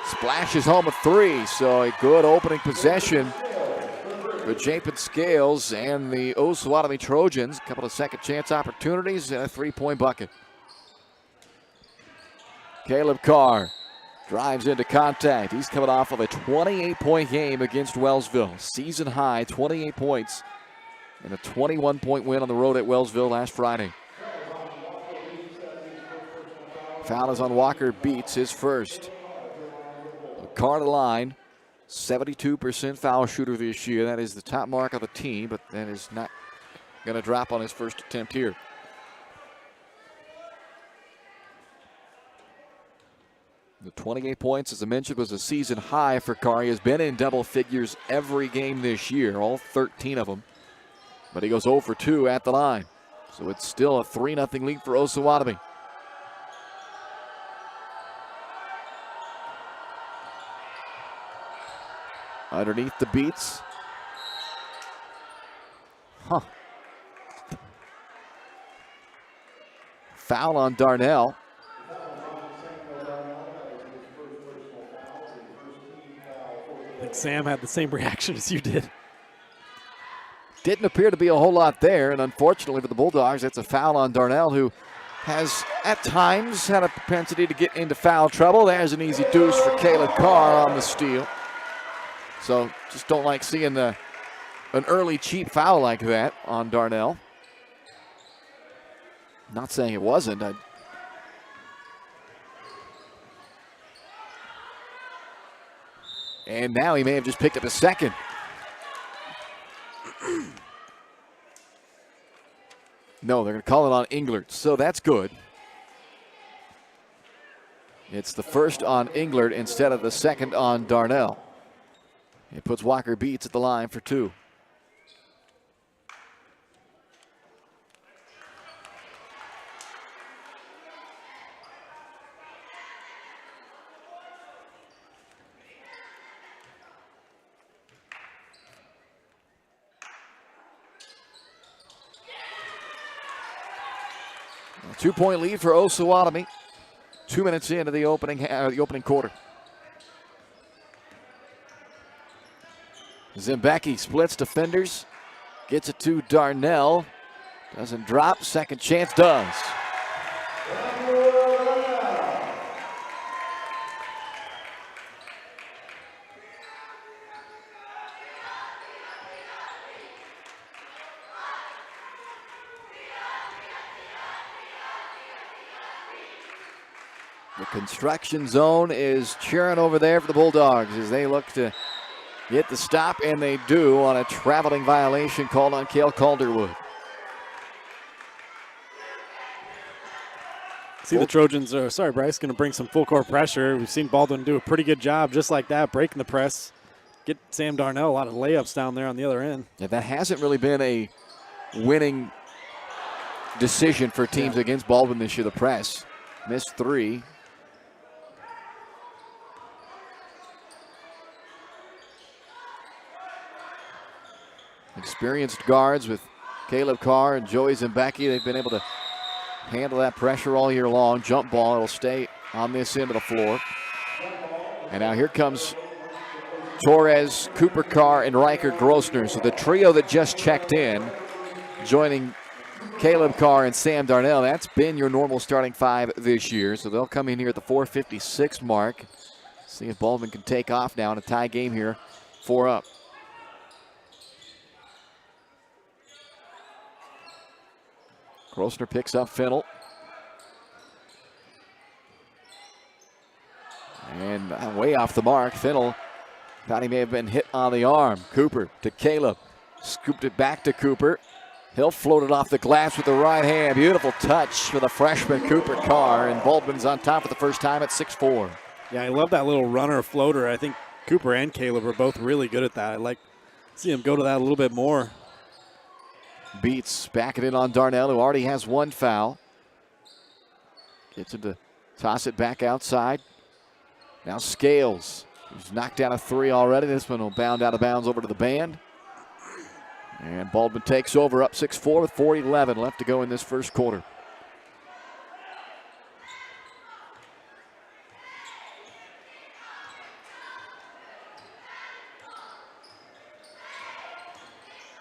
splashes home a three. So a good opening possession for Japin Scales and the Osawatomie Trojans. A couple of second chance opportunities and a three-point bucket. Caleb Carr drives into contact. He's coming off of a 28-point game against Wellsville. Season high, 28 points. And a 21-point win on the road at Wellsville last Friday. Foul is on Walker Beats, his first. Carr to line, 72% foul shooter this year. That is the top mark of the team, but that is not going to drop on his first attempt here. The 28 points, as I mentioned, was a season high for Carr. He has been in double figures every game this year, all 13 of them. But he goes 0 for 2 at the line. So it's still a 3-0 lead for Osawatomie. Underneath the Beats. Foul on Darnell. I think Sam had the same reaction as you did. Didn't appear to be a whole lot there, and unfortunately for the Bulldogs, it's a foul on Darnell, who has at times had a propensity to get into foul trouble. There's an easy deuce for Caleb Carr on the steal. So just don't like seeing an early cheap foul like that on Darnell. Not saying it wasn't. And now he may have just picked up a second. No, they're going to call it on Englert, so that's good. It's the first on Englert instead of the second on Darnell. It puts Walker Beats at the line for two. A 2-point lead for Osawatomie. 2 minutes into the opening quarter. Zimbecki splits defenders, gets it to Darnell. Doesn't drop, second chance does. The construction zone is cheering over there for the Bulldogs as they look to get the stop, and they do on a traveling violation called on Cale Calderwood. See, the Trojans are, sorry, Bryce, going to bring some full court pressure. We've seen Baldwin do a pretty good job just like that, breaking the press. Get Sam Darnell a lot of layups down there on the other end. Yeah, that hasn't really been a winning decision for teams against Baldwin this year, the press. Missed 3. Experienced guards with Caleb Carr and Joey Zembecki. They've been able to handle that pressure all year long. Jump ball, it'll stay on this end of the floor. And now here comes Torres, Cooper Carr, and Riker Grossner. So the trio that just checked in, joining Caleb Carr and Sam Darnell. That's been your normal starting 5 this year. So they'll come in here at the 4:56 mark. See if Baldwin can take off now in a tie game here. 4 up. Grossner picks up Fennell. And way off the mark. Fennell thought he may have been hit on the arm. Cooper to Caleb. Scooped it back to Cooper. He'll float it off the glass with the right hand. Beautiful touch for the freshman Cooper Carr. And Baldwin's on top for the first time at 6'4". Yeah, I love that little runner floater. I think Cooper and Caleb are both really good at that. I like to see him go to that a little bit more. Beats back it in on Darnell, who already has 1 foul. Gets him to toss it back outside. Now Scales, who's knocked down a 3 already. This one will bound out of bounds over to the band. And Baldwin takes over up 6-4 with 4:11 left to go in this first quarter.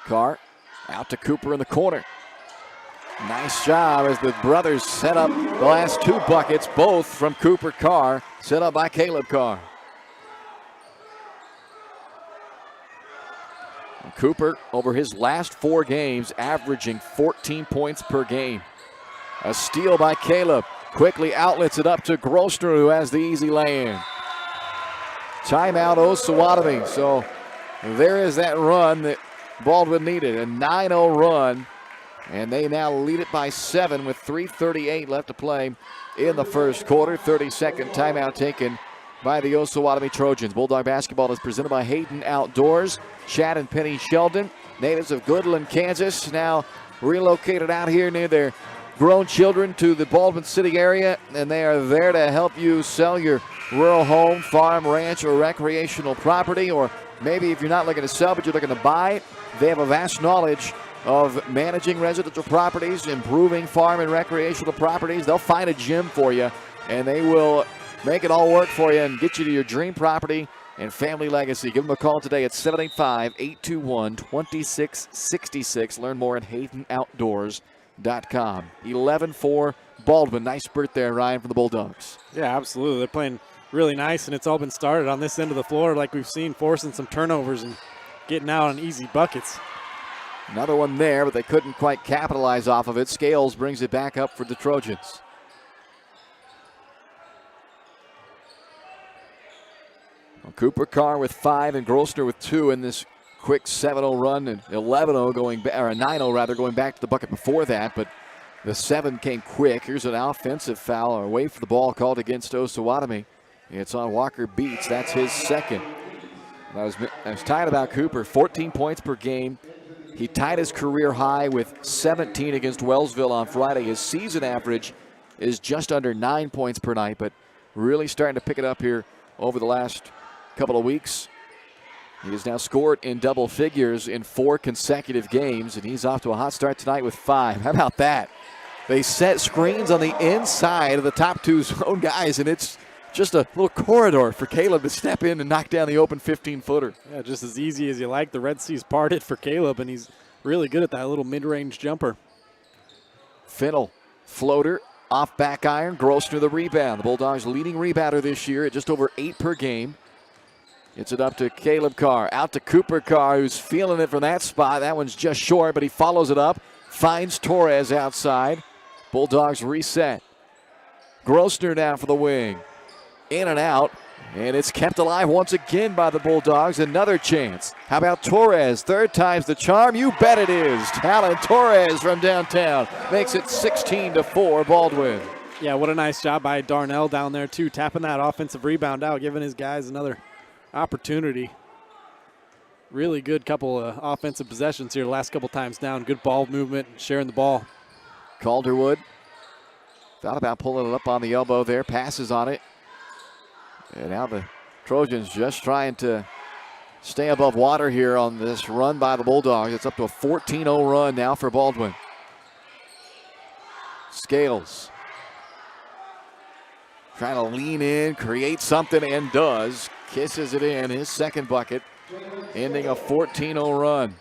Carr out to Cooper in the corner. Nice job as the brothers set up the last 2 buckets, both from Cooper Carr, set up by Caleb Carr. And Cooper, over his last 4 games, averaging 14 points per game. A steal by Caleb. Quickly outlets it up to Grossner, who has the easy lay-in. Timeout Osawatomie. So there is that run that Baldwin needed, a 9-0 run, and they now lead it by 7 with 3:38 left to play in the first quarter. 30-second timeout taken by the Osawatomie Trojans. Bulldog basketball is presented by Hayden Outdoors. Chad and Penny Sheldon, natives of Goodland, Kansas, now relocated out here near their grown children to the Baldwin City area, and they are there to help you sell your rural home, farm, ranch, or recreational property, or maybe if you're not looking to sell but you're looking to buy. They have a vast knowledge of managing residential properties, improving farm and recreational properties. They'll find a gym for you, and they will make it all work for you and get you to your dream property and family legacy. Give them a call today at 785-821-2666. Learn more at HaydenOutdoors.com. 11-4 Baldwin. Nice spurt there, Ryan, from the Bulldogs. Yeah, absolutely. They're playing really nice, and it's all been started on this end of the floor like we've seen, forcing some turnovers and getting out on easy buckets. Another one there, but they couldn't quite capitalize off of it. Scales brings it back up for the Trojans. Well, Cooper Carr with 5 and Grossner with 2 in this quick 7-0 run, and 11-0 going back, or a 9-0 rather, going back to the bucket before that, but the 7 came quick. Here's an offensive foul away for the ball called against Osawatomie. It's on Walker Beats. That's his second. I was tight about Cooper. 14 points per game. He tied his career high with 17 against Wellsville on Friday. His season average is just under 9 points per night, but really starting to pick it up here over the last couple of weeks. He has now scored in double figures in 4 consecutive games, and he's off to a hot start tonight with 5. How about that? They set screens on the inside of the top 2 zone guys, and it's just a little corridor for Caleb to step in and knock down the open 15-footer. Yeah, just as easy as you like. The Red Sea's parted for Caleb, and he's really good at that little mid-range jumper. Fennell, floater, off back iron, Grossner the rebound. The Bulldogs leading rebounder this year at just over 8 per game. Gets it up to Caleb Carr, out to Cooper Carr, who's feeling it from that spot. That one's just short, but he follows it up, finds Torres outside. Bulldogs reset. Grossner down for the wing. In and out. And it's kept alive once again by the Bulldogs. Another chance. How about Torres? Third time's the charm. You bet it is. Talon Torres from downtown makes it 16-4 Baldwin. Yeah, what a nice job by Darnell down there, too, tapping that offensive rebound out, giving his guys another opportunity. Really good couple of offensive possessions here the last couple times down. Good ball movement, sharing the ball. Calderwood thought about pulling it up on the elbow there, passes on it. And now the Trojans just trying to stay above water here on this run by the Bulldogs. It's up to a 14-0 run now for Baldwin. Scales trying to lean in, create something, and does. Kisses it in, his second bucket, ending a 14-0 run.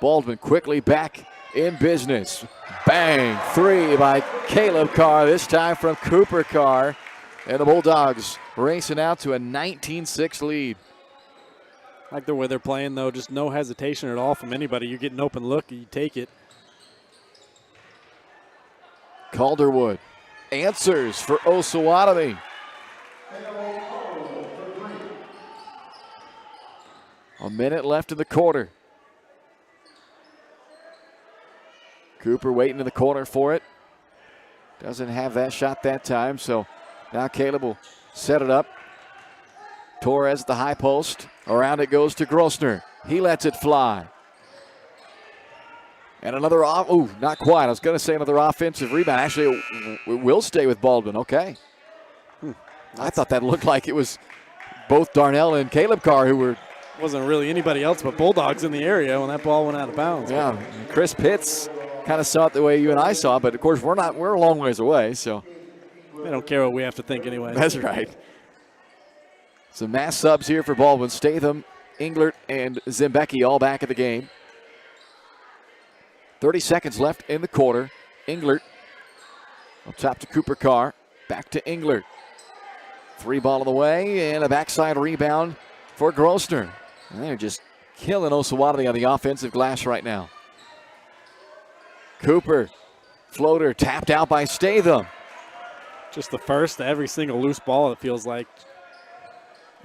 Baldwin quickly back in business. Bang, three by Caleb Carr, this time from Cooper Carr. And the Bulldogs racing out to a 19-6 lead. I like the way they're playing, though. Just no hesitation at all from anybody. You get an open look, you take it. Calderwood answers for Osawatomie. A minute left in the quarter. Cooper waiting in the corner for it. Doesn't have that shot that time, so now Caleb will set it up. Torres at the high post. Around it goes to Grossner. He lets it fly. And another off. Ooh, not quite. I was going to say another offensive rebound. Actually, it will stay with Baldwin. Okay. I thought that looked like it was both Darnell and Caleb Carr who were. Wasn't really anybody else but Bulldogs in the area when that ball went out of bounds. Yeah, Chris Pitts kind of saw it the way you and I saw it, but of course we're a long ways away, so. They don't care what we have to think anyway. That's right. Some mass subs here for Baldwin. Statham, Englert, and Zimbecki all back at the game. 30 seconds left in the quarter. Englert up top to Cooper Carr. Back to Englert. Three ball on the way, and a backside rebound for Grossner. And they're just killing Osawatomie on the offensive glass right now. Cooper, floater tapped out by Statham. Just the first to every single loose ball, it feels like.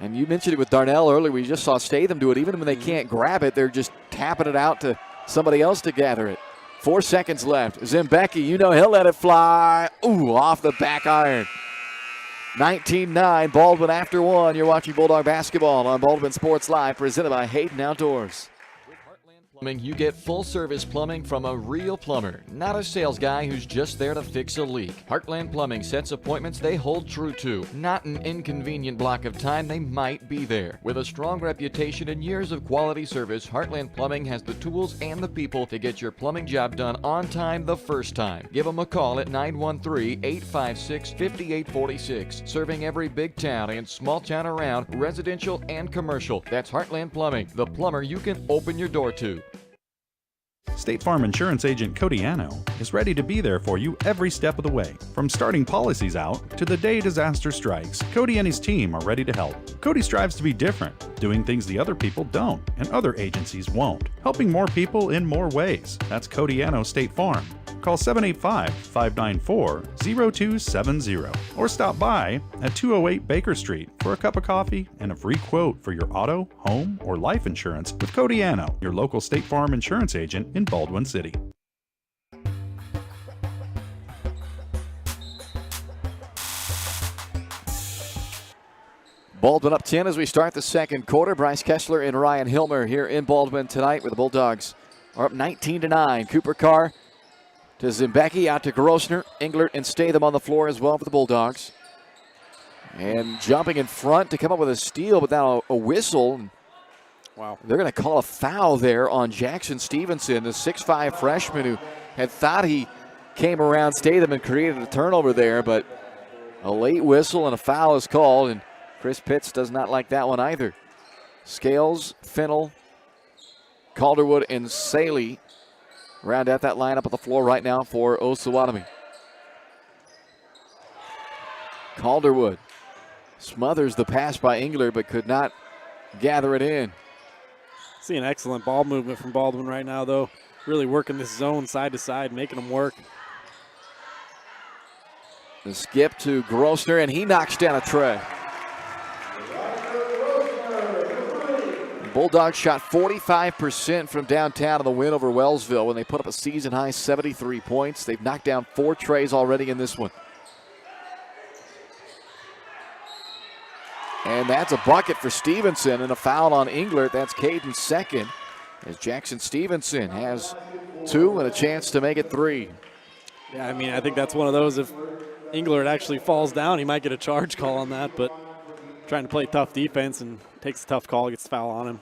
And you mentioned it with Darnell earlier. We just saw Statham do it. Even when they can't grab it, they're just tapping it out to somebody else to gather it. 4 seconds left. Zimbecki, you know he'll let it fly. Ooh, off the back iron. 19-9, Baldwin after one. You're watching Bulldog basketball on Baldwin Sports Live, presented by Hayden Outdoors. You get full-service plumbing from a real plumber, not a sales guy who's just there to fix a leak. Heartland Plumbing sets appointments they hold true to, not an inconvenient block of time they might be there. With a strong reputation and years of quality service, Heartland Plumbing has the tools and the people to get your plumbing job done on time the first time. Give them a call at 913-856-5846. Serving every big town and small town around, residential and commercial. That's Heartland Plumbing, the plumber you can open your door to. State Farm Insurance Agent Cody Anno is ready to be there for you every step of the way. From starting policies out to the day disaster strikes, Cody and his team are ready to help. Cody strives to be different, doing things the other people don't and other agencies won't, helping more people in more ways. That's Cody Anno State Farm. Call 785-594-0270 or stop by at 208 Baker Street for a cup of coffee and a free quote for your auto, home, or life insurance with Cody Anno, your local State Farm insurance agent in Baldwin City. Baldwin up 10 as we start the second quarter. Bryce Kessler and Ryan Hilmer here in Baldwin tonight, where the Bulldogs are up 19-9. Cooper Carr to Zimbecki, out to Grossner, Englert, and Statham on the floor as well for the Bulldogs. And jumping in front to come up with a steal, but now a whistle. Wow. They're going to call a foul there on Jackson Stevenson, the 6'5 freshman who had thought he came around Statham and created a turnover there, but a late whistle and a foul is called, and Chris Pitts does not like that one either. Scales, Fennell, Calderwood, and Saley round out that lineup on the floor right now for Osawatomie. Calderwood smothers the pass by Engler, but could not gather it in. See an excellent ball movement from Baldwin right now, though. Really working this zone side to side, making them work. The skip to Grossner, and he knocks down a tray. Bulldogs shot 45% from downtown in the win over Wellsville when they put up a season-high 73 points. They've knocked down 4 trays already in this one. And that's a bucket for Stevenson and a foul on Englert. That's Caden's second, as Jackson Stevenson has 2 and a chance to make it 3. Yeah, I mean, I think that's one of those, if Englert actually falls down, he might get a charge call on that, but trying to play tough defense and takes a tough call, gets the foul on him.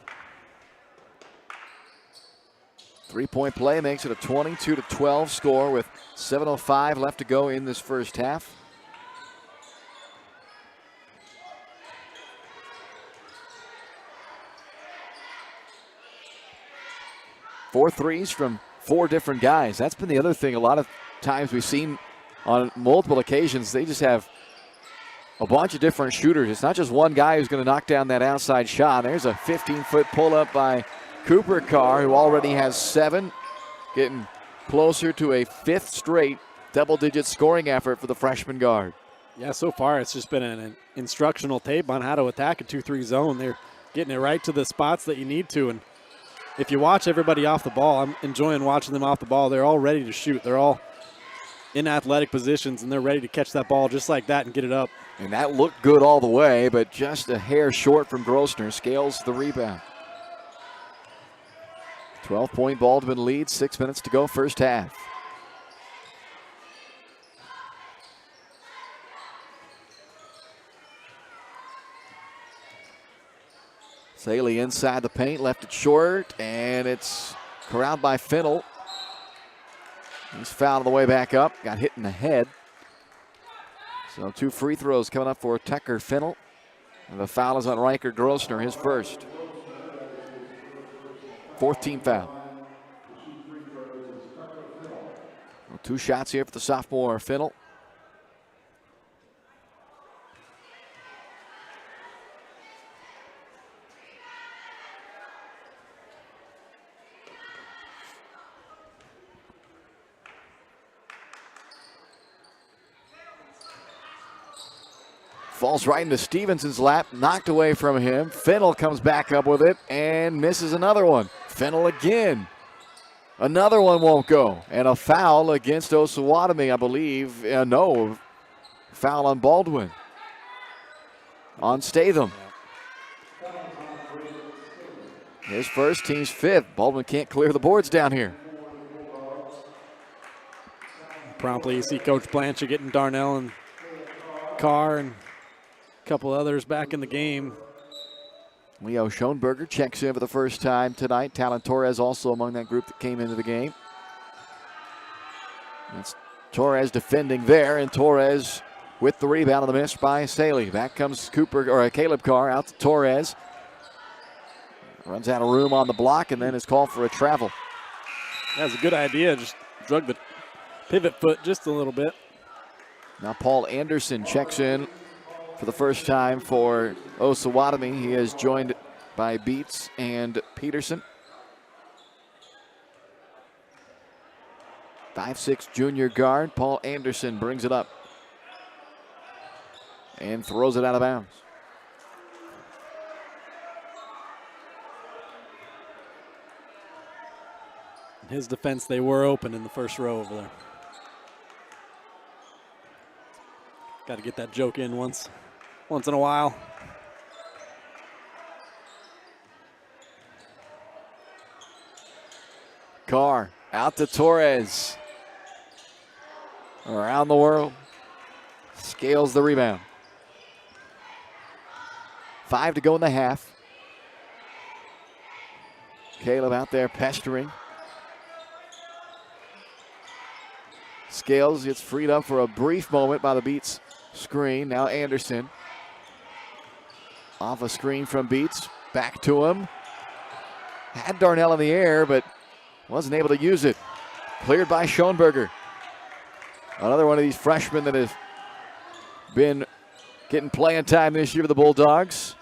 3-point play makes it a 22-12 score with 7:05 left to go in this first half. Four threes from 4 different guys. That's been the other thing. A lot of times we've seen on multiple occasions, they just have a bunch of different shooters. It's not just one guy who's going to knock down that outside shot. There's a 15-foot pull-up by Cooper Carr, who already has 7, getting closer to a 5th straight double-digit scoring effort for the freshman guard. Yeah, so far it's just been an instructional tape on how to attack a 2-3 zone. They're getting it right to the spots that you need to, and if you watch everybody off the ball, I'm enjoying watching them off the ball. They're all ready to shoot. They're all in athletic positions, and they're ready to catch that ball just like that and get it up. And that looked good all the way, but just a hair short from Grossner. Scales the rebound. 12-point Baldwin lead, 6 minutes to go, first half. Saley inside the paint, left it short, and it's corralled by Fennell. He's fouled on the way back up, got hit in the head. So 2 free throws coming up for Tucker Fennell. And the foul is on Riker Grossner, his first. 4th team foul. 2 shots here for the sophomore Fennell. Falls right into Stevenson's lap, knocked away from him. Fennell comes back up with it and misses another one. Fennell again. Another one won't go. And a foul against Osawatomie, I believe. No, foul on Baldwin. On Statham. His first, team's 5th. Baldwin can't clear the boards down here. Promptly you see Coach Blanchard getting Darnell and Carr and couple others back in the game. Leo Schoenberger checks in for the first time tonight. Talon Torres also among that group that came into the game. That's Torres defending there, and Torres with the rebound on the miss by Saley. Back comes Caleb Carr out to Torres. Runs out of room on the block and then is called for a travel. That's a good idea. Just drug the pivot foot just a little bit. Now Paul Anderson checks in for the first time for Osawatomie. He is joined by Beets and Peterson. 5'6" junior guard Paul Anderson brings it up and throws it out of bounds. His defense, they were open in the first row over there. Got to get that joke in once in a while. Carr out to Torres. Around the world. Scales the rebound. 5 to go in the half. Caleb out there pestering. Scales gets freed up for a brief moment by the Beets screen. Now Anderson. Off a screen from Beets. Back to him. Had Darnell in the air, but wasn't able to use it. Cleared by Schoenberger. Another one of these freshmen that has been getting playing time this year for the Bulldogs.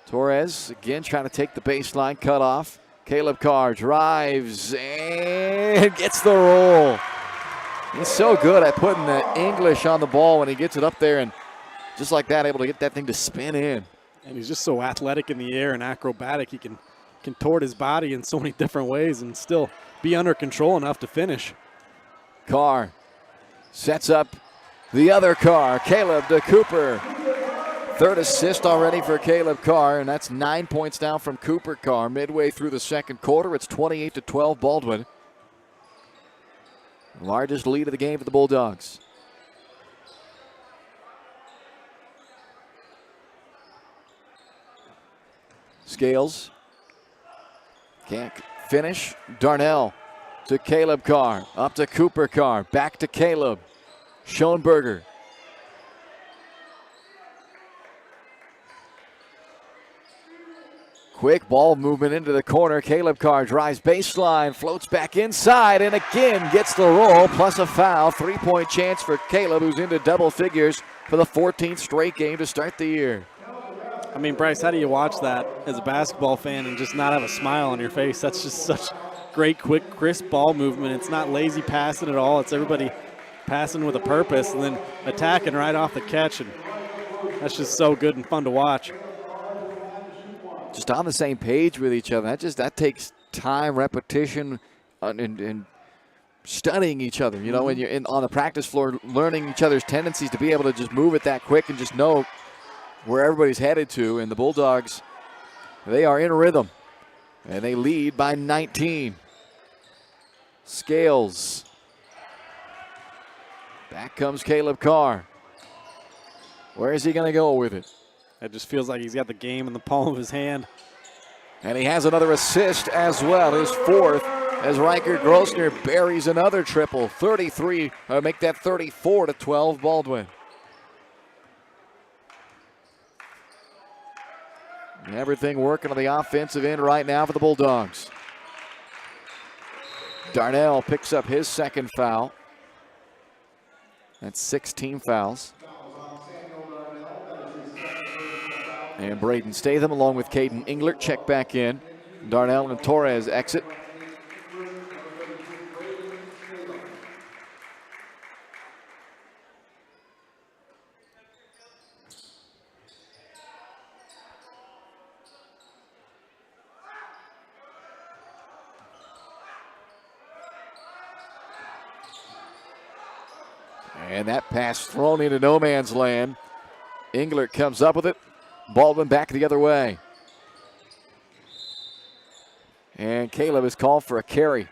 Torres again trying to take the baseline, cut off. Caleb Carr drives and gets the roll. He's so good at putting the English on the ball when he gets it up there, and just like that, able to get that thing to spin in. And he's just so athletic in the air and acrobatic. He can contort his body in so many different ways and still be under control enough to finish. Carr sets up the other Carr. Caleb to Cooper. Third assist already for Caleb Carr, and that's 9 points down from Cooper Carr. Midway through the second quarter, it's 28-12 Baldwin. Largest lead of the game for the Bulldogs. Scales can't finish. Darnell to Caleb Carr. Up to Cooper Carr. Back to Caleb. Schoenberger. Quick ball movement into the corner. Caleb Carr drives baseline, floats back inside, and again gets the roll, plus a foul. 3-point chance for Caleb, who's into double figures for the 14th straight game to start the year. I mean, Bryce, how do you watch that as a basketball fan and just not have a smile on your face? That's just such great, quick, crisp ball movement. It's not lazy passing at all. It's everybody passing with a purpose and then attacking right off the catch. And that's just so good and fun to watch. Just on the same page with each other. That takes time, repetition, and studying each other. You know, when you're on the practice floor, learning each other's tendencies to be able to just move it that quick and just know where everybody's headed to. And the Bulldogs, they are in rhythm, and they lead by 19. Scales. Back comes Caleb Carr. Where is he going to go with it? It just feels like he's got the game in the palm of his hand. And he has another assist as well, his fourth, as Riker Grossner buries another triple. 33, make that 34-12 Baldwin. And everything working on the offensive end right now for the Bulldogs. Darnell picks up his second foul. That's 16 fouls. And Braden Statham along with Caden Englert check back in. Darnell and Torres exit. And that pass thrown into no man's land. Englert comes up with it. Baldwin back the other way. And Caleb is called for a carry.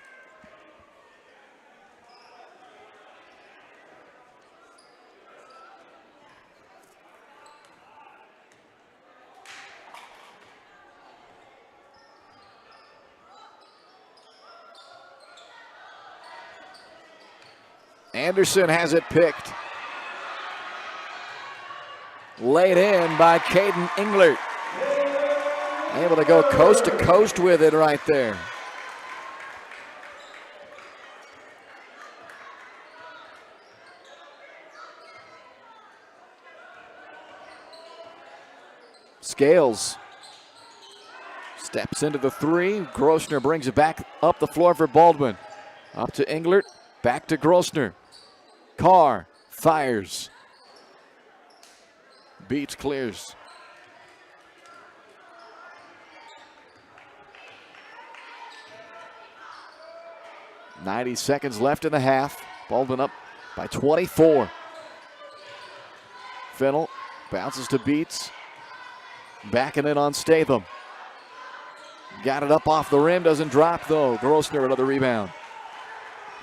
Anderson has it picked. Laid in by Caden Englert. Able to go coast to coast with it right there. Scales steps into the three. Grossner brings it back up the floor for Baldwin. Up to Englert, back to Grossner. Carr fires. Beats, clears. .90 seconds left in the half. Baldwin up by 24. Fennell bounces to Beats. Backing in on Statham. Got it up off the rim, doesn't drop though. Grossner another rebound.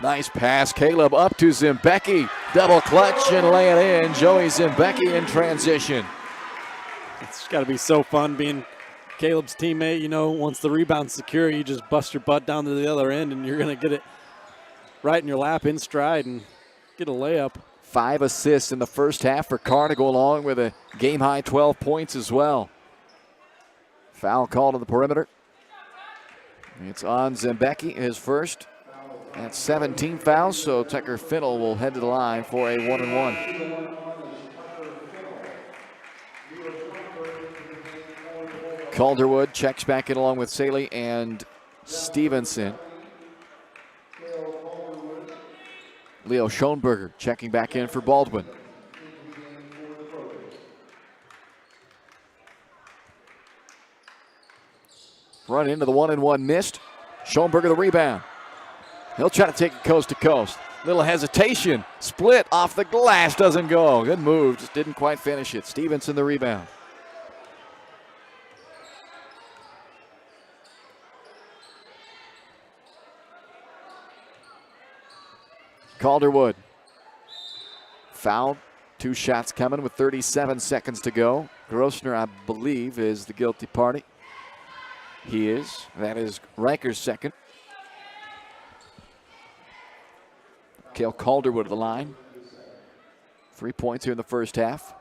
Nice pass, Caleb up to Zimbecki. Double clutch and lay it in. Joey Zimbecki in transition. It's got to be so fun being Caleb's teammate. You know, once the rebound's secure, you just bust your butt down to the other end and you're going to get it right in your lap in stride and get a layup. 5 assists in the first half for Carr to go along with a game-high 12 points as well. Foul called on the perimeter. It's on Zimbecki, his first. That's 17 fouls, so Tucker Fennell will head to the line for a 1-and-1. Calderwood checks back in along with Saley and Stevenson. Leo Schoenberger checking back in for Baldwin. Run into the 1-and-1 missed. Schoenberger the rebound. He'll try to take it coast to coast. Little hesitation. Split off the glass. Doesn't go. Good move. Just didn't quite finish it. Stevenson the rebound. Calderwood. Foul. 2 shots coming with 37 seconds to go. Grossner, I believe, is the guilty party. He is. That is Riker's second. Cale Calderwood at the line. 3 points here in the first half.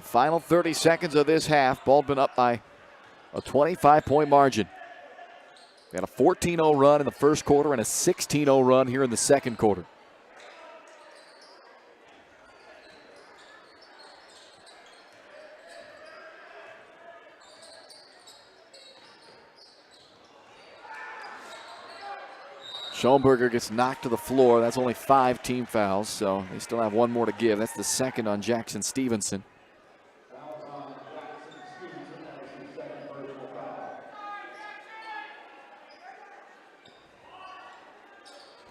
Final 30 seconds of this half. Baldwin up by a 25-point margin. They had a 14-0 run in the first quarter and a 16-0 run here in the second quarter. Schoenberger gets knocked to the floor. That's only 5 team fouls, so they still have one more to give. That's the second on Jackson Stevenson.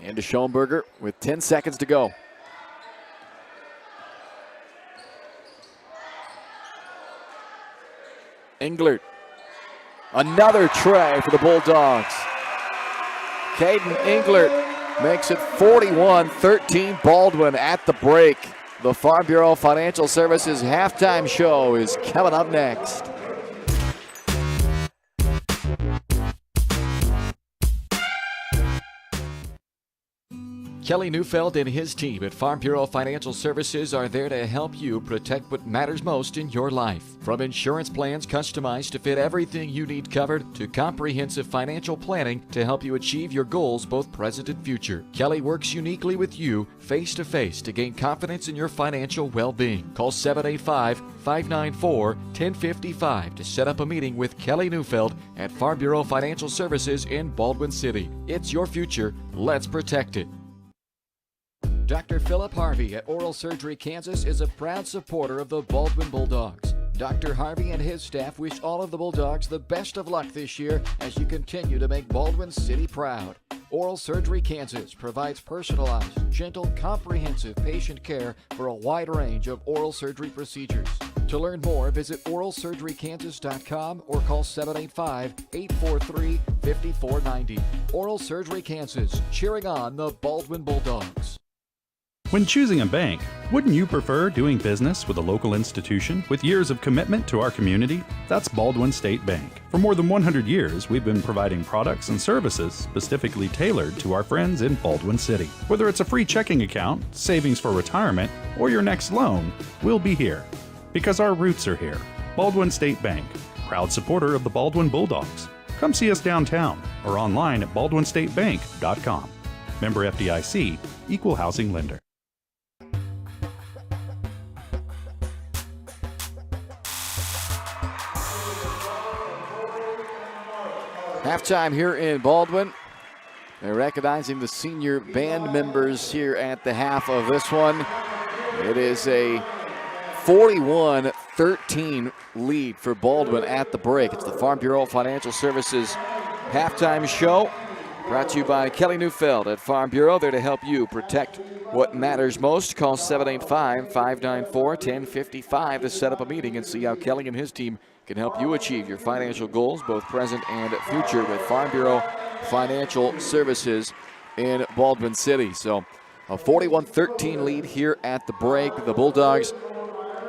And to Schoenberger with 10 seconds to go. Englert. Another tray for the Bulldogs. Caden Englert makes it 41-13 Baldwin at the break. The Farm Bureau Financial Services halftime show is coming up next. Kelly Neufeld and his team at Farm Bureau Financial Services are there to help you protect what matters most in your life. From insurance plans customized to fit everything you need covered to comprehensive financial planning to help you achieve your goals both present and future. Kelly works uniquely with you face to face to gain confidence in your financial well-being. Call 785-594-1055 to set up a meeting with Kelly Neufeld at Farm Bureau Financial Services in Baldwin City. It's your future. Let's protect it. Dr. Philip Harvey at Oral Surgery Kansas is a proud supporter of the Baldwin Bulldogs. Dr. Harvey and his staff wish all of the Bulldogs the best of luck this year as you continue to make Baldwin City proud. Oral Surgery Kansas provides personalized, gentle, comprehensive patient care for a wide range of oral surgery procedures. To learn more, visit oralsurgerykansas.com or call 785-843-5490. Oral Surgery Kansas, cheering on the Baldwin Bulldogs. When choosing a bank, wouldn't you prefer doing business with a local institution with years of commitment to our community? That's Baldwin State Bank. For more than 100 years, we've been providing products and services specifically tailored to our friends in Baldwin City. Whether it's a free checking account, savings for retirement, or your next loan, we'll be here. Because our roots are here. Baldwin State Bank, proud supporter of the Baldwin Bulldogs. Come see us downtown or online at baldwinstatebank.com. Member FDIC, Equal Housing Lender. Halftime here in Baldwin. They're recognizing the senior band members here at the half of this one. It is a 41-13 lead for Baldwin at the break. It's the Farm Bureau Financial Services halftime show brought to you by Kelly Neufeld at Farm Bureau. There to help you protect what matters most. Call 785-594-1055 to set up a meeting and see how Kelly and his team can help you achieve your financial goals, both present and future, with Farm Bureau Financial Services in Baldwin City. So a 41-13 lead here at the break. The Bulldogs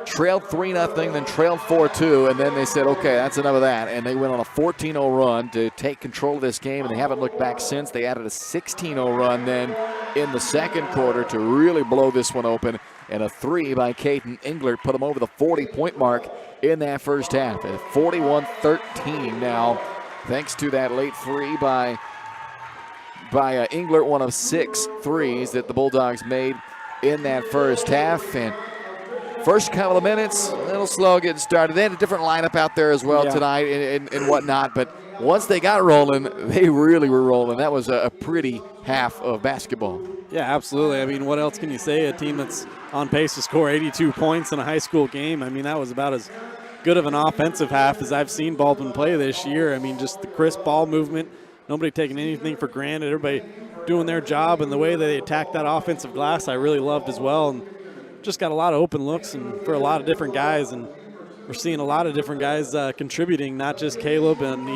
trailed 3-0, then trailed 4-2, and then they said, okay, that's enough of that. And they went on a 14-0 run to take control of this game, and they haven't looked back since. They added a 16-0 run then in the second quarter to really blow this one open. And a 3 by Caden Englert put them over the 40-point mark in that first half. At 41-13 now, thanks to that late 3 by by Englert, one of 6 threes that the Bulldogs made in that first half. And first couple of minutes, a little slow getting started. They had a different lineup out there as well tonight and whatnot. But once they got rolling, they really were rolling. That was a pretty half of basketball. Yeah, absolutely. I mean, what else can you say? A team that's on pace to score 82 points in a high school game. I mean, that was about as good of an offensive half as I've seen Baldwin play this year. I mean, just the crisp ball movement, nobody taking anything for granted, everybody doing their job, and the way they attacked that offensive glass I really loved as well. And just got a lot of open looks and for a lot of different guys, and we're seeing a lot of different guys contributing, not just Caleb, and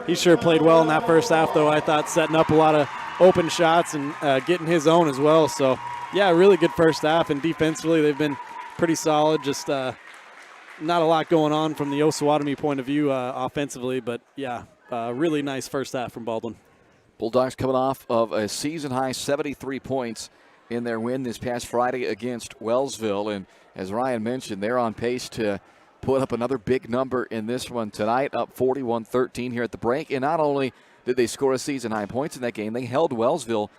he sure played well in that first half, though. I thought setting up a lot of open shots and getting his own as well. So, yeah, really good first half, and defensively they've been pretty solid. Just not a lot going on from the Osawatomie point of view offensively, but, yeah, really nice first half from Baldwin. Bulldogs coming off of a season-high 73 points in their win this past Friday against Wellsville. And as Ryan mentioned, they're on pace to put up another big number in this one tonight, up 41-13 here at the break. And not only did they score a season-high points in that game, they held Wellsville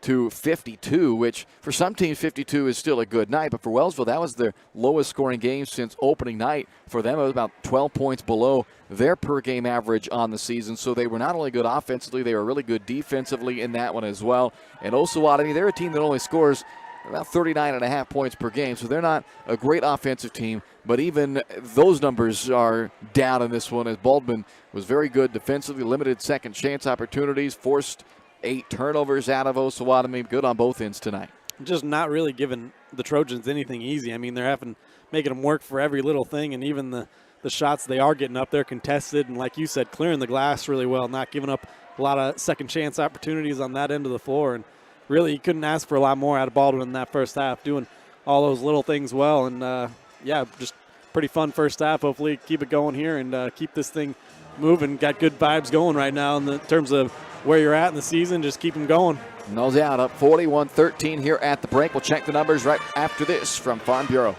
to 52, which for some teams 52 is still a good night, but for Wellsville that was their lowest scoring game since opening night. For them it was about 12 points below their per game average on the season, so they were not only good offensively, they were really good defensively in that one as well. And Osawatomie, they're a team that only scores about 39.5 points per game, so they're not a great offensive team, but even those numbers are down in this one, as Baldwin was very good defensively, limited second chance opportunities, forced 8 turnovers out of Osawatomie. Good on both ends tonight. Just not really giving the Trojans anything easy. I mean, they're making them work for every little thing, and even the shots they are getting up there contested, and like you said, clearing the glass really well, not giving up a lot of second chance opportunities on that end of the floor. And really, you couldn't ask for a lot more out of Baldwin in that first half, doing all those little things well. And yeah, just pretty fun first half. Hopefully keep it going here and keep this thing moving. Got good vibes going right now in terms of where you're at in the season. Just keep them going. Nose out, up 41-13 here at the break. We'll check the numbers right after this from Farm Bureau.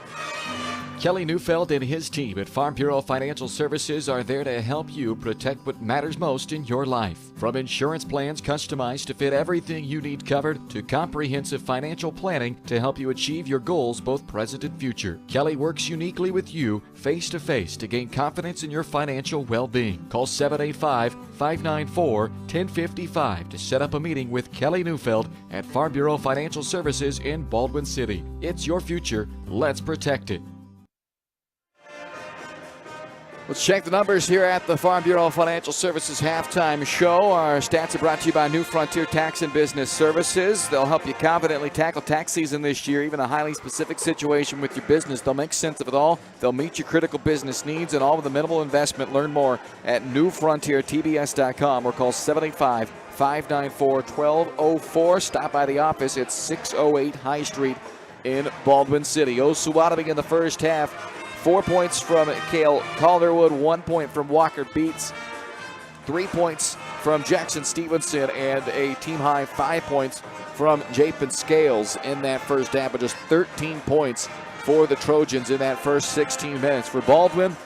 Kelly Neufeld and his team at Farm Bureau Financial Services are there to help you protect what matters most in your life. From insurance plans customized to fit everything you need covered, to comprehensive financial planning to help you achieve your goals both present and future. Kelly works uniquely with you face-to-face to gain confidence in your financial well-being. Call 785-594-1055 to set up a meeting with Kelly Neufeld at Farm Bureau Financial Services in Baldwin City. It's your future. Let's protect it. Let's check the numbers here at the Farm Bureau Financial Services halftime show. Our stats are brought to you by New Frontier Tax and Business Services. They'll help you confidently tackle tax season this year, even a highly specific situation with your business. They'll make sense of it all. They'll meet your critical business needs and all with a minimal investment. Learn more at newfrontiertbs.com or call 785-594-1204. Stop by the office at 608 High Street in Baldwin City. Osawatomie in the first half. 4 points from Cale Calderwood, 1 point from Walker Beats, 3 points from Jackson Stevenson, and a team-high 5 points from Japin Scales in that first half, but just 13 points for the Trojans in that first 16 minutes. For Baldwin,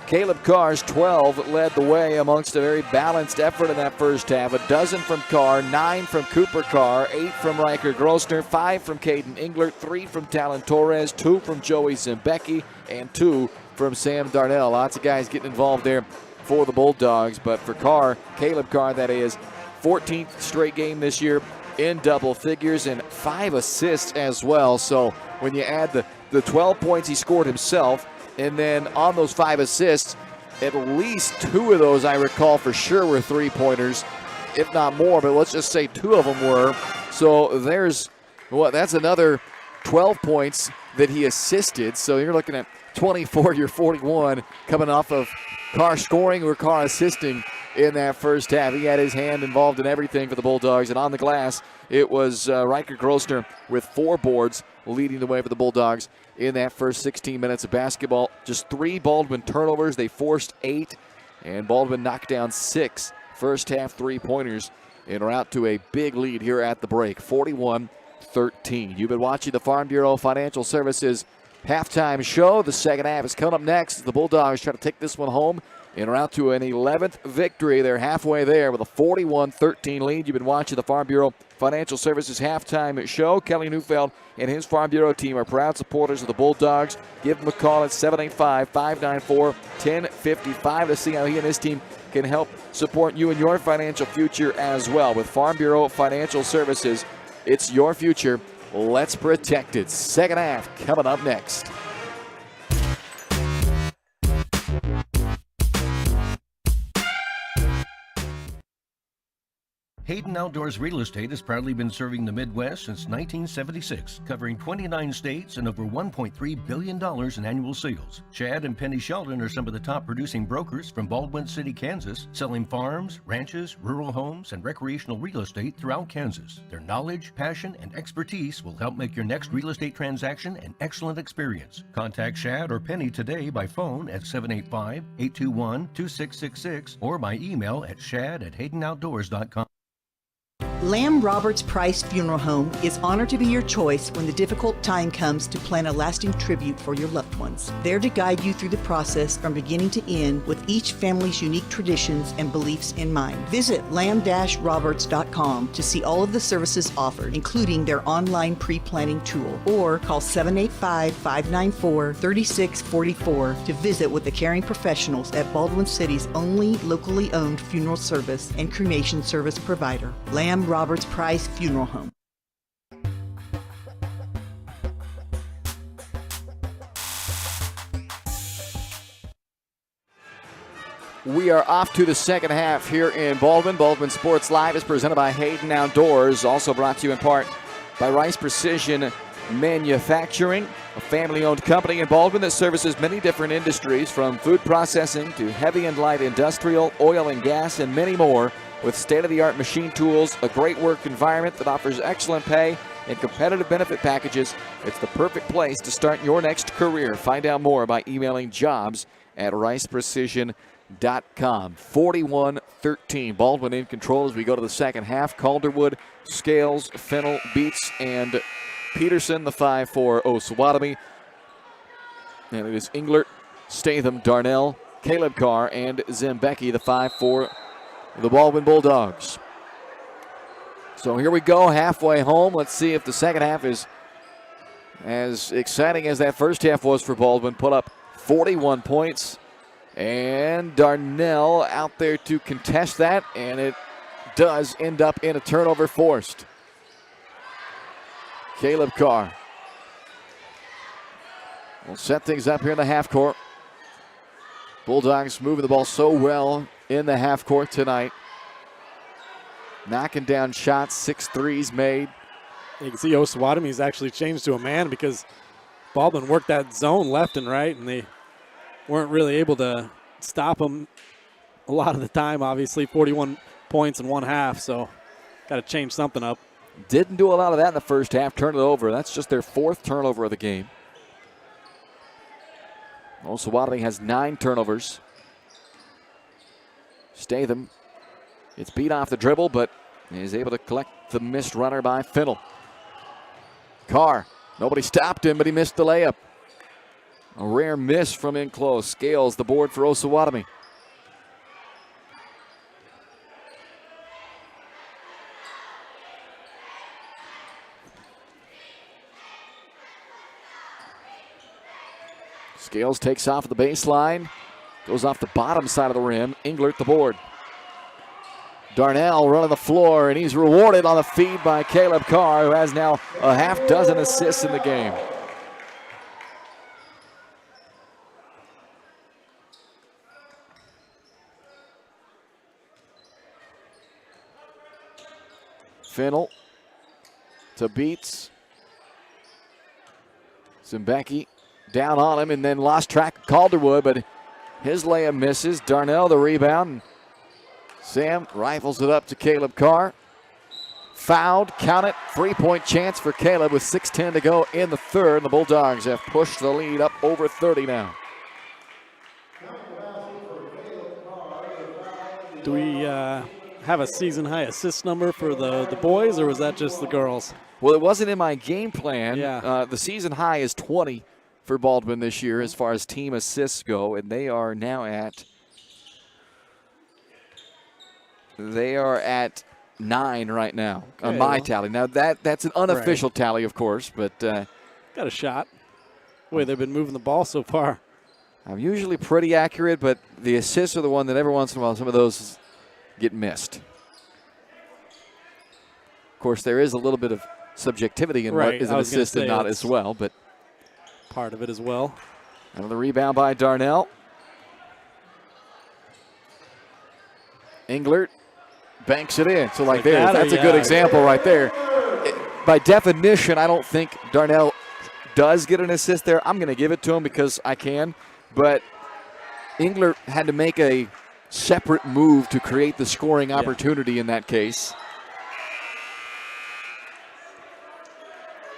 Caleb Carr's 12 led the way amongst a very balanced effort in that first half. 12 from Carr, 9 from Cooper Carr, 8 from Riker Grossner, 5 from Caden Englert, 3 from Talon Torres, 2 from Joey Zimbecki, and 2 from Sam Darnell. Lots of guys getting involved there for the Bulldogs, but for Carr, Caleb Carr, that is, 14th straight game this year in double figures and 5 assists as well. So when you add the 12 points he scored himself, and then on those 5 assists, at least 2 of those I recall for sure were three-pointers, if not more, but let's just say 2 of them were. So there's, that's another 12 points that he assisted. So you're looking at 24, you're 41 coming off of Carr scoring or Carr assisting in that first half. He had his hand involved in everything for the Bulldogs. And on the glass, it was Riker Grossner with 4 boards leading the way for the Bulldogs in that first 16 minutes of basketball. Just 3 Baldwin turnovers. They forced 8, and Baldwin knocked down 6 first half three-pointers and are out to a big lead here at the break, 41-13. You've been watching the Farm Bureau Financial Services halftime show. The second half is coming up next. The Bulldogs try to take this one home en route to an 11th victory. They're halfway there with a 41-13 lead. You've been watching the Farm Bureau Financial Services halftime show. Kelly Neufeld and his Farm Bureau team are proud supporters of the Bulldogs. Give them a call at 785-594-1055 to see how he and his team can help support you in your financial future as well. With Farm Bureau Financial Services, it's your future. Let's protect it. Second half coming up next. Hayden Outdoors Real Estate has proudly been serving the Midwest since 1976, covering 29 states and over $1.3 billion in annual sales. Chad and Penny Sheldon are some of the top producing brokers from Baldwin City, Kansas, selling farms, ranches, rural homes, and recreational real estate throughout Kansas. Their knowledge, passion, and expertise will help make your next real estate transaction an excellent experience. Contact Chad or Penny today by phone at 785-821-2666 or by email at shad@haydenoutdoors.com. Lamb Roberts Price Funeral Home is honored to be your choice when the difficult time comes to plan a lasting tribute for your loved ones. There to guide you through the process from beginning to end with each family's unique traditions and beliefs in mind. Visit lamb-roberts.com to see all of the services offered, including their online pre-planning tool, or call 785-594-3644 to visit with the caring professionals at Baldwin City's only locally owned funeral service and cremation service provider, Lamb Roberts Price Funeral Home. We are off to the second half here in Baldwin. Baldwin Sports Live is presented by Hayden Outdoors, also brought to you in part by Rice Precision Manufacturing, a family-owned company in Baldwin that services many different industries, from food processing to heavy and light industrial, oil and gas, and many more. With state-of-the-art machine tools, a great work environment that offers excellent pay and competitive benefit packages, it's the perfect place to start your next career. Find out more by emailing jobs@riceprecision.com. 41-13. Baldwin in control as we go to the second half. Calderwood, Scales, Fennell, Beets, and Peterson, the 5 for Osawatomie. And it is Englert, Statham, Darnell, Caleb Carr, and Zembecki, the 5 for the Baldwin Bulldogs. So here we go, halfway home. Let's see if the second half is as exciting as that first half was for Baldwin. Put up 41 points. And Darnell out there to contest that, and it does end up in a turnover forced. Caleb Carr will set things up here in the half court. Bulldogs moving the ball so well in the half court tonight. Knocking down shots, 6 threes made. You can see Osawatomie's actually changed to a man because Baldwin worked that zone left and right, and they weren't really able to stop them a lot of the time, obviously. 41 points in one half, so got to change something up. Didn't do a lot of that in the first half. Turned it over. That's just their 4th turnover of the game. Osawatomie has 9 turnovers. Statham gets beat off the dribble, but is able to collect the missed runner by Fennell. Carr, nobody stopped him, but he missed the layup. A rare miss from in close. Scales the board for Osawatomie. Scales takes off the baseline. Goes off the bottom side of the rim. Englert the board. Darnell running the floor, and he's rewarded on the feed by Caleb Carr, who has now a half dozen assists in the game. Fennell to Beets. Zembecki down on him and then lost track of Calderwood, but his layup misses. Darnell the rebound. Sam rifles it up to Caleb Carr. Fouled, count it, 3-point chance for Caleb with 6:10 to go in the third. The Bulldogs have pushed the lead up over 30 now. Do we have a season-high assist number for the boys, or was that just the girls? Well, it wasn't in my game plan. Yeah. The season high is 20. for Baldwin this year as far as team assists go, and they are now at 9 right now on my tally. Now that's an unofficial tally, of course, but got a shot. The way they've been moving the ball so far. I'm usually pretty accurate, but the assists are the one that every once in a while some of those get missed. Of course, there is a little bit of subjectivity in what is an assist and not as well, but part of it as well. Another rebound by Darnell. Englert banks it in. So that's a good example right there. By definition, I don't think Darnell does get an assist there. I'm going to give it to him because I can. But Englert had to make a separate move to create the scoring opportunity in that case.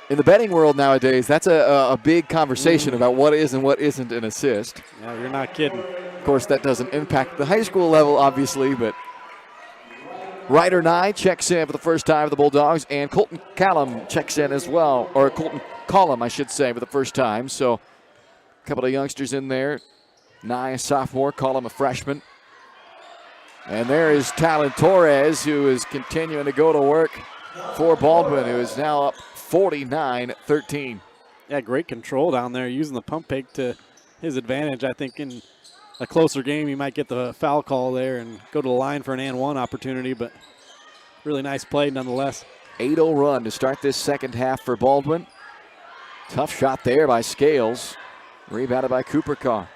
In the betting world nowadays, that's a big conversation about what is and what isn't an assist. Yeah, you're not kidding. Of course, that doesn't impact the high school level, obviously, but Ryder Nye checks in for the first time for the Bulldogs, and Colton Callum checks in as well, or Colton Collum, I should say, for the first time. So a couple of youngsters in there. Nye, a sophomore, Collum, a freshman. And there is Talon Torres, who is continuing to go to work for Baldwin, who is now up 49-13. Yeah, great control down there, using the pump fake to his advantage. I think in a closer game, he might get the foul call there and go to the line for an and one opportunity, but really nice play nonetheless. 8-0 run to start this second half for Baldwin. Tough shot there by Scales. Rebounded by Cooper Carr.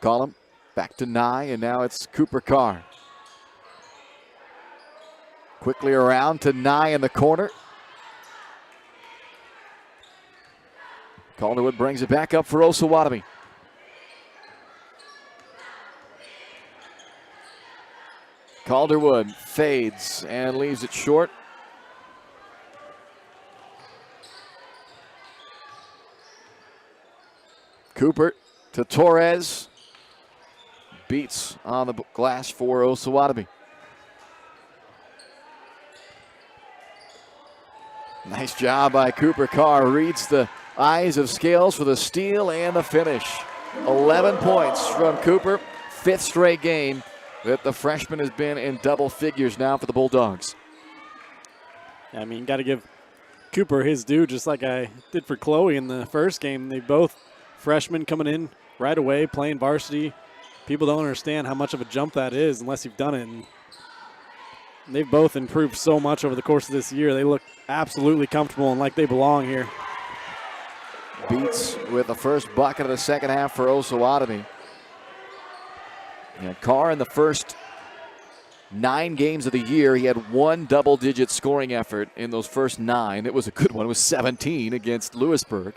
Collum back to Nye, and now it's Cooper Carr. Quickly around to Nye in the corner. Calderwood brings it back up for Osawatomie. Calderwood fades and leaves it short. Cooper to Torres. Beats on the glass for Osawatomie. Nice job by Cooper Carr. Reads the eyes of Scales for the steal and the finish. 11 points from Cooper. 5th straight game that the freshman has been in double figures now for the Bulldogs. I mean, got to give Cooper his due, just like I did for Chloe in the first game. They both freshmen coming in right away, playing varsity. People don't understand how much of a jump that is unless you've done it. And they've both improved so much over the course of this year. They look absolutely comfortable and like they belong here. Beats with the first bucket of the second half for Osawatomie. And Carr in the first 9 games of the year, he had 1 double-digit scoring effort in those first 9. It was a good one. It was 17 against Lewisburg.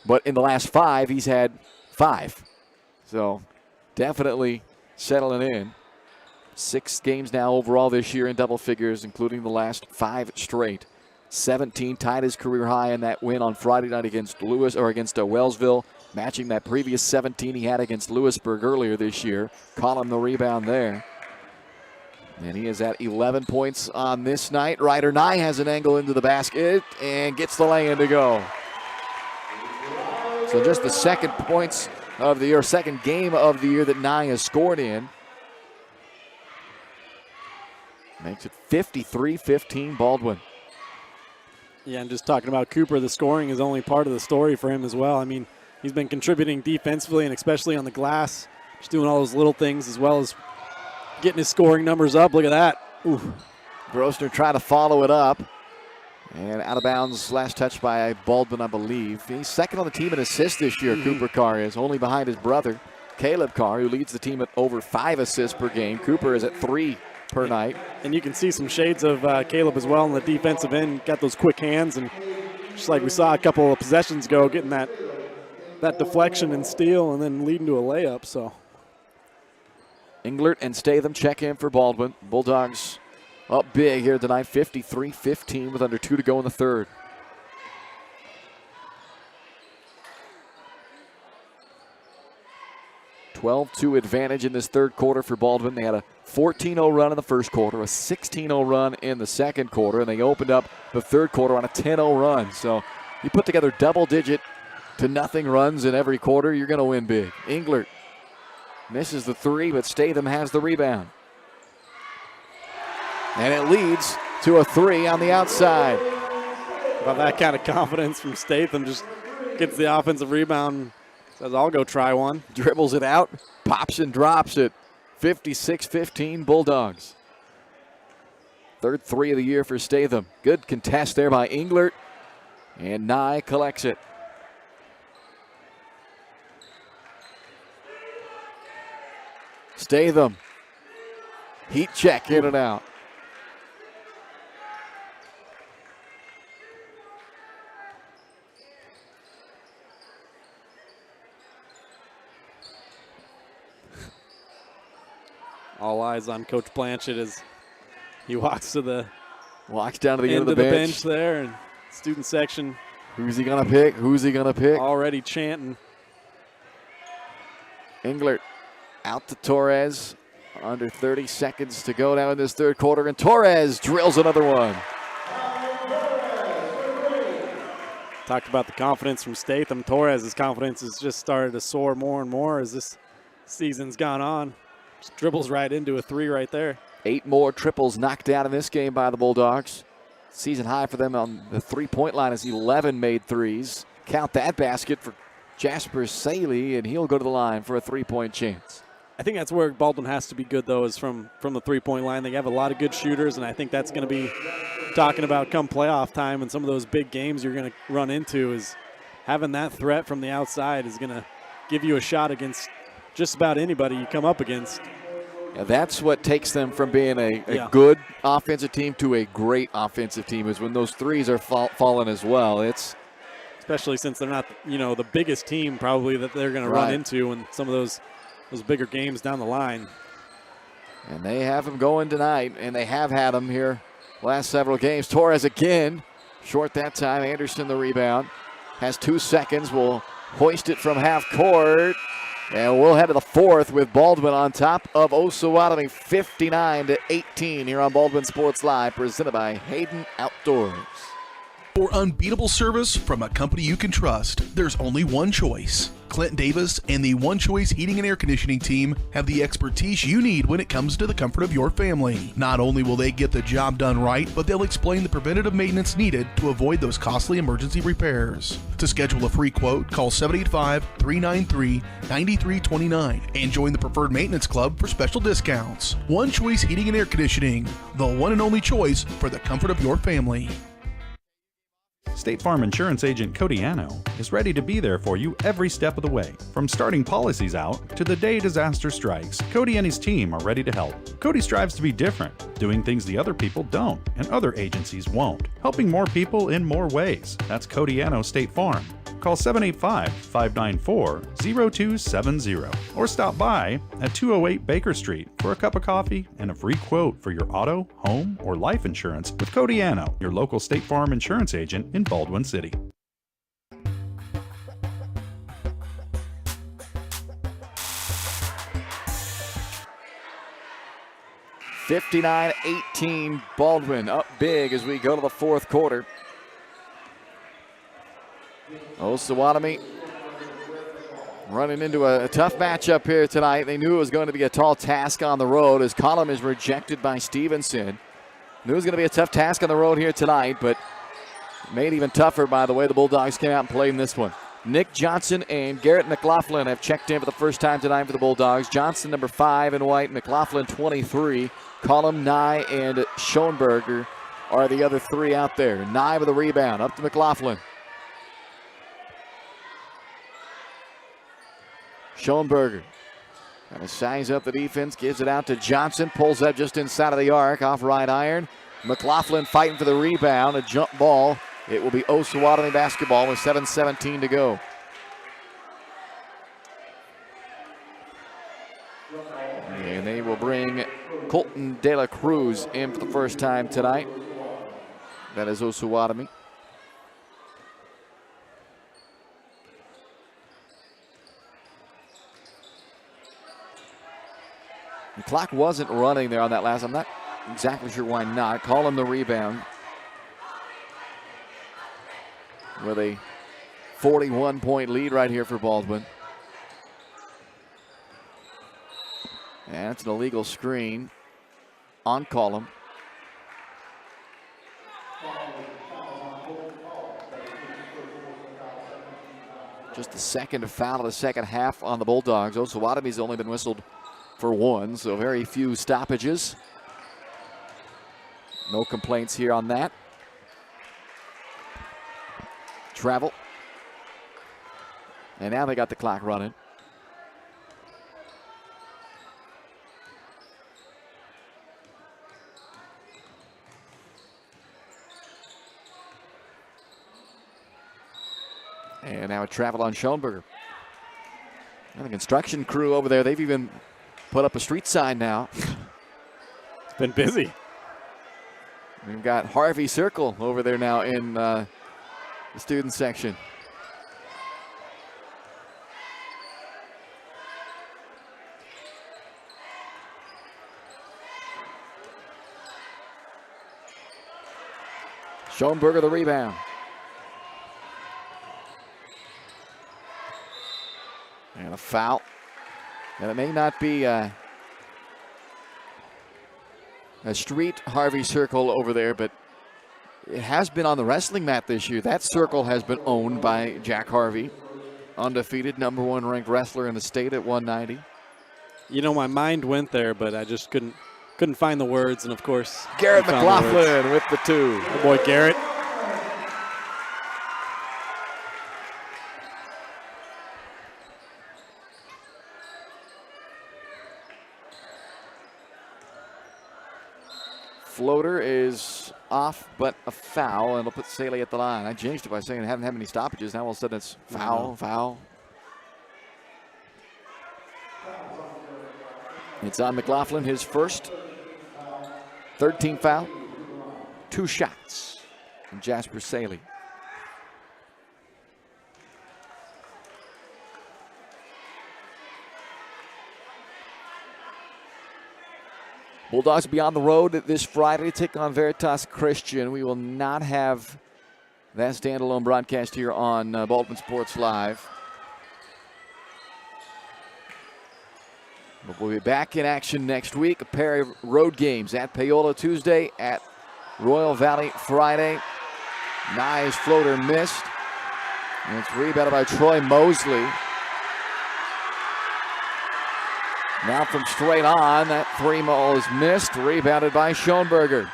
But in the last 5, he's had 5. So definitely settling in. 6 games now overall this year in double figures, including the last 5 straight. 17 tied his career high in that win on Friday night against Wellsville, matching that previous 17 he had against Lewisburg earlier this year. Collum the rebound there. And he is at 11 points on this night. Ryder Nye has an angle into the basket and gets the lay-in to go. So just the second points of the year, second game of the year that Nye has scored in. Makes it 53-15 Baldwin. Yeah, and just talking about Cooper, the scoring is only part of the story for him as well. I mean, he's been contributing defensively and especially on the glass, just doing all those little things as well as getting his scoring numbers up. Look at that. Ooh. Grosner trying to follow it up. And out of bounds, last touch by Baldwin, I believe. He's second on the team in assists this year, Cooper Carr is, only behind his brother, Caleb Carr, who leads the team at over 5 assists per game. Cooper is at 3 per night. And you can see some shades of Caleb as well on the defensive end. Got those quick hands, and just like we saw a couple of possessions ago, getting that deflection and steal and then leading to a layup. So Englert and Statham check in for Baldwin. Bulldogs up big here tonight, 53-15 with under 2 to go in the third. 12-2 advantage in this third quarter for Baldwin. They had a 14-0 run in the first quarter, a 16-0 run in the second quarter, and they opened up the third quarter on a 10-0 run. So you put together double-digit to nothing runs in every quarter, you're going to win big. Englert misses the three, but Statham has the rebound. And it leads to a three on the outside. About that kind of confidence from Statham, just gets the offensive rebound, says, I'll go try one. Dribbles it out, pops and drops it. 56-15 Bulldogs. Third three of the year for Statham. Good contest there by Englert, and Nye collects it. Statham, heat check, in and out. All eyes on Coach Blanchett as he walks to the Walks down to the end of the bench there, and student section. Who's he going to pick? Who's he going to pick? Already chanting. Englert out to Torres. Under 30 seconds to go now in this third quarter, and Torres drills another one. Talked about the confidence from Statham. Torres' confidence has just started to soar more and more as this season's gone on. Just dribbles right into a three right there. 8 more triples knocked down in this game by the Bulldogs. Season high for them on the three-point line is 11 made threes. Count that basket for Jasper Saley, and he'll go to the line for a three-point chance. I think that's where Baldwin has to be good, though, is from the three-point line. They have a lot of good shooters, and I think that's going to be talking about come playoff time and some of those big games you're going to run into is having that threat from the outside is going to give you a shot against just about anybody you come up against. Yeah, that's what takes them from being a good offensive team to a great offensive team is when those threes are falling as well. It's especially since they're not, the biggest team probably that they're going to run into in some of those bigger games down the line. And they have them going tonight, and they have had them here last several games. Torres again, short that time. Anderson the rebound. Has 2 seconds, will hoist it from half court. And we'll head to the fourth with Baldwin on top of Osawatomie 59-18 here on Baldwin Sports Live, presented by Hayden Outdoors. For unbeatable service from a company you can trust, there's only one choice. Clint Davis and the One Choice Heating and Air Conditioning team have the expertise you need when it comes to the comfort of your family. Not only will they get the job done right, but they'll explain the preventative maintenance needed to avoid those costly emergency repairs. To schedule a free quote, call 785-393-9329 and join the Preferred Maintenance Club for special discounts. One Choice Heating and Air Conditioning, the one and only choice for the comfort of your family. State Farm Insurance Agent Cody Anno is ready to be there for you every step of the way. From starting policies out to the day disaster strikes, Cody and his team are ready to help. Cody strives to be different, doing things the other people don't and other agencies won't, helping more people in more ways. That's Cody Anno State Farm. Call 785-594-0270 or stop by at 208 Baker Street for a cup of coffee and a free quote for your auto, home, or life insurance with Cody Anno, your local State Farm insurance agent in Baldwin City. (59-18) Baldwin up big as we go to the fourth quarter. Osawatomie running into a tough matchup here tonight. They knew it was going to be a tall task on the road as Collum is rejected by Stevenson. Knew it was going to be a tough task on the road here tonight, but made even tougher by the way the Bulldogs came out and played in this one. Nick Johnson and Garrett McLaughlin have checked in for the first time tonight for the Bulldogs. Johnson, number 5 in white, McLaughlin, 23. Collum, Nye, and Schoenberger are the other 3 out there. Nye with a rebound, up to McLaughlin. Schoenberger got to size up the defense, gives it out to Johnson, pulls up just inside of the arc, off right iron. McLaughlin fighting for the rebound, a jump ball. It will be Osawatomie basketball with 7:17 to go. And they will bring Colton De La Cruz in for the first time tonight. That is Osawatomie. The clock wasn't running there on that last. I'm not exactly sure why not. Call him the rebound. With a 41-point lead right here for Baldwin. And it's an illegal screen on Collum. Just the second foul of the second half on the Bulldogs. Osawatomie's only been whistled for one, so very few stoppages. No complaints here on that. Travel. And now they got the clock running. And now a travel on Schoenberger. And the construction crew over there, they've even put up a street sign now. It's been busy. We've got Harvey Circle over there now in the student section. Schoenberger the rebound. And a foul. And it may not be a street Harvey Circle over there, but it has been on the wrestling mat this year. That circle has been owned by Jack Harvey, undefeated #1 ranked wrestler in the state at 190. You know, my mind went there, but I just couldn't find the words. And of course, Garrett McLaughlin with the two. Oh boy, Garrett. Floater is off, but a foul, and it'll put Saley at the line. I changed it by saying I haven't had any stoppages. Now all of a sudden it's foul, foul. It's on McLaughlin, his first. Third team foul. 2 shots from Jasper Saley. Bulldogs will be on the road this Friday to take on Veritas Christian. We will not have that standalone broadcast here on Baldwin Sports Live. But we'll be back in action next week. A pair of road games at Paola Tuesday, at Royal Valley Friday. Nice floater missed. And it's rebounded by Troy Mosley. Now from straight on, that 3-ball is missed, rebounded by Schoenberger.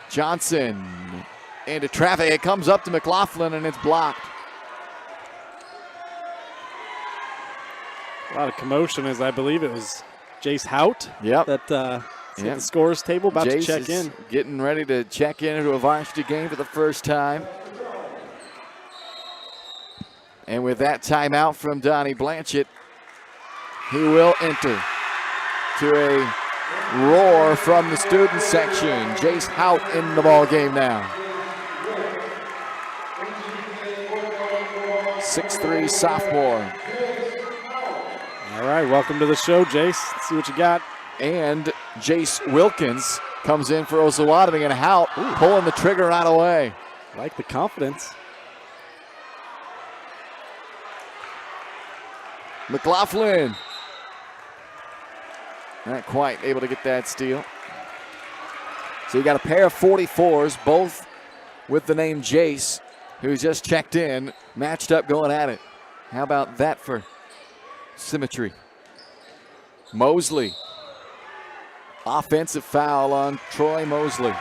Johnson into traffic. It comes up to McLaughlin, and it's blocked. A lot of commotion, as I believe it was Jace Hout that at the scores table, about Jace to check in. Getting ready to check into a varsity game for the first time. And with that timeout from Donnie Blanchett, he will enter to a roar from the student section. Jace Hout in the ball game now. 6'3" sophomore. All right, welcome to the show, Jace. Let's see what you got. And Jace Wilkins comes in for Osawatomie, and Hout pulling the trigger right away. Like the confidence. McLaughlin. Not quite able to get that steal. So you got a pair of 44s, both with the name Jace, who's just checked in, matched up going at it. How about that for symmetry? Mosley. Offensive foul on Troy Mosley.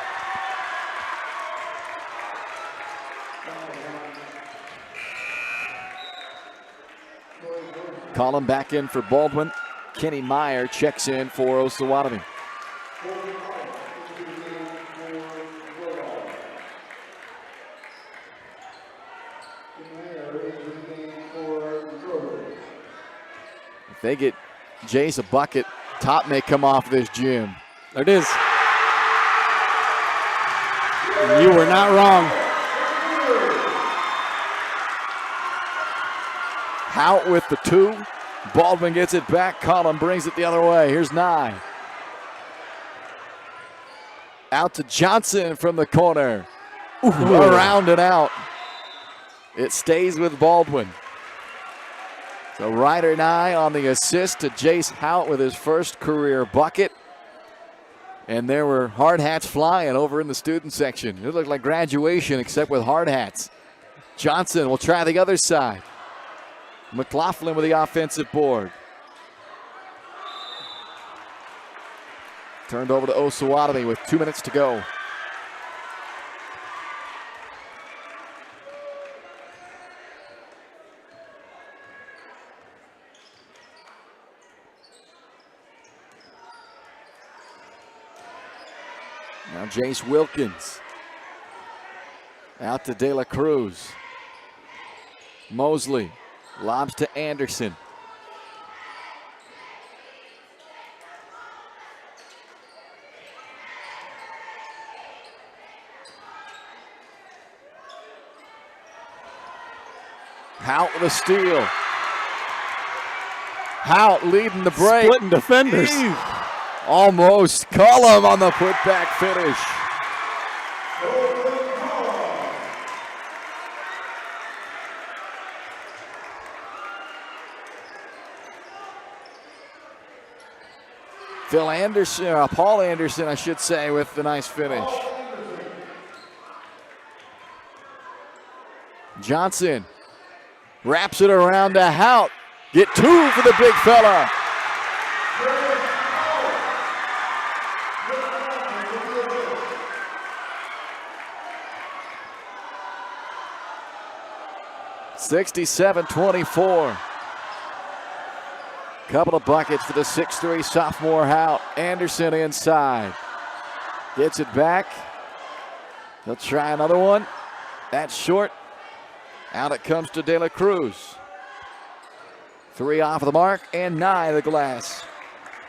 Colin back in for Baldwin. Kenny Meyer checks in for Osawatomie. If they get Jace a bucket, top may come off this gym. There it is. You were not wrong. Hout with the 2. Baldwin gets it back. Collin brings it the other way. Here's Nye. Out to Johnson from the corner. Around and out. It stays with Baldwin. So Ryder Nye on the assist to Jace Hout with his first career bucket. And there were hard hats flying over in the student section. It looked like graduation except with hard hats. Johnson will try the other side. McLaughlin with the offensive board. Turned over to Osawatomie with 2 minutes to go. Now Jace Wilkins. Out to De La Cruz. Mosley lobs to Anderson. Hout with a steal. Hout leading the break. Splitting defenders. Almost. Cullum on the putback finish. Paul Anderson, I should say, with the nice finish. Johnson wraps it around to Hout. Get 2 for the big fella. (67-24). Couple of buckets for the 6'3" sophomore Hout. Anderson inside. Gets it back. He'll try another one. That's short. Out it comes to De La Cruz. 3 off of the mark and 9 the glass.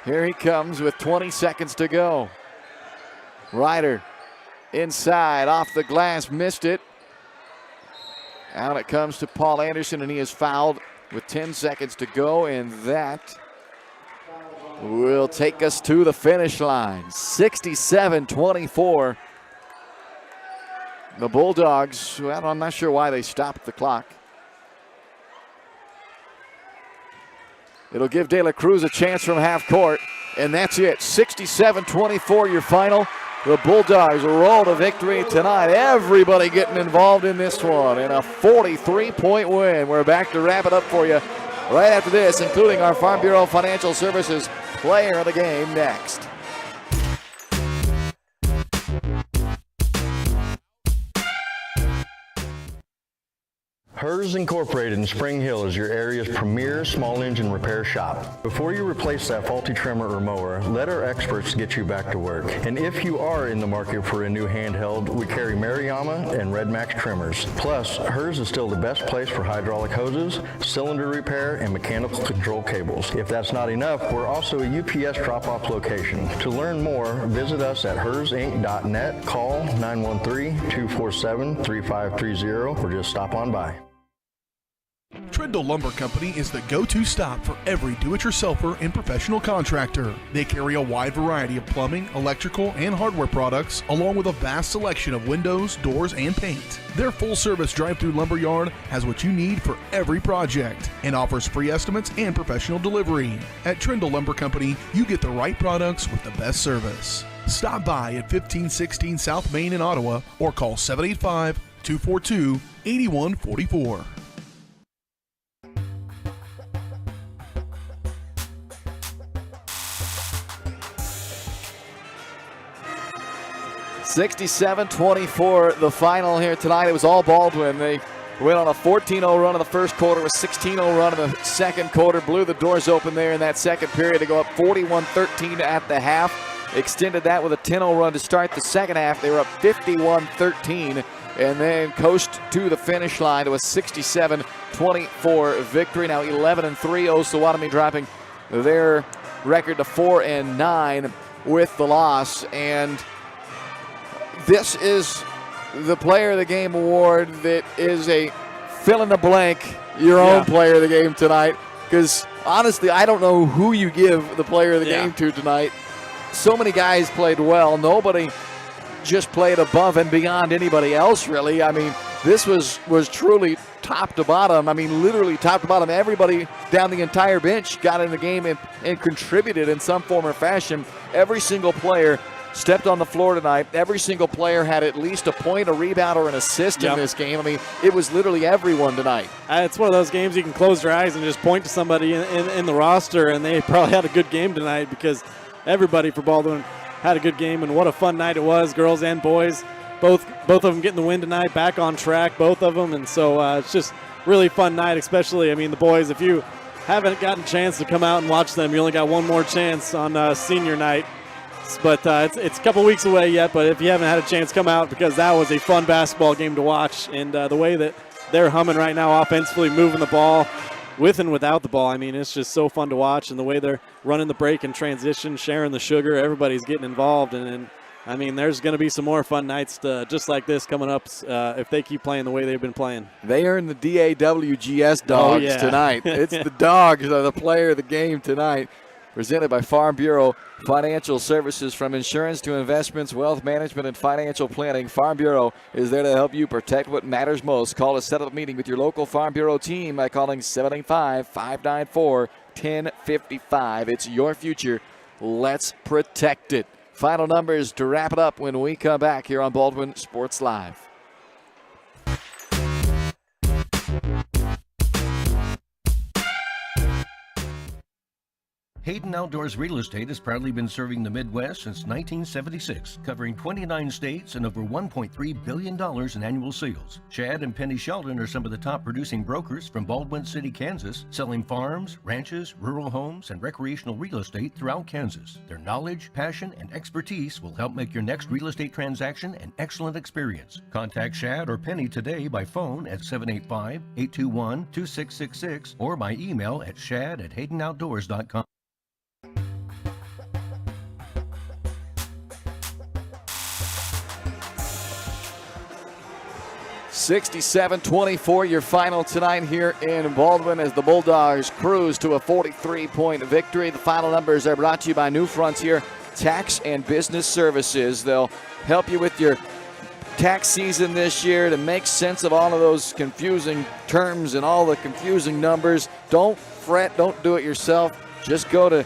Here he comes with 20 seconds to go. Ryder inside, off the glass, missed it. Out it comes to Paul Anderson, and he is fouled with 10 seconds to go, and that will take us to the finish line. 67-24. The Bulldogs, well, I'm not sure why they stopped the clock. It'll give De La Cruz a chance from half court, and that's it. 67-24 your final. The Bulldogs roll to victory tonight. Everybody getting involved in this one in a 43-point win. We're back to wrap it up for you right after this, including our Farm Bureau Financial Services player of the game next. Hers Incorporated in Spring Hill is your area's premier small engine repair shop. Before you replace that faulty trimmer or mower, let our experts get you back to work. And if you are in the market for a new handheld, we carry Maruyama and Red Max trimmers. Plus, Hers is still the best place for hydraulic hoses, cylinder repair, and mechanical control cables. If that's not enough, we're also a UPS drop-off location. To learn more, visit us at hersinc.net, call 913-247-3530, or just stop on by. Trindle Lumber Company is the go-to stop for every do-it-yourselfer and professional contractor. They carry a wide variety of plumbing, electrical, and hardware products, along with a vast selection of windows, doors, and paint. Their full-service drive-through lumber yard has what you need for every project and offers free estimates and professional delivery. At Trindle Lumber Company, you get the right products with the best service. Stop by at 1516 South Main in Ottawa or call 785-242-8144. 67-24 the final here tonight. It was all Baldwin. They went on a 14-0 run in the first quarter, a 16-0 run in the second quarter. Blew the doors open there in that second period to go up 41-13 at the half. Extended that with a 10-0 run to start the second half. They were up 51-13 and then coast to the finish line to a 67-24 victory. Now 11-3, Osawatomie dropping their record to 4-9 with the loss. And this is the Player of the Game award that is a fill-in-the-blank, your own Player of the Game tonight, because honestly, I don't know who you give the player of the game to tonight. So many guys played well. Nobody just played above and beyond anybody else, really. I mean, this was truly top to bottom. I mean, literally top to bottom. Everybody down the entire bench got in the game and contributed in some form or fashion. Every single player stepped on the floor tonight. Every single player had at least a point, a rebound, or an assist in this game. I mean, it was literally everyone tonight. It's one of those games you can close your eyes and just point to somebody in the roster, and they probably had a good game tonight because everybody for Baldwin had a good game, and what a fun night it was, girls and boys. Both of them getting the win tonight, back on track, both of them, and so it's just really fun night, especially, I mean, the boys. If you haven't gotten a chance to come out and watch them, you only got one more chance on senior night. But it's a couple weeks away yet, but if you haven't had a chance, come out because that was a fun basketball game to watch. And the way that they're humming right now offensively, moving the ball with and without the ball, I mean, it's just so fun to watch. And the way they're running the break and transition, sharing the sugar, everybody's getting involved. And I mean, there's going to be some more fun nights just like this coming up if they keep playing the way they've been playing. They earned the DAWGS Dogs tonight. It's the Dogs that are the player of the game tonight. Presented by Farm Bureau Financial Services. From insurance to investments, wealth management, and financial planning, Farm Bureau is there to help you protect what matters most. Call to set up a meeting with your local Farm Bureau team by calling 785-594-1055. It's your future. Let's protect it. Final numbers to wrap it up when we come back here on Baldwin Sports Live. Hayden Outdoors Real Estate has proudly been serving the Midwest since 1976, covering 29 states and over $1.3 billion in annual sales. Shad and Penny Sheldon are some of the top producing brokers from Baldwin City, Kansas, selling farms, ranches, rural homes, and recreational real estate throughout Kansas. Their knowledge, passion, and expertise will help make your next real estate transaction an excellent experience. Contact Shad or Penny today by phone at 785-821-2666 or by email at shad@haydenoutdoors.com. 67-24, your final tonight here in Baldwin as the Bulldogs cruise to a 43-point victory. The final numbers are brought to you by New Frontier Tax and Business Services. They'll help you with your tax season this year to make sense of all of those confusing terms and all the confusing numbers. Don't fret, don't do it yourself. Just go to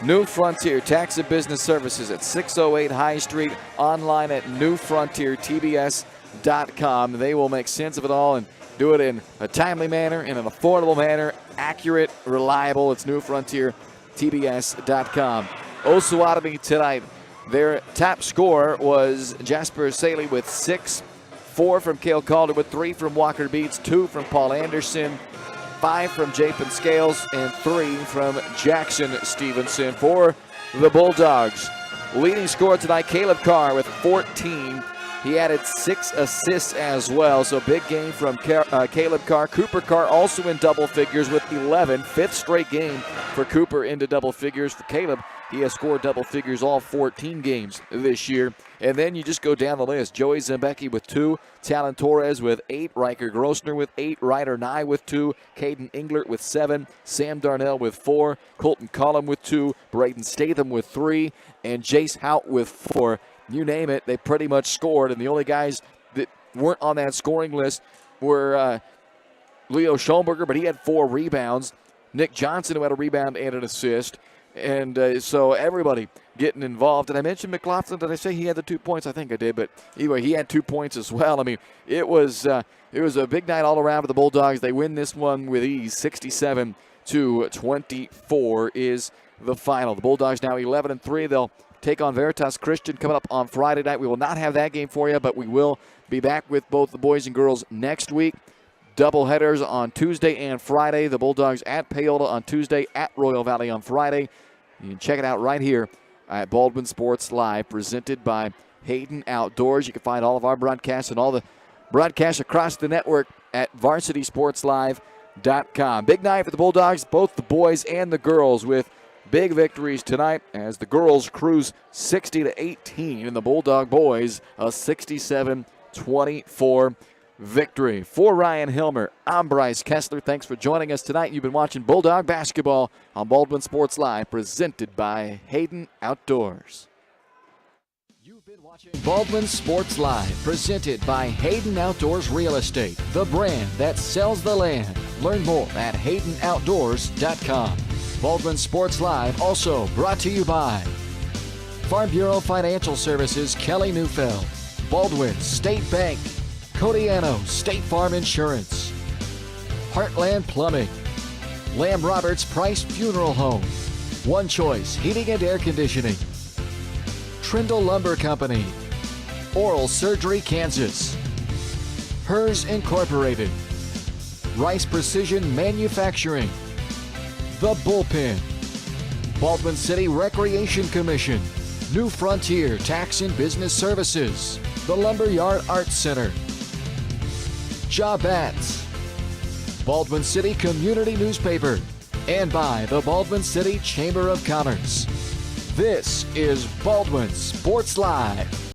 New Frontier Tax and Business Services at 608 High Street, online at newfrontiertbs.com. They will make sense of it all and do it in a timely manner, in an affordable manner, accurate, reliable. It's newfrontiertbs.com. Osawatomie tonight, their top scorer was Jasper Saley with 6, 4 from Cale Calder with 3 from Walker Beats, 2 from Paul Anderson, 5 from Japin Scales, and 3 from Jackson Stevenson for the Bulldogs. Leading scorer tonight, Caleb Carr with 14. He added 6 assists as well, so big game from Caleb Carr. Cooper Carr also in double figures with 11. 5th straight game for Cooper into double figures. For Caleb, he has scored double figures all 14 games this year. And then you just go down the list. Joey Zembecki with 2. Talon Torres with 8. Riker Grossner with 8. Ryder Nye with 2. Caden Englert with 7. Sam Darnell with 4. Colton Collum with 2. Braden Statham with 3. And Jace Hout with 4. You name it, they pretty much scored. And the only guys that weren't on that scoring list were Leo Schoenberger, but he had 4 rebounds. Nick Johnson, who had a rebound and an assist. And so everybody getting involved. And I mentioned McLaughlin. Did I say he had the 2 points? I think I did. But anyway, he had 2 points as well. I mean, it was a big night all around for the Bulldogs. They win this one with ease. 67-24 is the final. The Bulldogs now 11-3. They'll take on Veritas Christian coming up on Friday night. We will not have that game for you, but we will be back with both the boys and girls next week. Double headers on Tuesday and Friday. The Bulldogs at Paola on Tuesday, at Royal Valley on Friday. You can check it out right here at Baldwin Sports Live, presented by Hayden Outdoors. You can find all of our broadcasts and all the broadcasts across the network at varsitysportslive.com. Big night for the Bulldogs, both the boys and the girls, with big victories tonight as the girls cruise 60-18 and the Bulldog boys a 67-24 victory. For Ryan Hilmer, I'm Bryce Kessler. Thanks for joining us tonight. You've been watching Bulldog Basketball on Baldwin Sports Live, presented by Hayden Outdoors. You've been watching Baldwin Sports Live, presented by Hayden Outdoors Real Estate, the brand that sells the land. Learn more at HaydenOutdoors.com. Baldwin Sports Live also brought to you by Farm Bureau Financial Services, Kelly Neufeld, Baldwin State Bank, Codiano State Farm Insurance, Heartland Plumbing, Lamb Roberts Price Funeral Home, One Choice Heating and Air Conditioning, Trindle Lumber Company, Oral Surgery Kansas, Hers Incorporated, Rice Precision Manufacturing, The Bullpen, Baldwin City Recreation Commission, New Frontier Tax and Business Services, the Lumberyard Arts Center, Jobats, Baldwin City Community Newspaper, and by the Baldwin City Chamber of Commerce. This is Baldwin Sports Live.